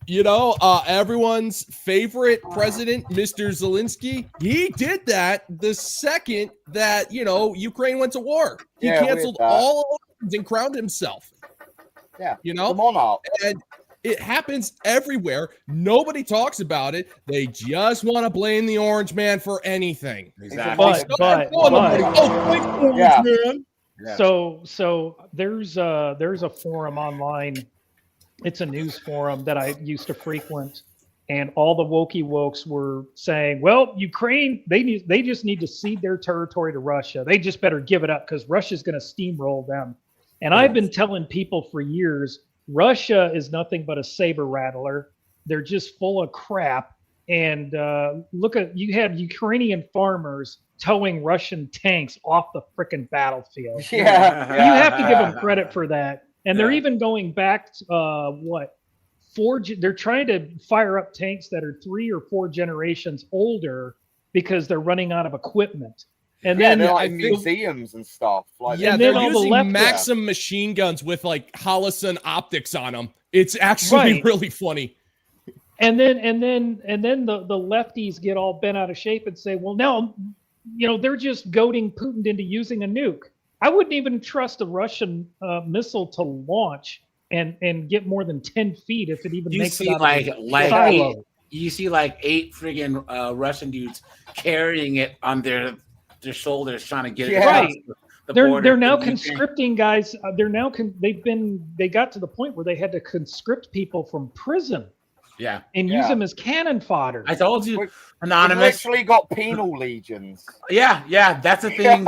You know, everyone's favorite president, Mr. Zelensky, he did that the second that, Ukraine went to war. He canceled all elections and crowned himself. Yeah. The monarch. And it happens everywhere. Nobody talks about it. They just want to blame the orange man for anything. Exactly. So there's a forum online. It's a news forum that I used to frequent, and all the wokey wokes were saying, well, Ukraine, they just need to cede their territory to Russia. They just better give it up because Russia's going to steamroll them. And I've been telling people for years, Russia is nothing but a saber rattler. They're just full of crap. And you have Ukrainian farmers towing Russian tanks off the frickin' battlefield. Yeah. You have to give them credit for that. And they're even going back to, they're trying to fire up tanks that are 3 or 4 generations older because they're running out of equipment. And then they're like museums and stuff. Like they're using Maxim machine guns with like Holosun optics on them. It's actually really funny. And then the lefties get all bent out of shape and say, well, now, they're just goading Putin into using a nuke. I wouldn't even trust a Russian missile to launch and get more than 10 feet if it even makes it out you see like 8 friggin' Russian dudes carrying it on their shoulders trying to get it across the border. They're now conscripting guys. They got to the point where they had to conscript people from prison. Yeah. And use them as cannon fodder. I told you, Anonymous. We've literally got penal legions. Yeah, that's the thing.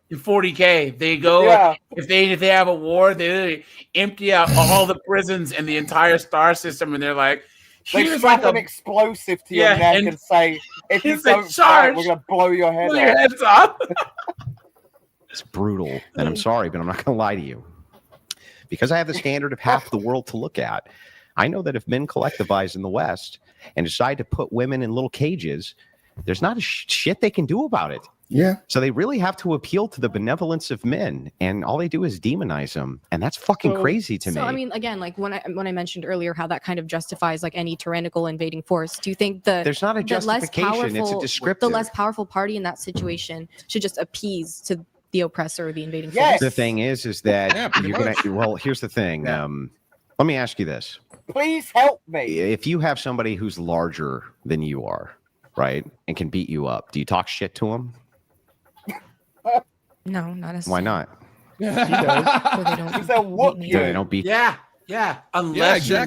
In 40K, they go if they have a war, they empty out all the prisons and the entire star system, and they're like, "Here's like an explosive to your neck and say, if you don't fight, we're gonna blow your head off." It's brutal, and I'm sorry, but I'm not going to lie to you. Because I have the standard of half the world to look at, I know that if men collectivize in the West and decide to put women in little cages, there's not a shit they can do about it. Yeah. So they really have to appeal to the benevolence of men, and all they do is demonize them, and that's fucking crazy to me. So I mean, again, like when I mentioned earlier how that kind of justifies like any tyrannical invading force, do you think there's not a justification? It's a descriptive. The less powerful party in that situation should just appease to the oppressor or the invading force? The thing is that you're gonna. Well, here's the thing. Let me ask you this. Please help me. If you have somebody who's larger than you are, right, and can beat you up, do you talk shit to them? No, not necessarily. Why not? He does. So they don't beat. Yeah. Unless your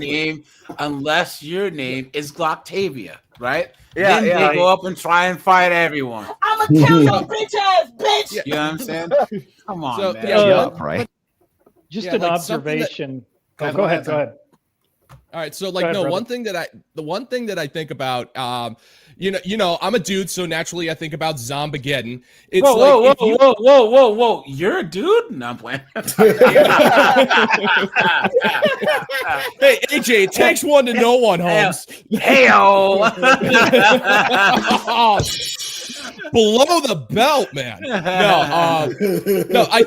name is Glocktavia, right? Yeah, then they go up and try and fight everyone. I'ma kill your bitch ass bitch. You know what I'm saying? Come on, man. Right? Just an observation. Go ahead. All right, so like the one thing that I think about, I'm a dude, so naturally I think about Zombageddon. It's whoa! You're a dude? No, I'm playing. Hey, AJ, it takes one to know one, Holmes. Hey-o. below the belt, man. No, I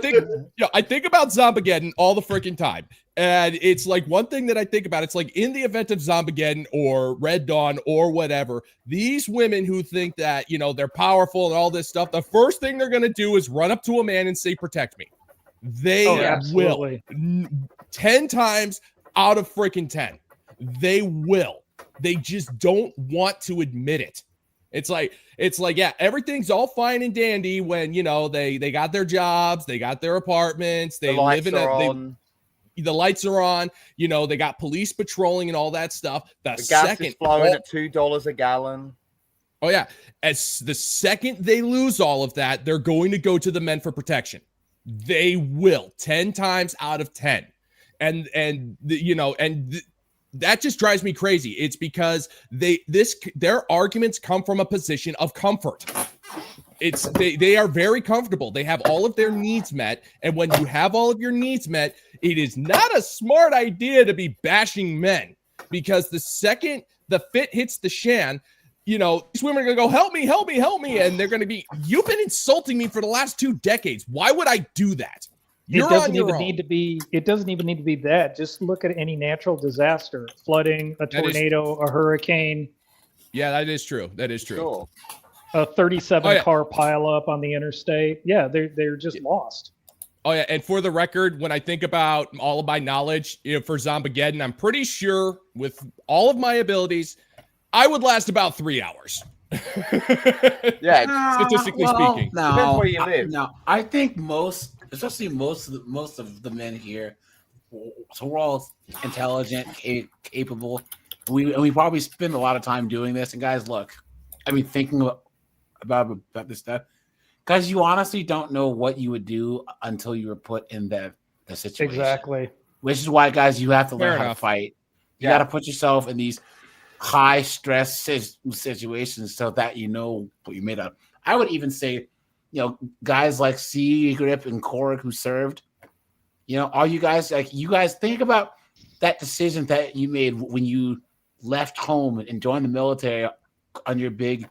think about Zombageddon all the freaking time. And it's like one thing that I think about, it's like in the event of Zombageddon or Red Dawn or whatever, these women who think that, they're powerful and all this stuff, the first thing they're going to do is run up to a man and say, protect me. They will. 10 times out of freaking 10. They will. They just don't want to admit it. It's like, yeah, everything's all fine and dandy when, they got their jobs, they got their apartments, they live in the lights are on, they got police patrolling and all that stuff. The gas is flowing at $2 a gallon. Oh yeah. As the second they lose all of that, they're going to go to the men for protection. They will 10 times out of 10. That just drives me crazy. It's because their arguments come from a position of comfort. They are very comfortable. They have all of their needs met. And when you have all of your needs met, it is not a smart idea to be bashing men, because the second the fit hits the shan, these women are going to go, help me, help me, help me. And they're going to be, you've been insulting me for the last 2 decades. Why would I do that? It doesn't even need to be that. Just look at any natural disaster, flooding, a tornado, a hurricane. Yeah, that is true. That is true. Sure. A 37 car pileup on the interstate. Yeah, they're just lost. Oh yeah, and for the record, when I think about all of my knowledge for Zombageddon, I'm pretty sure with all of my abilities, I would last about 3 hours. Yeah, statistically speaking. No, depends where you live. No, I think especially most of the men here, so we're all intelligent, capable. We probably spend a lot of time doing this. And guys, look, thinking about this stuff, guys, you honestly don't know what you would do until you were put in the situation. Exactly. Which is why, guys, you have to learn how to fight. You got to put yourself in these high stress situations so that you know what you made of. I would even say, guys like C, Grip, and Korg who served, all you guys, think about that decision that you made when you left home and joined the military on your big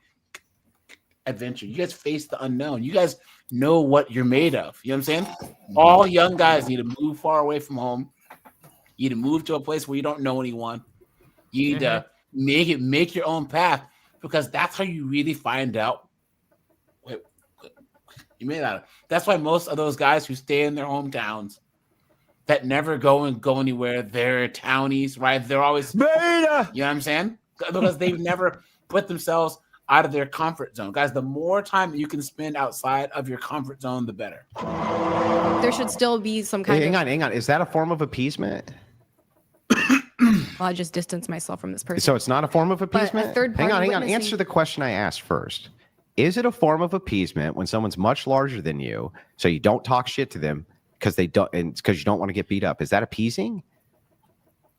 adventure. You guys faced the unknown. You guys know what you're made of. You know what I'm saying? All young guys need to move far away from home. You need to move to a place where you don't know anyone. You need to make your own path, because that's how you really find out you made out of. That's why most of those guys who stay in their hometowns that never go anywhere, they're townies, right? They're always beta. You know what I'm saying? Because they've never put themselves out of their comfort zone. Guys, the more time that you can spend outside of your comfort zone, the better. There should still be some kind of... Hang on. Is that a form of appeasement? Well, I just distance myself from this person. So it's not a form of appeasement? Hang on. Answer the question I asked first. Is it a form of appeasement when someone's much larger than you, so you don't talk shit to them because you don't want to get beat up? Is that appeasing?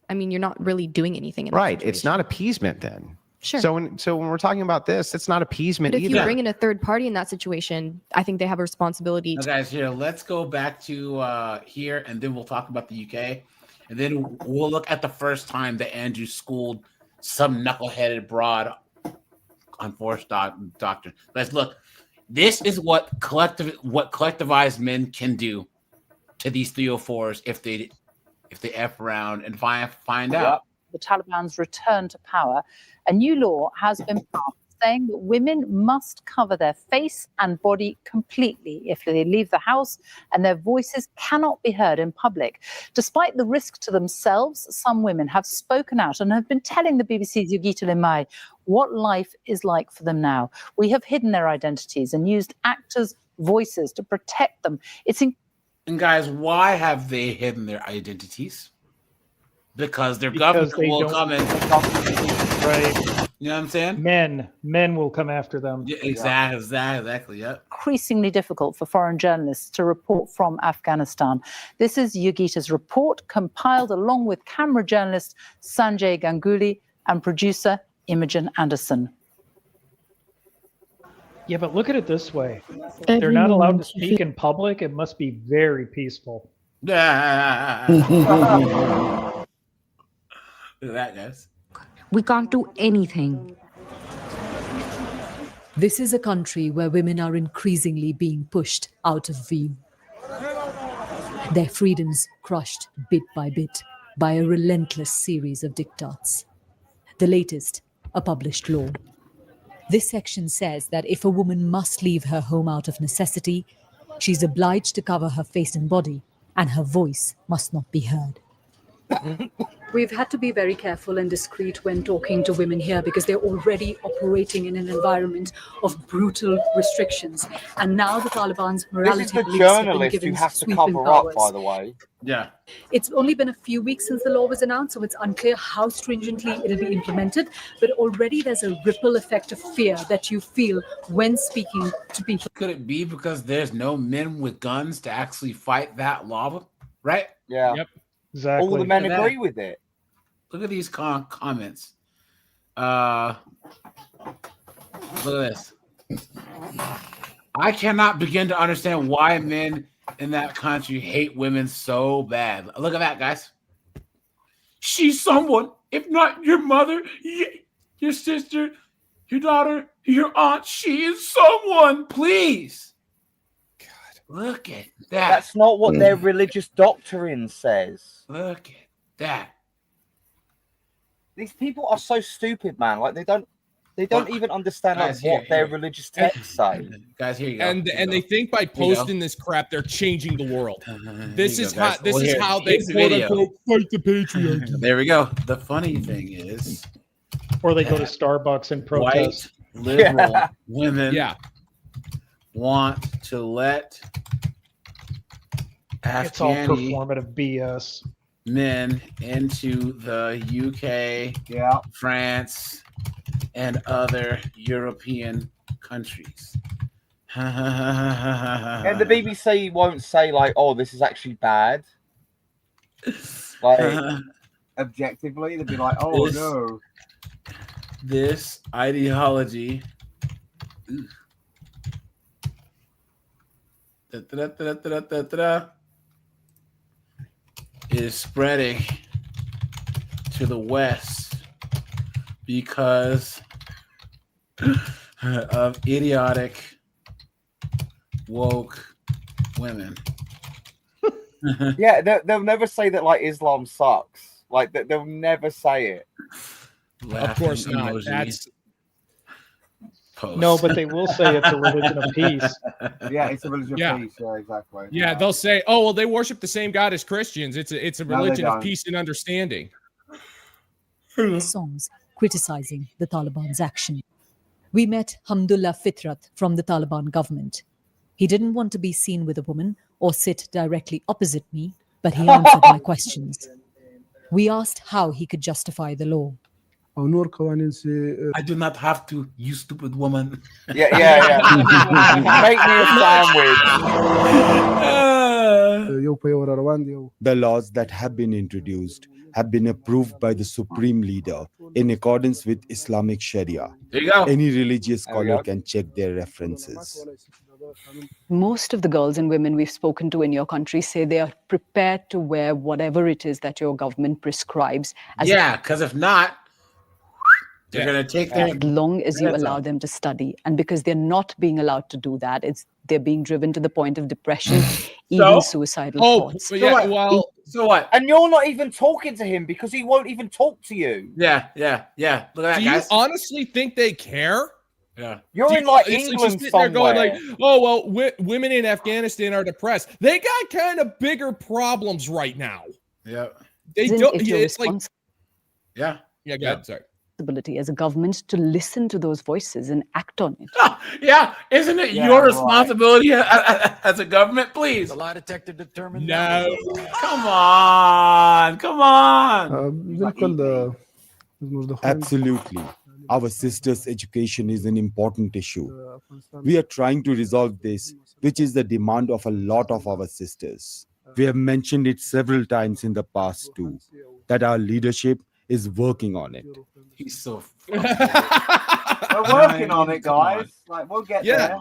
You're not really doing anything in that right. situation. It's not appeasement then. Sure. So when we're talking about this, it's not appeasement but if either. you bring in a third party in that situation, I think they have a responsibility. Now, guys, here, let's go back to here, and then we'll talk about the UK. And then we'll look at the first time that Andrew schooled some knuckleheaded broad on forced doctrine. Guys, look, this is what collectivized men can do to these 304s if they F around and find out. The Taliban's return to power, a new law has been passed saying that women must cover their face and body completely if they leave the house, and their voices cannot be heard in public. Despite the risk to themselves, some women have spoken out and have been telling the BBC's Yogita Limai what life is like for them now. We have hidden their identities and used actors' voices to protect them. And guys, why have they hidden their identities? Because their government will come in. Right. You know what I'm saying? Men will come after them. Yeah, exactly. Yep. Increasingly difficult for foreign journalists to report from Afghanistan. This is Yogita's report, compiled along with camera journalist Sanjay Ganguly and producer Imogen Anderson. Yeah, but look at it this way. They're not allowed to speak in public. It must be very peaceful. Look at that, guys. We can't do anything. This is a country where women are increasingly being pushed out of view. Their freedoms crushed bit by bit by a relentless series of diktats. The latest, a published law. This section says that if a woman must leave her home out of necessity, she's obliged to cover her face and body, and her voice must not be heard. We've had to be very careful and discreet when talking to women here because they're already operating in an environment of brutal restrictions. And now the Taliban's This morality is the police have been journalist given who has to sweeping cover up, powers. by the way. Yeah. It's only been a few weeks since the law was announced, so it's unclear how stringently it'll be implemented. But already there's a ripple effect of fear that you feel when speaking to people. Could it be because there's no men with guns to actually fight that law? Right? Yeah. Yep. Exactly. All the men Look at agree that. with it. Look at these comments. Look at this. I cannot begin to understand why men in that country hate women so bad. Look at that, guys. She's someone, if not your mother, your sister, your daughter, your aunt. She is someone. Please. God, look at that. That's not what their religious doctrine says. Look at that. These people are so stupid, man. Like they don't even understand like, Guys, what here. their religious texts say. Guys, here you go. And they think by posting this crap they're changing the world. This Here you is go, how guys. this Well, is here, how they here's the quote video. unquote fight the patriarchy. There we go. The funny thing is, Or they go to Starbucks and protest. white liberal women Yeah. want to let It's all Afghani performative BS. men into the UK, France, and other European countries. And the BBC won't say like, "Oh, this is actually bad." Like objectively, they'd be like, "Oh This- no." This ideology is spreading to the West because of idiotic woke women. Yeah, they'll never say that like Islam sucks. Like they'll never say it. Of course Laughing not. emoji. That's Post. No, but they will say it's a religion of peace. Yeah, it's a religion Yeah. of peace. Yeah, exactly. yeah, they'll say, "Oh, well, they worship the same God as Christians. It's a No, they religion of don't. peace and understanding." Songs criticizing the Taliban's action. We met Hamdullah Fitrat from the Taliban government. He didn't want to be seen with a woman or sit directly opposite me, but he answered my questions. We asked how he could justify the law. I do not have to, you stupid woman. Yeah. Make me a sandwich. The laws that have been introduced have been approved by the supreme leader in accordance with Islamic Sharia. There you go. Any religious There we scholar go. can check their references. Most of the girls and women we've spoken to in your country say they are prepared to wear whatever it is that your government prescribes. Yeah, because if not, they're going to take their. As long as you That's allow all. them to study. And because they're not being allowed to do that, they're being driven to the point of depression, even suicidal thoughts. so what? And you're not even talking to him because he won't even talk to you. Yeah. Look at that, Do guys. you honestly think they care? Yeah. You're Do in like it's England just sitting there going like, somewhere. "Oh well, women in Afghanistan are depressed. They got kind of bigger problems right now. Yeah. They Isn't don't. it your It's like, Yeah. yeah, go ahead. Sorry. Responsibility as a government to listen to those voices and act on it. Yeah. Isn't it Yeah, your right. responsibility as a government? Please. The lie detector determined No. Come on. Come on. Absolutely. Our sisters' education is an important issue. We are trying to resolve this, which is the demand of a lot of our sisters. We have mentioned it several times in the past too, that our leadership is working on it. He's so. We're working on it, guys. Like we'll get there.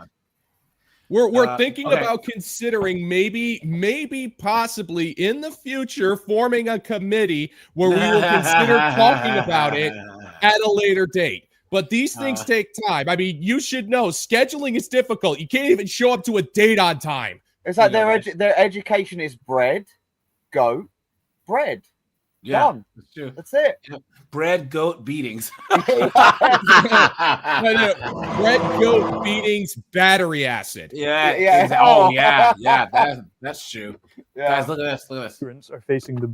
We're thinking okay. about considering maybe possibly in the future forming a committee where we will consider talking about it at a later date. But these things take time. I mean, you should know scheduling is difficult. You can't even show up to a date on time. It's like their education is bread, goat, bread. Done. That's true. That's it. Yep. Bread, goat, beatings. Bread, goat, beatings, battery acid. Oh, yeah. That's true. Guys, look at this. Migrants are facing the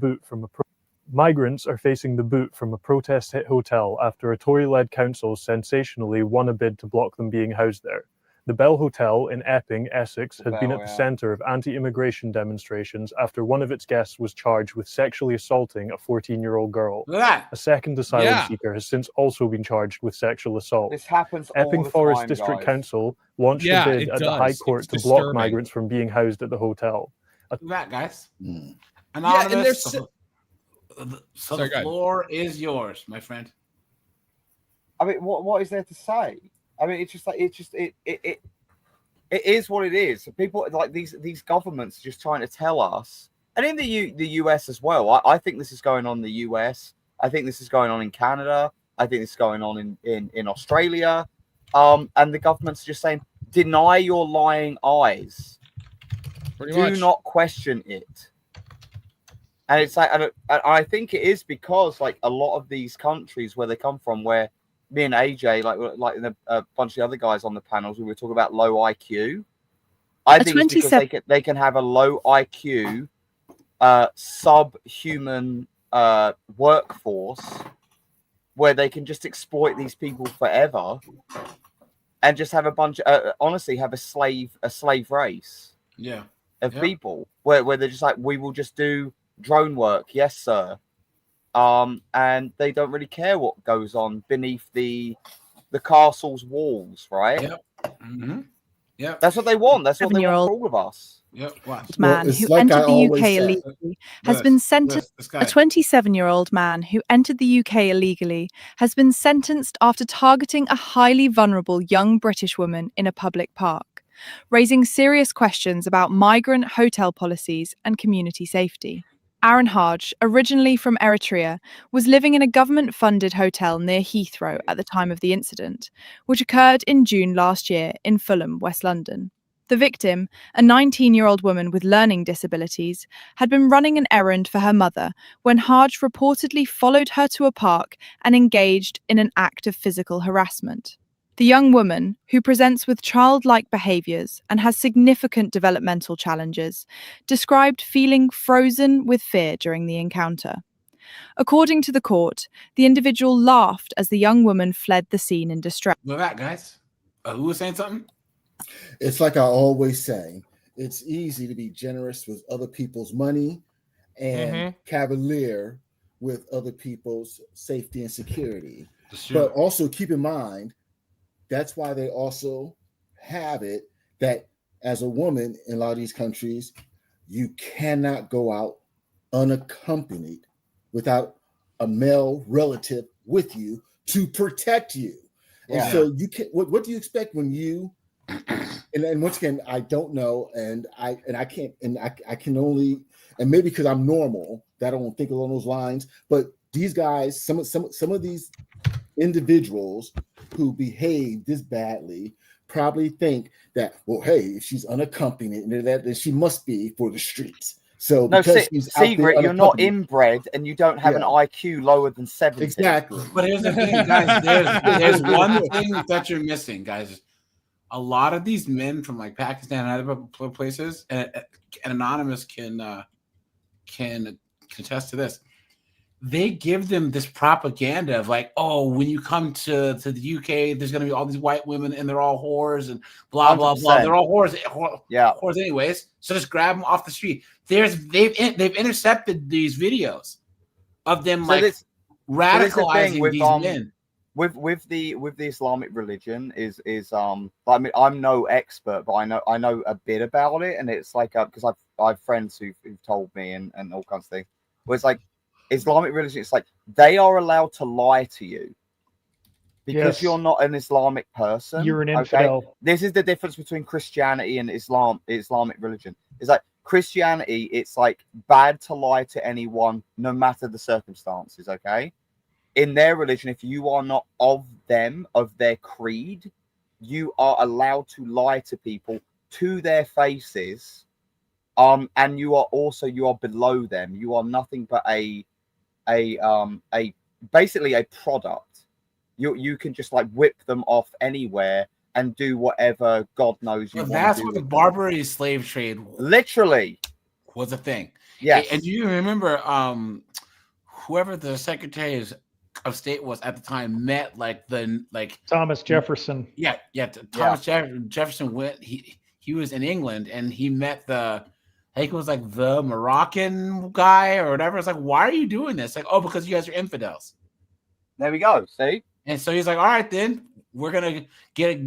boot from a protest hit hotel after a Tory-led council sensationally won a bid to block them being housed there. The Bell Hotel in Epping, Essex, had been at the centre of anti-immigration demonstrations after one of its guests was charged with sexually assaulting a 14-year-old girl. Look at that. A second asylum seeker has since also been charged with sexual assault. This happens Epping all the Forest time, District guys. Council launched a bid at the High Court to block migrants from being housed at the hotel. Look at that, guys. and Anonymous. there's So the floor is yours, my friend. I mean, what is there to say? I mean, it's just like it is what it is. People like these governments just trying to tell us, and in the US as well. I think this is going on in the US. I think this is going on in Canada. I think this is going on in Australia. And the government's just saying, deny your lying eyes. Do not question it. And it's like, and I think it is because like a lot of these countries where they come from, where me and AJ, like a bunch of the other guys on the panels, we were talking about low IQ. I think it's because they can have a low IQ, subhuman workforce where they can just exploit these people forever, and just have a bunch honestly have a slave race. Of people where they're just like, we will just do drone work, yes sir, and they don't really care what goes on beneath the castle's walls, right? That's what they want. That's what they want for all of us. Man who entered the UK illegally has been sentenced. A 27-year-old man who entered the UK illegally has been sentenced after targeting a highly vulnerable young British woman in a public park, raising serious questions about migrant hotel policies and community safety. Aaron Hodge, originally from Eritrea, was living in a government-funded hotel near Heathrow at the time of the incident, which occurred in June last year in Fulham, West London. The victim, a 19-year-old woman with learning disabilities, had been running an errand for her mother when Hodge reportedly followed her to a park and engaged in an act of physical harassment. The young woman, who presents with childlike behaviours and has significant developmental challenges, described feeling frozen with fear during the encounter. According to the court, the individual laughed as the young woman fled the scene in distress. Look at that, guys. Who was saying something? It's like I always say, it's easy to be generous with other people's money and cavalier with other people's safety and security. But also keep in mind, that's why they also have it that as a woman in a lot of these countries, you cannot go out unaccompanied without a male relative with you to protect you. And so you can. What do you expect when you? And once again, I don't know, and I can't, and I can only, and maybe because I'm normal, that I don't think along those lines. But these guys, some of these individuals who behave this badly probably think that, well, hey, if she's unaccompanied, then she must be for the streets. So no, because Secret, you're not inbred and you don't have an IQ lower than 70. Exactly. But here's the thing, guys. There's one thing that you're missing, guys. A lot of these men from like Pakistan and other places, and Anonymous can attest to this. They give them this propaganda of like, oh, when you come to the UK, there's going to be all these white women and they're all whores and blah, blah, blah. They're all whores. Whores anyways. So just grab them off the street. They've intercepted these videos of them radicalizing these men. With the Islamic religion is I mean, I'm no expert, but I know a bit about it, and it's like because I've friends who've told me and all kinds of things. Where it's like Islamic religion, it's like they are allowed to lie to you because you're not an Islamic person. You're an infidel. This is the difference between Christianity and Islamic religion. It's like Christianity, it's like bad to lie to anyone, no matter the circumstances. Okay. in their religion, if you are not of them, of their creed, you are allowed to lie to people to their faces. And you are below them. You are nothing but a basically a product. You can just like whip them off anywhere and do whatever God knows you want That's to do. what the Barbary slave trade literally was a thing. Yes. And do you remember whoever the Secretary of State was at the time met Thomas Jefferson. Yeah. Thomas Jefferson went. He was in England and he met I think it was like the Moroccan guy or whatever. It's like, why are you doing this? Like, oh, because you guys are infidels. There we go. See? And so he's like, all right, then we're gonna get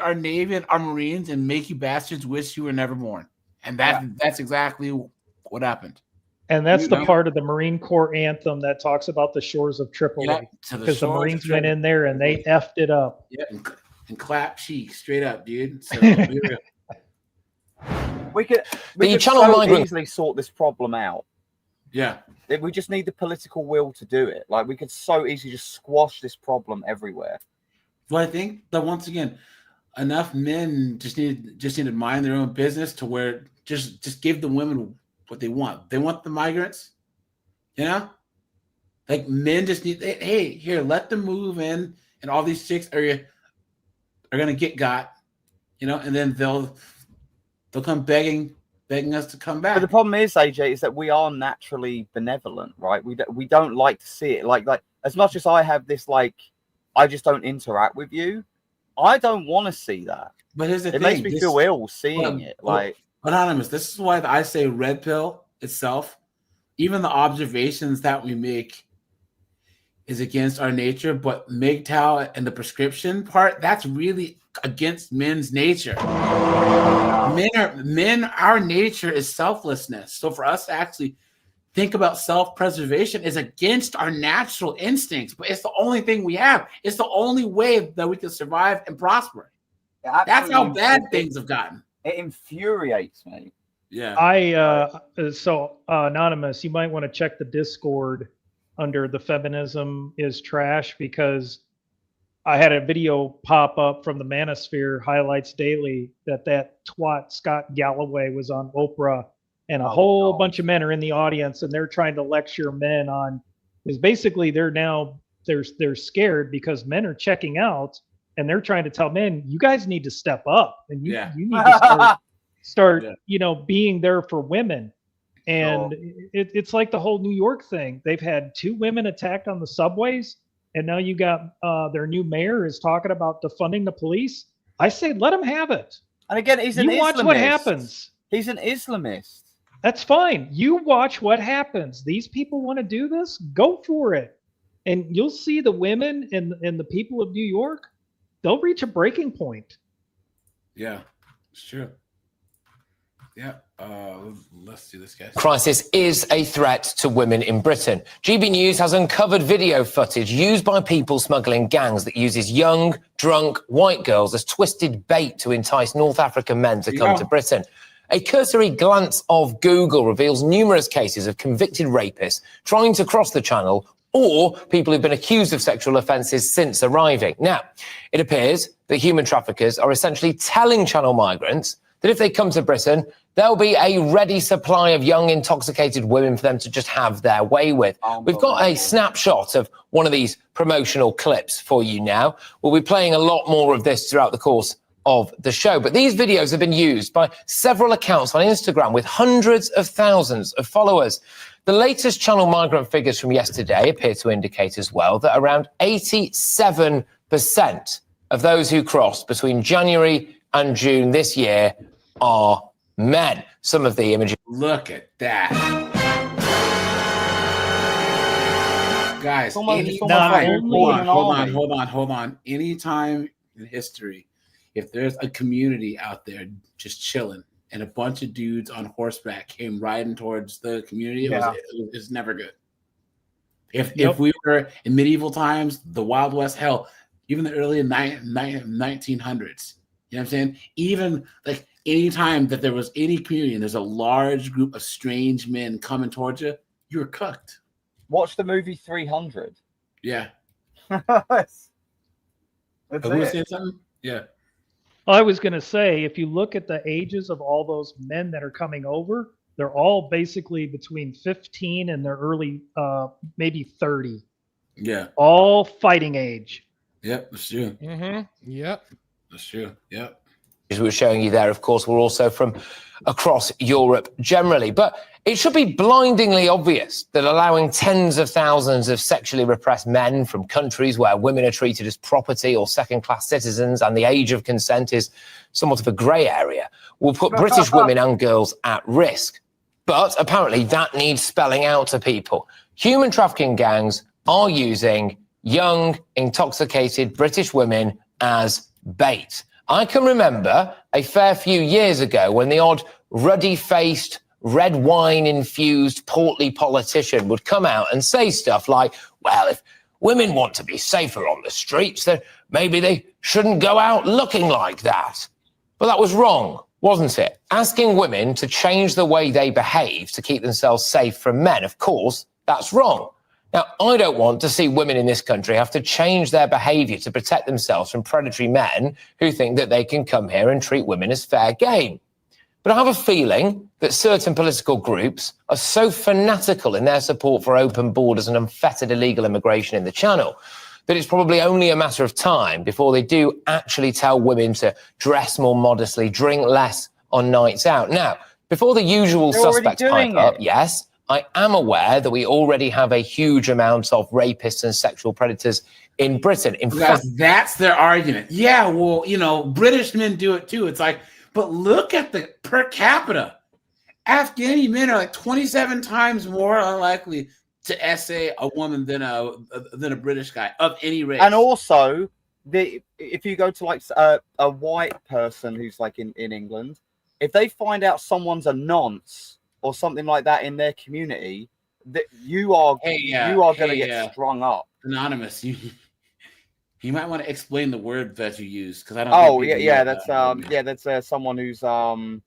our Navy and our Marines and make you bastards wish you were never born. And that's exactly what happened. And that's the part of the Marine Corps anthem that talks about the shores of Tripoli. Because the Marines went in there and they effed it up. Yeah, and clap cheeks straight up, dude. So we could easily sort this problem out. Yeah. We just need the political will to do it. Like, we could so easily just squash this problem everywhere. Well, I think that once again, enough men just need to mind their own business to where just give the women what they want. They want the migrants, like men just need. Hey, here, let them move in, and all these chicks are gonna get got, and then they'll come begging us to come back. But the problem is, AJ, is that we are naturally benevolent, right? We don't like to see it like as much as I have this I just don't interact with you. I don't want to see that. But here's the thing. It makes me feel ill seeing it. Anonymous, this is why I say red pill itself, even the observations that we make is against our nature, but MGTOW and the prescription part, that's really against men's nature. Our nature is selflessness. So for us to actually think about self-preservation is against our natural instincts, but it's the only thing we have. It's the only way that we can survive and prosper. That's how bad things have gotten. It infuriates me. Yeah. So Anonymous, you might want to check the Discord under the Feminism is Trash, because I had a video pop up from the Manosphere Highlights Daily that twat Scott Galloway was on Oprah, and a whole bunch of men are in the audience, and they're trying to lecture men on, because basically they're scared because men are checking out, and they're trying to tell men, you guys need to step up, and you need to start being there for women. And it's like the whole New York thing. They've had 2 women attacked on the subways, and now you got their new mayor is talking about defunding the police. I say let him have it. And again, he's an Islamist. You watch what happens. He's an Islamist. That's fine. You watch what happens. These people want to do this. Go for it. And you'll see the women and the people of New York, they'll reach a breaking point. Yeah, it's true. Yeah, let's do this, guys. Crisis is a threat to women in Britain. GB News has uncovered video footage used by people smuggling gangs that uses young, drunk, white girls as twisted bait to entice North African men to come to Britain. A cursory glance of Google reveals numerous cases of convicted rapists trying to cross the channel, or people who've been accused of sexual offences since arriving. Now, it appears that human traffickers are essentially telling channel migrants that if they come to Britain, there'll be a ready supply of young, intoxicated women for them to just have their way with. We've got a snapshot of one of these promotional clips for you now. We'll be playing a lot more of this throughout the course of the show. But these videos have been used by several accounts on Instagram with hundreds of thousands of followers. The latest channel migrant figures from yesterday appear to indicate as well that around 87% of those who crossed between January and June this year are men. Some of the images. Look at that. Guys, hold on. Anytime in history, if there's a community out there just chilling and a bunch of dudes on horseback came riding towards the community, it was never good. If we were in medieval times, the Wild West, hell, even the early 1900s, you know what I'm saying? Even like any time that there was any community and there's a large group of strange men coming towards you, you were cooked. Watch the movie 300. Yeah. That's Who was it. saying something? Yeah. I was going to say, if you look at the ages of all those men that are coming over, they're all basically between 15 and their early, maybe 30. Yeah. All fighting age. Yep. That's true. Mm-hmm. Yep. That's true. Yep. As we were showing you there, of course, were also from across Europe generally. But it should be blindingly obvious that allowing tens of thousands of sexually repressed men from countries where women are treated as property or second-class citizens and the age of consent is somewhat of a grey area will put British women and girls at risk. But apparently that needs spelling out to people. Human trafficking gangs are using young, intoxicated British women as bait. I can remember a fair few years ago when the odd ruddy-faced, red wine-infused, portly politician would come out and say stuff like, well, if women want to be safer on the streets, then maybe they shouldn't go out looking like that. But that was wrong, wasn't it? Asking women to change the way they behave to keep themselves safe from men, of course, that's wrong. Now, I don't want to see women in this country have to change their behaviour to protect themselves from predatory men who think that they can come here and treat women as fair game. But I have a feeling that certain political groups are so fanatical in their support for open borders and unfettered illegal immigration in the Channel that it's probably only a matter of time before they do actually tell women to dress more modestly, drink less on nights out. Now, before the usual suspects pipe up, yes, I am aware that we already have a huge amount of rapists and sexual predators in Britain. In fact, That's their argument. Yeah, well, you know, British men do it too. It's like, but look at the per capita. Afghani men are like 27 times more unlikely to essay a woman than a British guy of any race. And also, if you go to like a white person who's like in England, if they find out someone's a nonce or something like that in their community, that you are going to get strung up. Anonymous, you might want to explain the word that you use because I don't. Oh think yeah, that's someone who's someone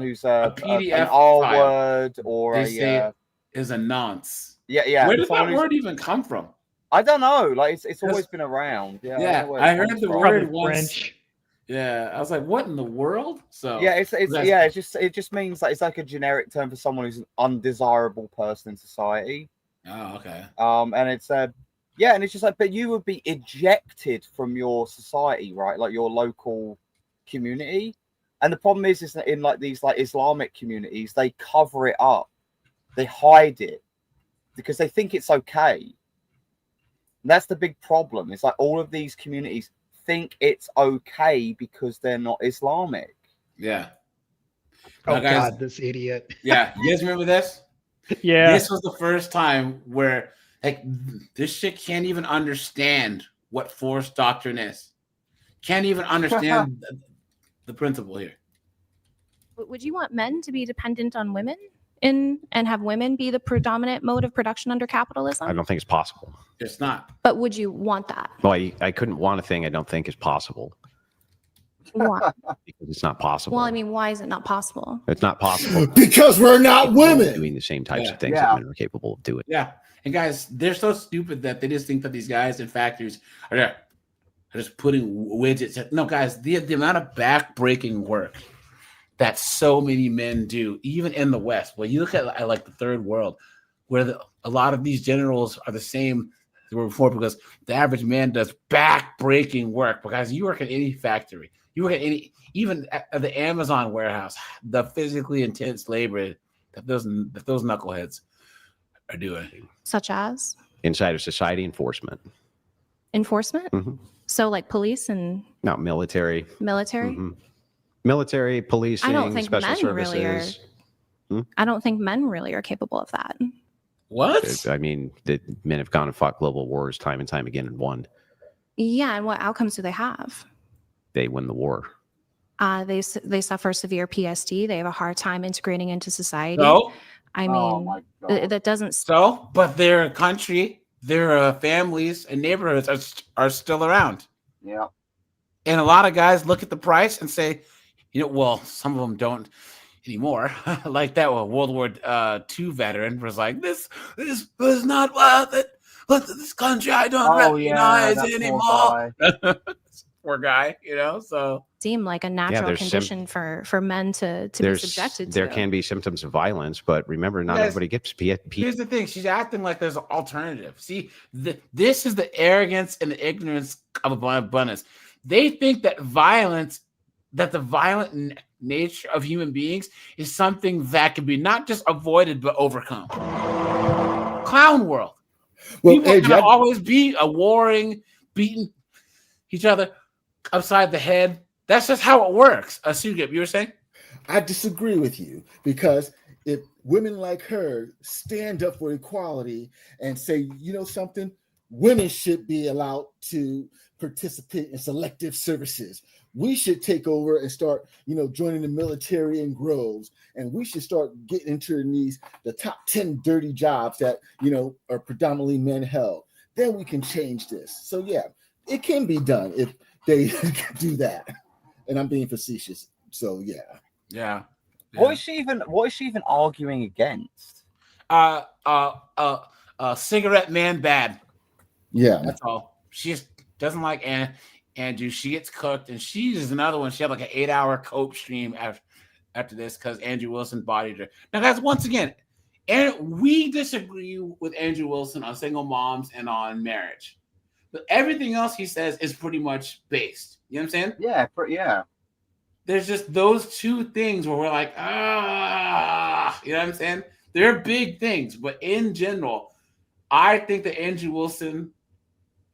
who's a PDF an R file. word or They say is a nonce. Yeah. Where did that word even come from? I don't know. Like it's always been around. Yeah, I heard the word once. French. Yeah, I was like, "What in the world?" So yeah, it just means that it's like a generic term for someone who's an undesirable person in society. Oh, okay. And it's and it's just like, but you would be ejected from your society, right? Like your local community. And the problem is that in like these like Islamic communities, they cover it up, they hide it because they think it's okay. And that's the big problem. It's like all of these communities think it's okay because they're not Islamic. Yeah. Oh, now, guys, God, this idiot. Yeah, you guys remember this? Yeah. This was the first time where like this shit can't even understand what forced doctrine is. Can't even understand the principle here. Would you want men to be dependent on women and have women be the predominant mode of production under capitalism? I don't think it's possible. It's not. But would you want that? Well, I couldn't want a thing I don't think is possible. Why? Because it's not possible. Well, I mean, why is it not possible? It's not possible. Because we're not women. Doing the same types of things that men are capable of doing. Yeah. And guys, they're so stupid that they just think that these guys in factories are just putting widgets. No, guys, the amount of back-breaking work that so many men do, even in the West. When you look at like the third world, where a lot of these generals are the same as they were before, because the average man does back-breaking work. Because you work at any factory, you work at any, even at the Amazon warehouse, the physically intense labor that those knuckleheads are doing. Such as? Inside of society enforcement. Enforcement? Mm-hmm. So like police and No, military. Military? Mm-hmm. Military, policing, I don't think special men services. really are. I don't think men really are capable of that. What? I mean, the men have gone and fought global wars time and time again and won. Yeah, and what outcomes do they have? They win the war. They suffer severe PSD. They have a hard time integrating into society. No. I mean, that doesn't. So, but their country, their families and neighborhoods are still around. Yeah. And a lot of guys look at the price and say, well, some of them don't. anymore. Like that World War II veteran was like, this was not worth it. But this country I don't recognize anymore. Poor guy, so seem like a natural condition for men to be subjected to. There can be symptoms of violence, but remember, not everybody gets Here's the thing. She's acting like there's an alternative. See, this is the arrogance and the ignorance of abundance. They think that the violent nature of human beings is something that can be not just avoided, but overcome. Clown world. Well, People can always be a warring, beating each other upside the head. That's just how it works. Sugip, you were saying? I disagree with you, because if women like her stand up for equality and say, you know something, women should be allowed to participate in selective services. We should take over and start, joining the military in groves, and we should start getting into the top 10 dirty jobs that, are predominantly men held. Then we can change this. So yeah, it can be done if they do that. And I'm being facetious. So yeah. What is she even arguing against? Cigarette man bad. Yeah. That's all. She just doesn't like Andrew. She gets cooked, and she's another one. She had like an 8-hour cope stream after this because Andrew Wilson bodied her. Now, guys, once again, and we disagree with Andrew Wilson on single moms and on marriage. But everything else he says is pretty much based. You know what I'm saying? Yeah. There's just those two things where we're like, you know what I'm saying? They're big things, but in general, I think that Andrew Wilson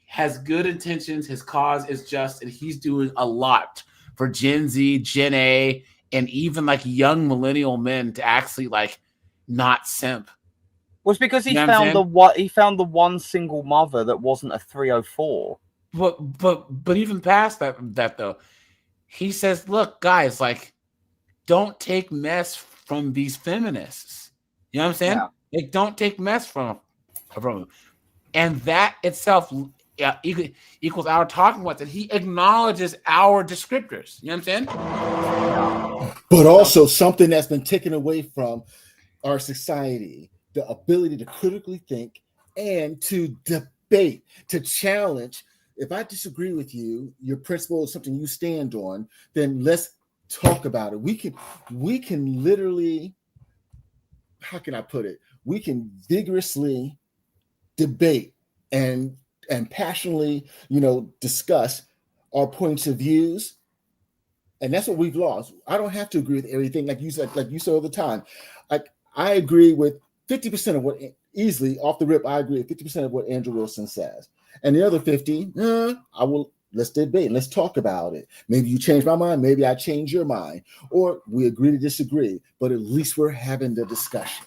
has good intentions. His cause is just, and he's doing a lot for Gen Z, Gen A, and even like young millennial men to actually like not simp. Was because he found the one single mother that wasn't a 304. But even past that though, he says, look, guys, like, don't take mess from these feminists. You know what I'm saying? Yeah. Like, don't take mess from them. And that itself equals our talking about that. He acknowledges our descriptors. You know what I'm saying? But also something that's been taken away from our society, the ability to critically think and to debate, to challenge. If I disagree with you, your principle is something you stand on, then let's talk about it. We can literally, how can I put it? We can vigorously debate and passionately, discuss our points of views. And that's what we've lost. I don't have to agree with everything like you said all the time. Like I agree with 50% of what, easily off the rip, I agree with 50% of what Andrew Wilson says. And the other 50, let's debate. Let's talk about it. Maybe you change my mind. Maybe I change your mind. Or we agree to disagree. But at least we're having the discussion.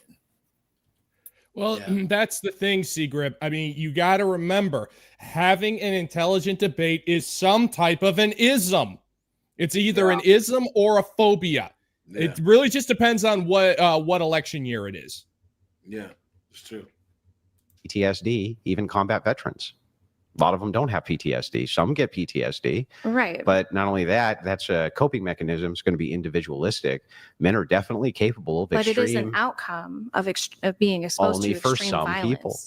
Well, that's the thing, Seagrip. I mean, you got to remember, having an intelligent debate is some type of an ism. It's either an ism or a phobia. Yeah. It really just depends on what election year it is. Yeah, it's true. PTSD, even combat veterans. A lot of them don't have PTSD. Some get PTSD. Right. But not only that, that's a coping mechanism. It's going to be individualistic. Men are definitely capable of but extreme. But it is an outcome of being exposed to extreme violence. People.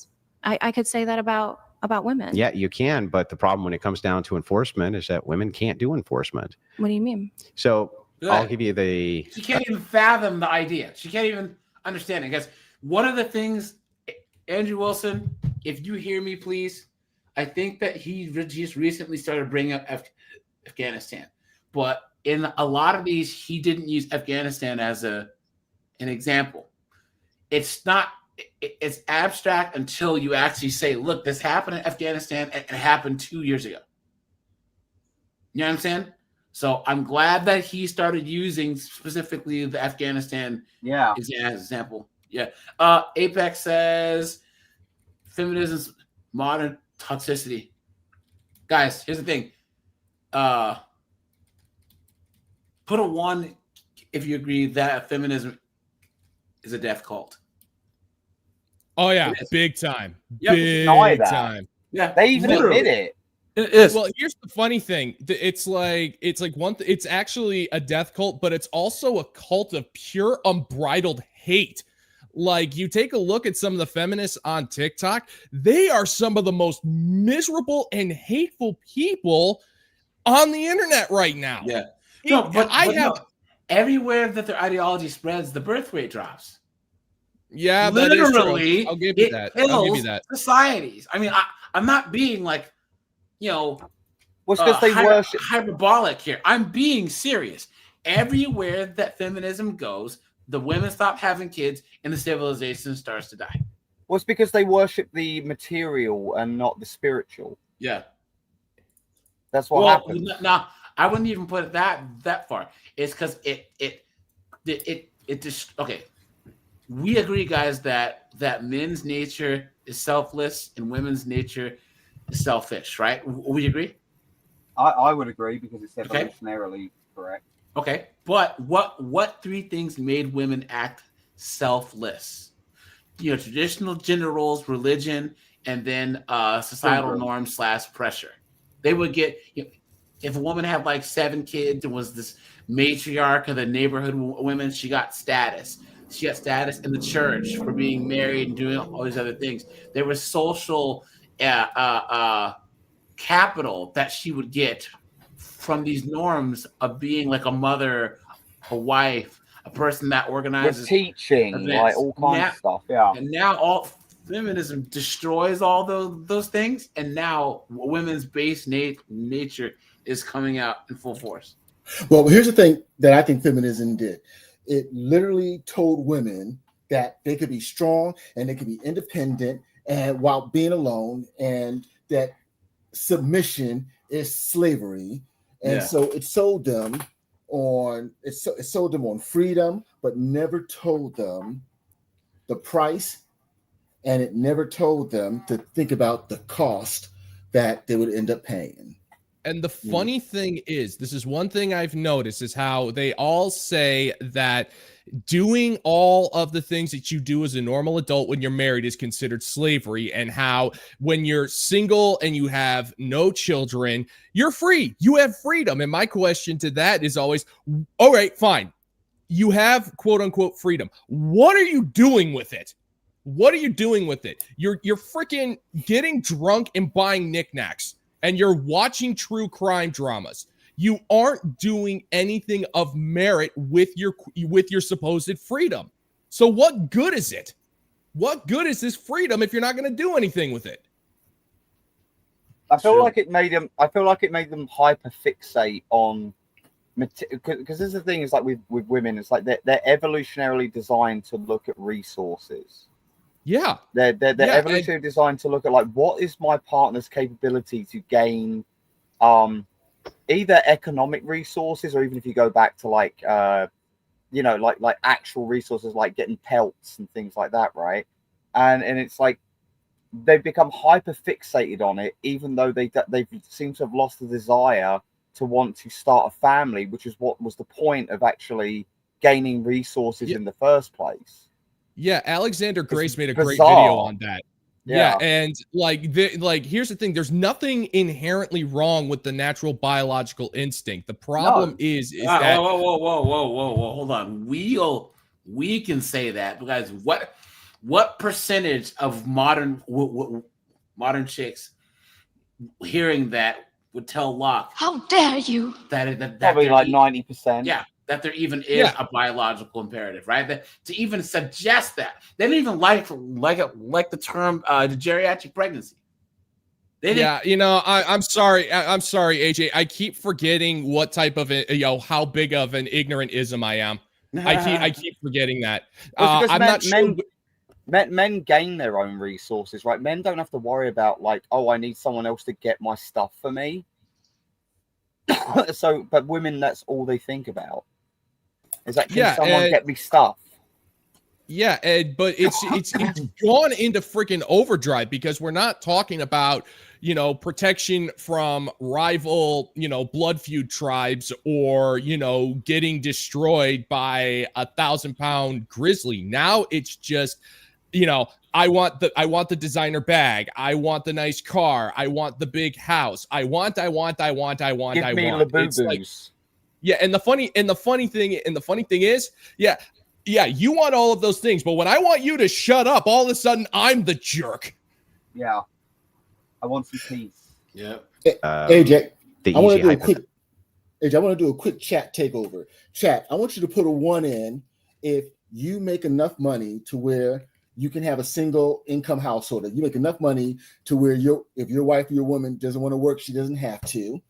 I could say that about women. Yeah, you can. But the problem when it comes down to enforcement is that women can't do enforcement. What do you mean? So I'll give you the... She can't even fathom the idea. She can't even understand it. Because one of the things, Andrew Wilson, if you hear me, please... I think that he just recently started bringing up Afghanistan, but in a lot of these, he didn't use Afghanistan as an example. It's abstract until you actually say, look, this happened in Afghanistan and it happened 2 years ago. You know what I'm saying? So I'm glad that he started using specifically the Afghanistan as an example. Yeah. Apex says feminism's modern toxicity. Guys, here's the thing. Put a 1 if you agree that feminism is a death cult. Oh yeah, big time. Yep. Big time. Yeah, they even admit it. It is. Well, here's the funny thing. It's like it's actually a death cult, but it's also a cult of pure unbridled hate. Like, you take a look at some of the feminists on TikTok, they are some of the most miserable and hateful people on the internet right now. Yeah. No, but everywhere that their ideology spreads, the birth rate drops. Yeah, literally, that is true. I'll give you that. I'll give you that. Societies. I mean, I'm not being like, because they worship hyperbolic here. I'm being serious. Everywhere that feminism goes, the women stop having kids and the civilization starts to die. Well, it's because they worship the material and not the spiritual. Yeah. That's what happens. No, I wouldn't even put it that far. It's because it just okay. We agree, guys, that men's nature is selfless and women's nature is selfish, right? We agree? I would agree because it's evolutionarily correct. Okay, but what three things made women act selfless? Traditional gender roles, religion, and then societal norms / pressure. They would get if a woman had like 7 kids and was this matriarch of the neighborhood women, she got status. She got status in the church for being married and doing all these other things. There was social capital that she would get from these norms of being like a mother, a wife, a person that organizes with teaching, events. Like all kinds of stuff. Yeah. And now all feminism destroys all those things, and now women's base nature is coming out in full force. Well, here's the thing that I think feminism did. It literally told women that they could be strong and they could be independent and while being alone, and that submission is slavery. And so it sold them on freedom, but never told them the price, and it never told them to think about the cost that they would end up paying. And the funny thing is, this is one thing I've noticed, is how they all say that doing all of the things that you do as a normal adult when you're married is considered slavery, and how when you're single and you have no children, you're free. You have freedom. And my question to that is always, all right, fine. You have quote unquote freedom. What are you doing with it? What are you doing with it? You're freaking getting drunk and buying knickknacks, and you're watching true crime dramas. You aren't doing anything of merit with your supposed freedom. So what good is it? What good is this freedom if you're not going to do anything with it? I feel like it made them hyper fixate on, because this is the thing, is like with women, it's like they're evolutionarily designed to look at resources. Yeah, they're evolutionarily designed to look at like, what is my partner's capability to gain, either economic resources, or even if you go back to like like actual resources, like getting pelts and things like that, right? And it's like they've become hyper fixated on it, even though they seem to have lost the desire to want to start a family, which is what was the point of actually gaining resources in the first place. Yeah, Alexander Grace made a great video on that. Yeah, and here's the thing: there's nothing inherently wrong with the natural biological instinct. The problem is that whoa, hold on. We can say that, because what percentage of modern chicks hearing that would tell Locke, how dare you? That probably like 90%. Yeah. That there even is a biological imperative, right? That to even suggest that, they didn't even like the term the geriatric pregnancy. I'm sorry, AJ. I keep forgetting what type of how big of an ignorant ism I am. I keep forgetting that. I'm not sure. Men gain their own resources, right? Men don't have to worry about like, oh, I need someone else to get my stuff for me. But women, that's all they think about. Is that, can someone get me stuff? Yeah, Ed, but it's gone into freaking overdrive, because we're not talking about, protection from rival, blood feud tribes, or, getting destroyed by a 1,000-pound grizzly. Now it's just you know, I want the designer bag. I want the nice car. I want the big house. I want. Give me It's like, Labubus. yeah, and the funny thing is, yeah, you want all of those things, but when I want you to shut up, all of a sudden I'm the jerk. Yeah, I want some peace. Yeah. AJ, the I want easy to do a hypothetical. quick. AJ, I want to do a quick chat takeover. Chat, I want you to put a 1 in if you make enough money to where you can have a single income household. You make enough money to where if your wife or your woman doesn't want to work, she doesn't have to.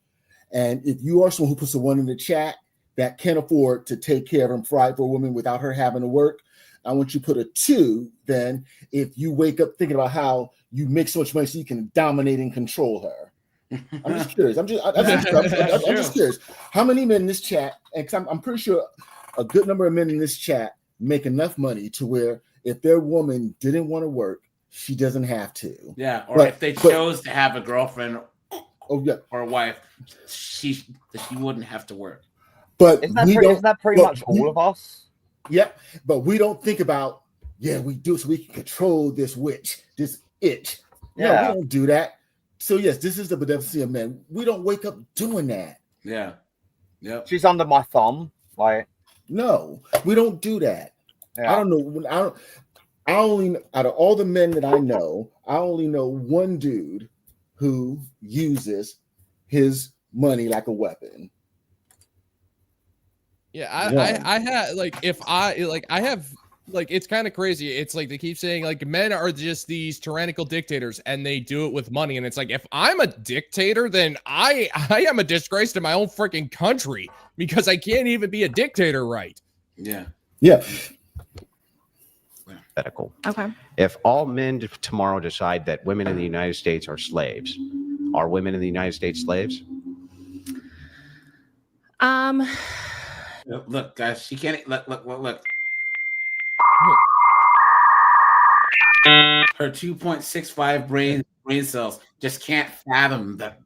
And if you are someone who puts a 1 in the chat that can afford to take care of and provide for a woman without her having to work, I want you to put a 2 then if you wake up thinking about how you make so much money so you can dominate and control her. I'm just curious. I'm just curious. How many men in this chat, and I'm pretty sure a good number of men in this chat make enough money to where if their woman didn't want to work, she doesn't have to. Yeah, or if they chose to have a girlfriend or a wife, she wouldn't have to work. But isn't that pretty much all of us? Yep. But we don't think about, we do so we can control this witch, this itch. No, we don't do that. So yes, this is the beneficence of men. We don't wake up doing that. Yeah. Yep. She's under my thumb. Like, no, we don't do that. Yeah. I don't know. I only out of all the men that I know, I only know one dude who uses his money like a weapon. Yeah, I have it's kind of crazy. It's like they keep saying like men are just these tyrannical dictators and they do it with money. And it's like, if I'm a dictator, then I am a disgrace to my own freaking country because I can't even be a dictator, right? Yeah. Yeah. Hypothetical. Okay. If all men tomorrow decide that women in the United States are slaves, are women in the United States slaves? Look, guys, she can't look. Her 2.65 brain cells just can't fathom that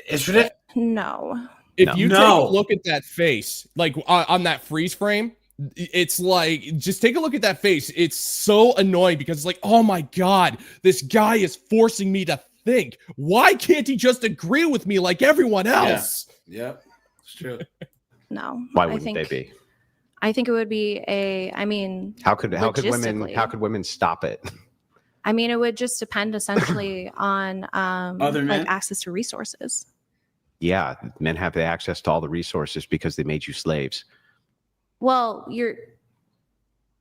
it's ridiculous. No. If you take a look at that face, like on that freeze frame, it's like, just take a look at that face. It's so annoying because it's like, oh my God, this guy is forcing me to think. Why can't he just agree with me like everyone else? Yeah. Yep, it's true. No. Why wouldn't they be? I think it would be how could women stop it? I mean, it would just depend essentially on other men, like access to resources. Yeah, men have the access to all the resources because they made you slaves. Well,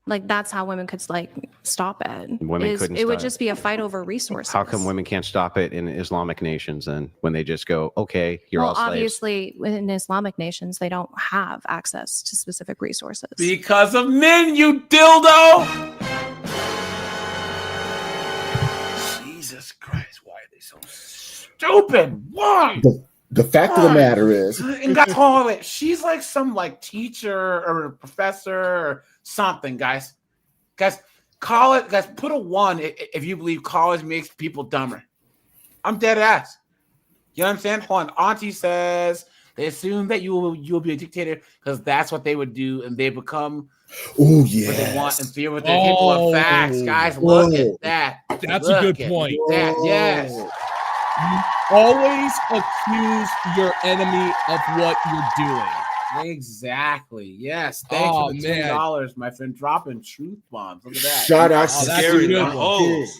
that's how women could stop it. Women couldn't. It would just be a fight over resources. How come women can't stop it in Islamic nations then? When they just go, okay, you're all slaves. Obviously, in Islamic nations, they don't have access to specific resources because of men. You dildo. Jesus Christ! Why are they so stupid? Why? The fact of the matter is, and guys, hold it. She's like some teacher or professor or something, guys. Call it, guys. Put a 1 if you believe college makes people dumber. I'm dead ass. You understand? Hold on. Auntie says they assume that you will be a dictator because that's what they would do, and they become what they want and fear what they're capable of. Facts, guys. Look at that. That's a good point. That. Yes. Always accuse your enemy of what you're doing. Exactly. Yes. Thanks for the $10, my friend. Dropping truth bombs. Look at that. Shout out to Scary.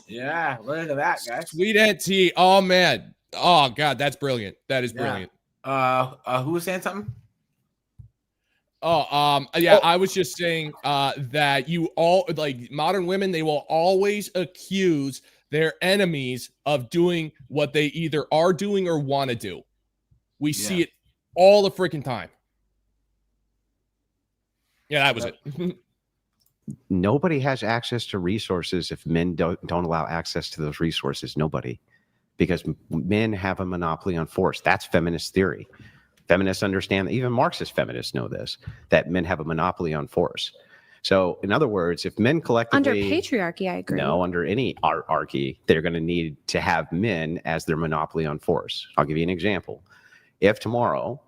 Yeah. Look at that, guys. Sweet Aunt T. Oh man. Oh God, that's brilliant. That is brilliant. Who was saying something? I was just saying that you all modern women, they will always accuse their enemies of doing what they either are doing or want to do. We see it all the freaking time. Yeah, that was it. Nobody has access to resources if men don't allow access to those resources. Nobody. Because men have a monopoly on force. That's feminist theory. Feminists understand, even Marxist feminists know this, that men have a monopoly on force. So, in other words, if men collectively... Under patriarchy, I agree. No, under any archy, they're going to need to have men as their monopoly on force. I'll give you an example. If tomorrow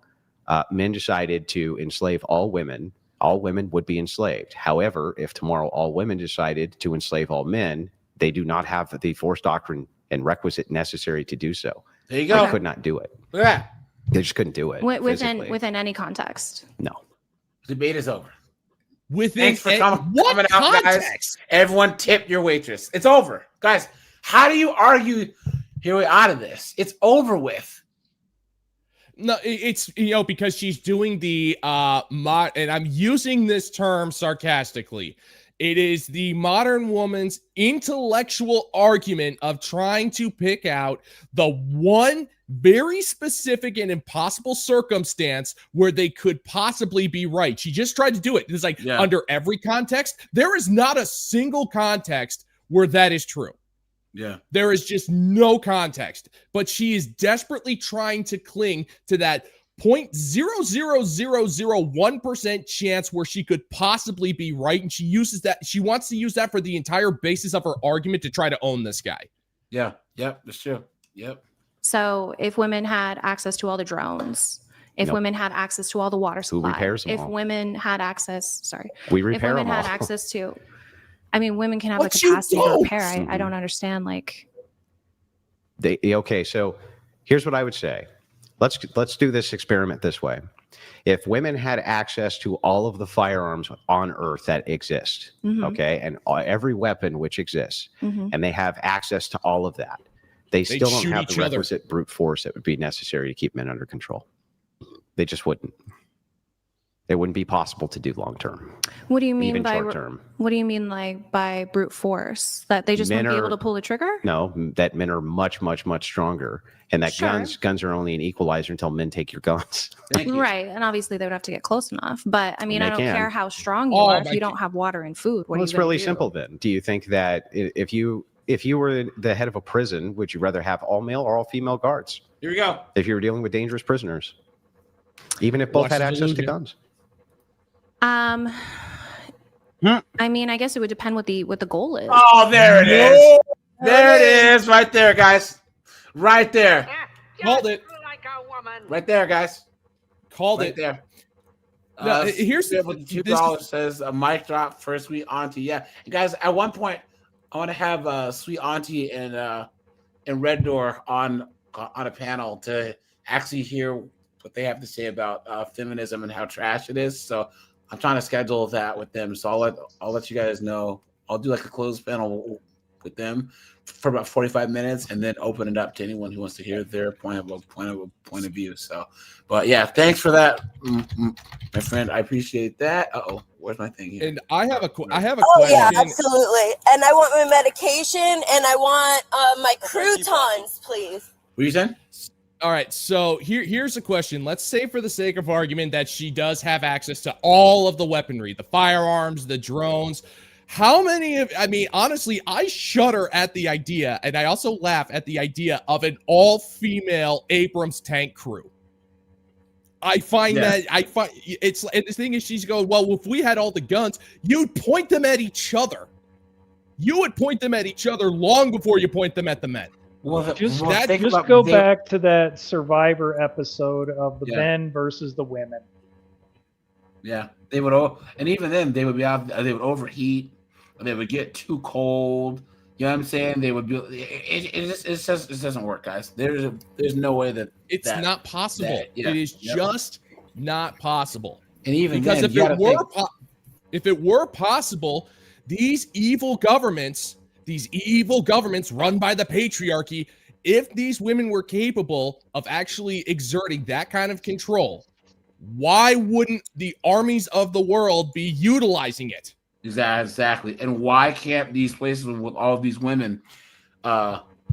men decided to enslave all women all women would be enslaved. However, if tomorrow all women decided to enslave all men, they do not have the force doctrine and requisite necessary to do so. There you go. They could not do it. Look at that. They just couldn't do it. physically. Within any context. No. Debate is over. Within Thanks for coming what out, guys. context? Everyone tip your waitress. It's over. Guys, how do you argue your way out of this? It's over with. No, it's because she's doing the and I'm using this term sarcastically. It is the modern woman's intellectual argument of trying to pick out the one very specific and impossible circumstance where they could possibly be right. She just tried to do it. It's like under every context, there is not a single context where that is true. Yeah. There is just no context, but she is desperately trying to cling to that 0.00001% chance where she could possibly be right. And she wants to use that for the entire basis of her argument to try to own this guy. Yeah. Yep. That's true. Yep. So if women had access to all the drones, if women had access to all the water supply, repairs them if all? women had access, We if repair women them had all. access to, I mean, women can have What the you capacity to don't. repair. I don't understand. Like, Okay, so here's what I would say. Let's do this experiment this way. If women had access to all of the firearms on Earth that exist, Mhm. okay, and every weapon which exists, Mhm. and they have access to all of that, they They'd still don't shoot have the each other. requisite brute force that would be necessary to keep men under control. They just wouldn't. It wouldn't be possible to do long term. what do you mean Even by short term. what do you mean like by brute force? That they just Men won't be are- able to pull the trigger? No, that men are much, much, much stronger, and that Sure. guns are only an equalizer until men take your guns. Right, and obviously they would have to get close enough. But I mean, They I don't can. care how strong you Oh, are if my you don't have water and food. What Well, are it's you gonna really do? simple then. Do you think that if you were the head of a prison, would you rather have all male or all female guards? Here we go. If you were dealing with dangerous prisoners, even if both Watch had the access to delusion. guns. I mean, I guess it would depend what the goal is. Oh, there it is. There it is. Right there, guys. Right there. Called it. Right there, guys. Called Right it. there. No, here's the- with $2 says a mic drop for Sweet Auntie. Yeah, and guys. At one point, I want to have Sweet Auntie and Red Door on a panel to actually hear what they have to say about feminism and how trash it is. So I'm trying to schedule that with them. So I'll let you guys know. I'll do like a closed panel with them for about 45 minutes, and then open it up to anyone who wants to hear their point of view. So, but yeah, thanks for that, my friend. I appreciate that. Where's my thing here? And I have a Oh yeah, question. absolutely. And I want my medication, and I want my croutons, please. What are you saying? All right, so here's a question. Let's say for the sake of argument that she does have access to all of the weaponry, the firearms, the drones. How many of, I mean, honestly, I shudder at the idea, and I also laugh at the idea of an all-female Abrams tank crew. I find it's, and the thing is, she's going, well, if we had all the guns, you'd point them at each other. You would point them at each other long before you point them at the men. Just go back to that Survivor episode of the men versus the women. Yeah, they would all, and even then they would be out. They would overheat. Or they would get too cold. You know what I'm saying? They would be. It doesn't work, guys. There's no way that it's not possible. Yeah, it is just not possible. And even because then, if it were possible, these evil governments run by the patriarchy, if these women were capable of actually exerting that kind of control, why wouldn't the armies of the world be utilizing it? Exactly. And why can't these places with all of these women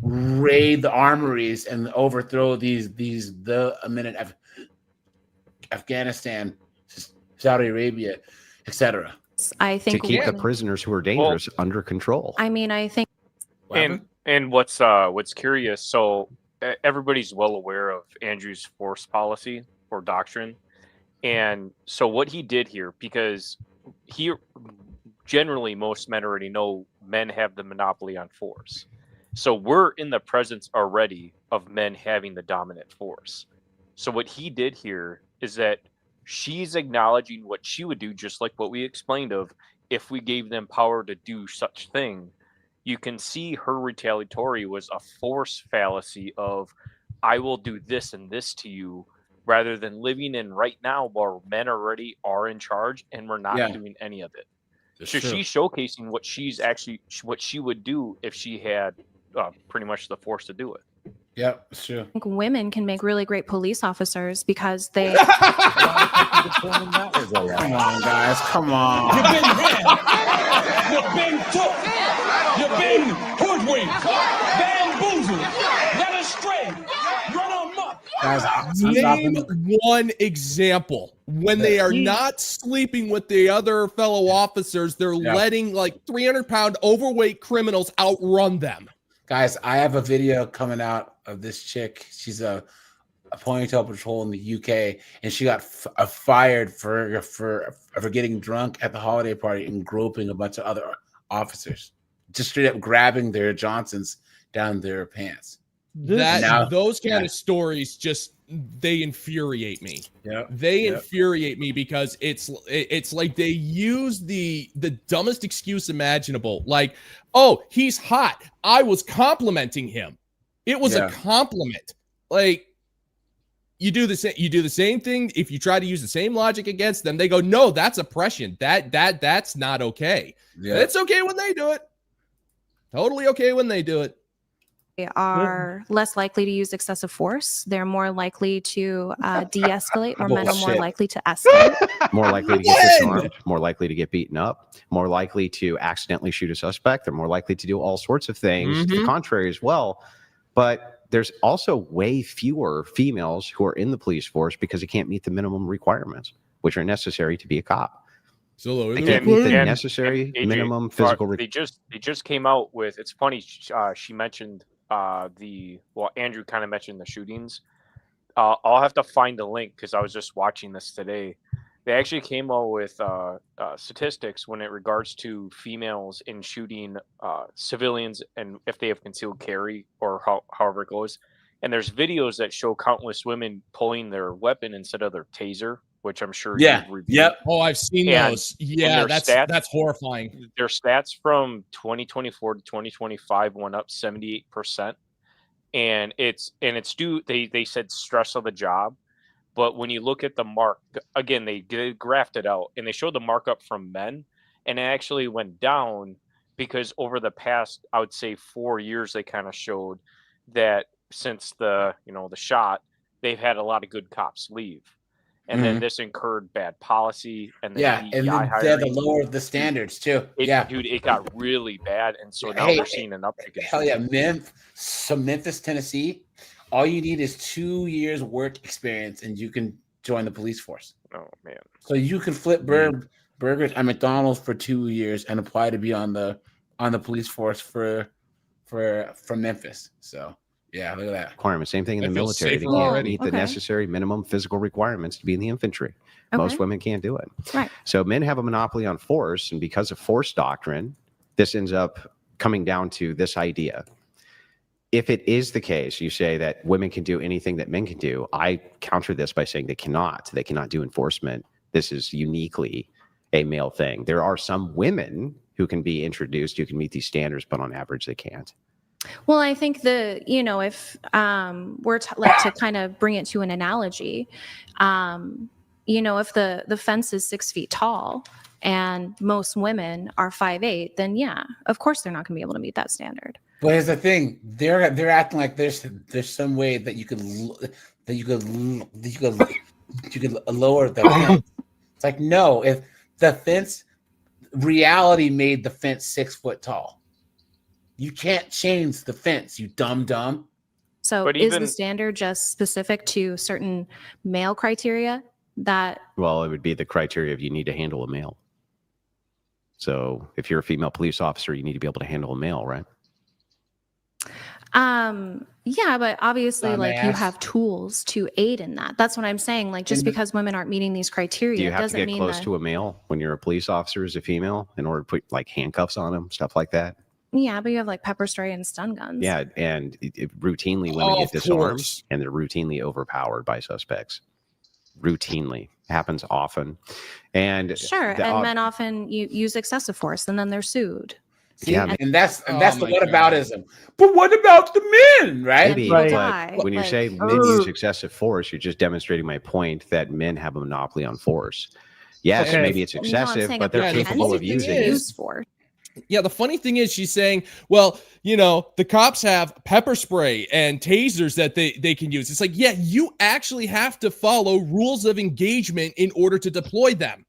raid the armories and overthrow Afghanistan, Saudi Arabia, etc. I think to keep the prisoners who are dangerous under control. I mean, I think. And what's curious, so everybody's well aware of Andrew's force policy or doctrine. And so what he did here, because generally most men already know men have the monopoly on force. So we're in the presence already of men having the dominant force. So what he did here is that she's acknowledging what she would do, just like what we explained of if we gave them power to do such thing. You can see her retaliatory was a force fallacy of, I will do this and this to you, rather than living in right now where men already are in charge and we're not doing any of it. So she's showcasing what what she would do if she had pretty much the force to do it. Yep, it's true. I think women can make really great police officers because they. Come on, guys. Come on. You've been had. You've been took. You've been hoodwinked. Bamboozled. Led astray. Run amok. Name one example when they are not sleeping with the other fellow officers. They're letting like 300-pound overweight criminals outrun them. Guys, I have a video coming out of this chick. She's a ponytail patrol in the UK, and she got fired for getting drunk at the holiday party and groping a bunch of other officers, just straight up grabbing their Johnsons down their pants. Those kind of stories just they infuriate me. They infuriate me because it's like they use the dumbest excuse imaginable. Like, oh, he's hot. I was complimenting him. It was a compliment. Like, you do the same thing. If you try to use the same logic against them, they go, no, that's oppression. That's not okay. It's okay when they do it. Totally okay when they do it. They are less likely to use excessive force. They're more likely to de-escalate, or men are more likely to escalate. More likely to get disarmed, more likely to get beaten up, more likely to accidentally shoot a suspect. They're more likely to do all sorts of things to the contrary as well. But there's also way fewer females who are in the police force because they can't meet the minimum requirements, which are necessary to be a cop. So they can't meet the necessary minimum physical requirements. They just came out with, it's funny, she mentioned Andrew kind of mentioned the shootings. I'll have to find the link because I was just watching this today. They actually came out with statistics when it regards to females in shooting civilians and if they have concealed carry or however it goes. And there's videos that show countless women pulling their weapon instead of their taser, which I'm sure you've reviewed. Oh, I've seen those. Yeah, that's horrifying. Their stats from 2024 to 2025 went up 78%. And it's due, they said stress of the job. But when you look at the mark, again, they graphed it out and they showed the markup from men, and it actually went down because over the past, I would say 4 years, they kind of showed that since the shot, they've had a lot of good cops leave. And then this incurred bad policy, and then and then they had to lower the standards too. Dude, it got really bad, and so now they're seeing an uptick. Hell yeah, Memphis, Tennessee. All you need is 2 years work experience, and you can join the police force. Oh man! So you can flip burgers at McDonald's for 2 years and apply to be on the police force for Memphis. So. Yeah, look at that. Requirement. Same thing in the military. They can't meet the necessary minimum physical requirements to be in the infantry. Most women can't do it. Right. So men have a monopoly on force, and because of force doctrine, this ends up coming down to this idea. If it is the case, you say that women can do anything that men can do. I counter this by saying they cannot. They cannot do enforcement. This is uniquely a male thing. There are some women who can be introduced who can meet these standards, but on average, they can't. Well, I think if we're to kind of bring it to an analogy, if the fence is 6 feet tall and most women are 5'8", then yeah, of course they're not going to be able to meet that standard. But here's the thing: they're acting like there's some way that you could lower the fence. It's like, no, if the fence, reality made the fence 6 foot tall. You can't change the fence, you dumb. So is the standard just specific to certain male criteria that? Well, it would be the criteria of you need to handle a male. So if you're a female police officer, you need to be able to handle a male, right? Yeah, but obviously, you have tools to aid in that. That's what I'm saying. Like, just because women aren't meeting these criteria, do you have doesn't to get mean close to a male when you're a police officer as a female in order to put like handcuffs on them, stuff like that? Yeah, but you have like pepper spray and stun guns. Yeah, and routinely women get disarmed, and they're routinely overpowered by suspects. Routinely happens often. And Sure, and men often use excessive force, and then they're sued. See, Yeah, and that's Oh the my whataboutism. But what about the men, right? maybe, people but die, when you like- say men use excessive force, you're just demonstrating my point that men have a monopoly on force. Yes, Okay. maybe it's No, I'm excessive, saying but at they're the capable end, of using they it. use force. Yeah, the funny thing is she's saying, well, you know, the cops have pepper spray and tasers that they can use. It's like, yeah, you actually have to follow rules of engagement in order to deploy them.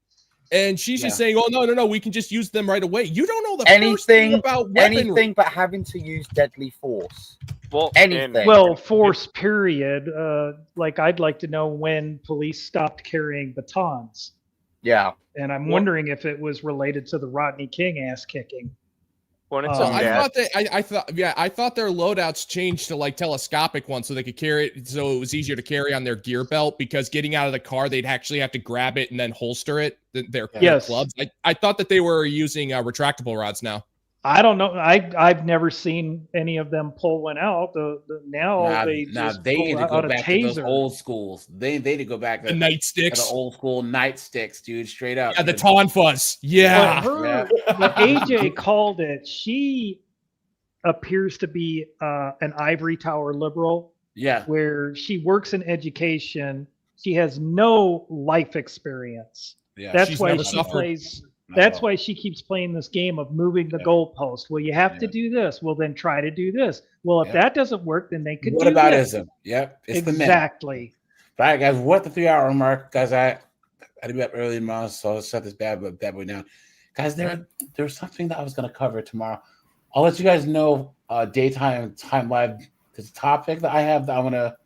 And she's just saying, oh, no, we can just use them right away. You don't know the first thing about weaponry. Anything but having to use deadly force. Well, anything. Well, force period. Like I'd like to know when police stopped carrying batons. Yeah. And I'm wondering if it was related to the Rodney King ass kicking. When it's So I thought their loadouts changed to like telescopic ones so they could carry it, so it was easier to carry on their gear belt, because getting out of the car they'd actually have to grab it and then holster it. Their clubs. I thought that they were using retractable rods now. I don't know. I've never seen any of them pull one out. They need to pull go out a back to those taser. old schools. They need to go back to The nightsticks. to the old school nightsticks, dude. Straight up. Yeah, the Tonfuzz. Yeah. What AJ called it, she appears to be an ivory tower liberal. Yeah. Where she works in education. She has no life experience. Yeah. That's She's why never she suffered. plays. That's why she keeps playing this game of moving the goalpost. Well, you have to do this. Well, then try to do this. Well, if that doesn't work, then they could do this. Whataboutism. Yep. It's Exactly. All right, guys. We're at the 3-hour mark, guys. I had to be up early tomorrow, so I'll shut this bad boy down. Guys, there's something that I was going to cover tomorrow. I'll let you guys know daytime time live. There's a topic that I have that I want to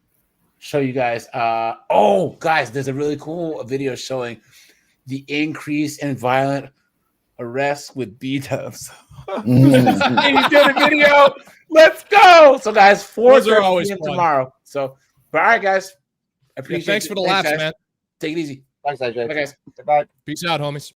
show you guys. Guys, there's a really cool video showing the increase in violent arrests with B-dubs. He's doing a video. Let's go. So, guys, 4:30 p.m. tomorrow. So, all right, guys. I appreciate Thanks it. for the laughs, guys. man. Take it easy. Thanks, AJ. Bye, guys. Bye. Peace out, homies.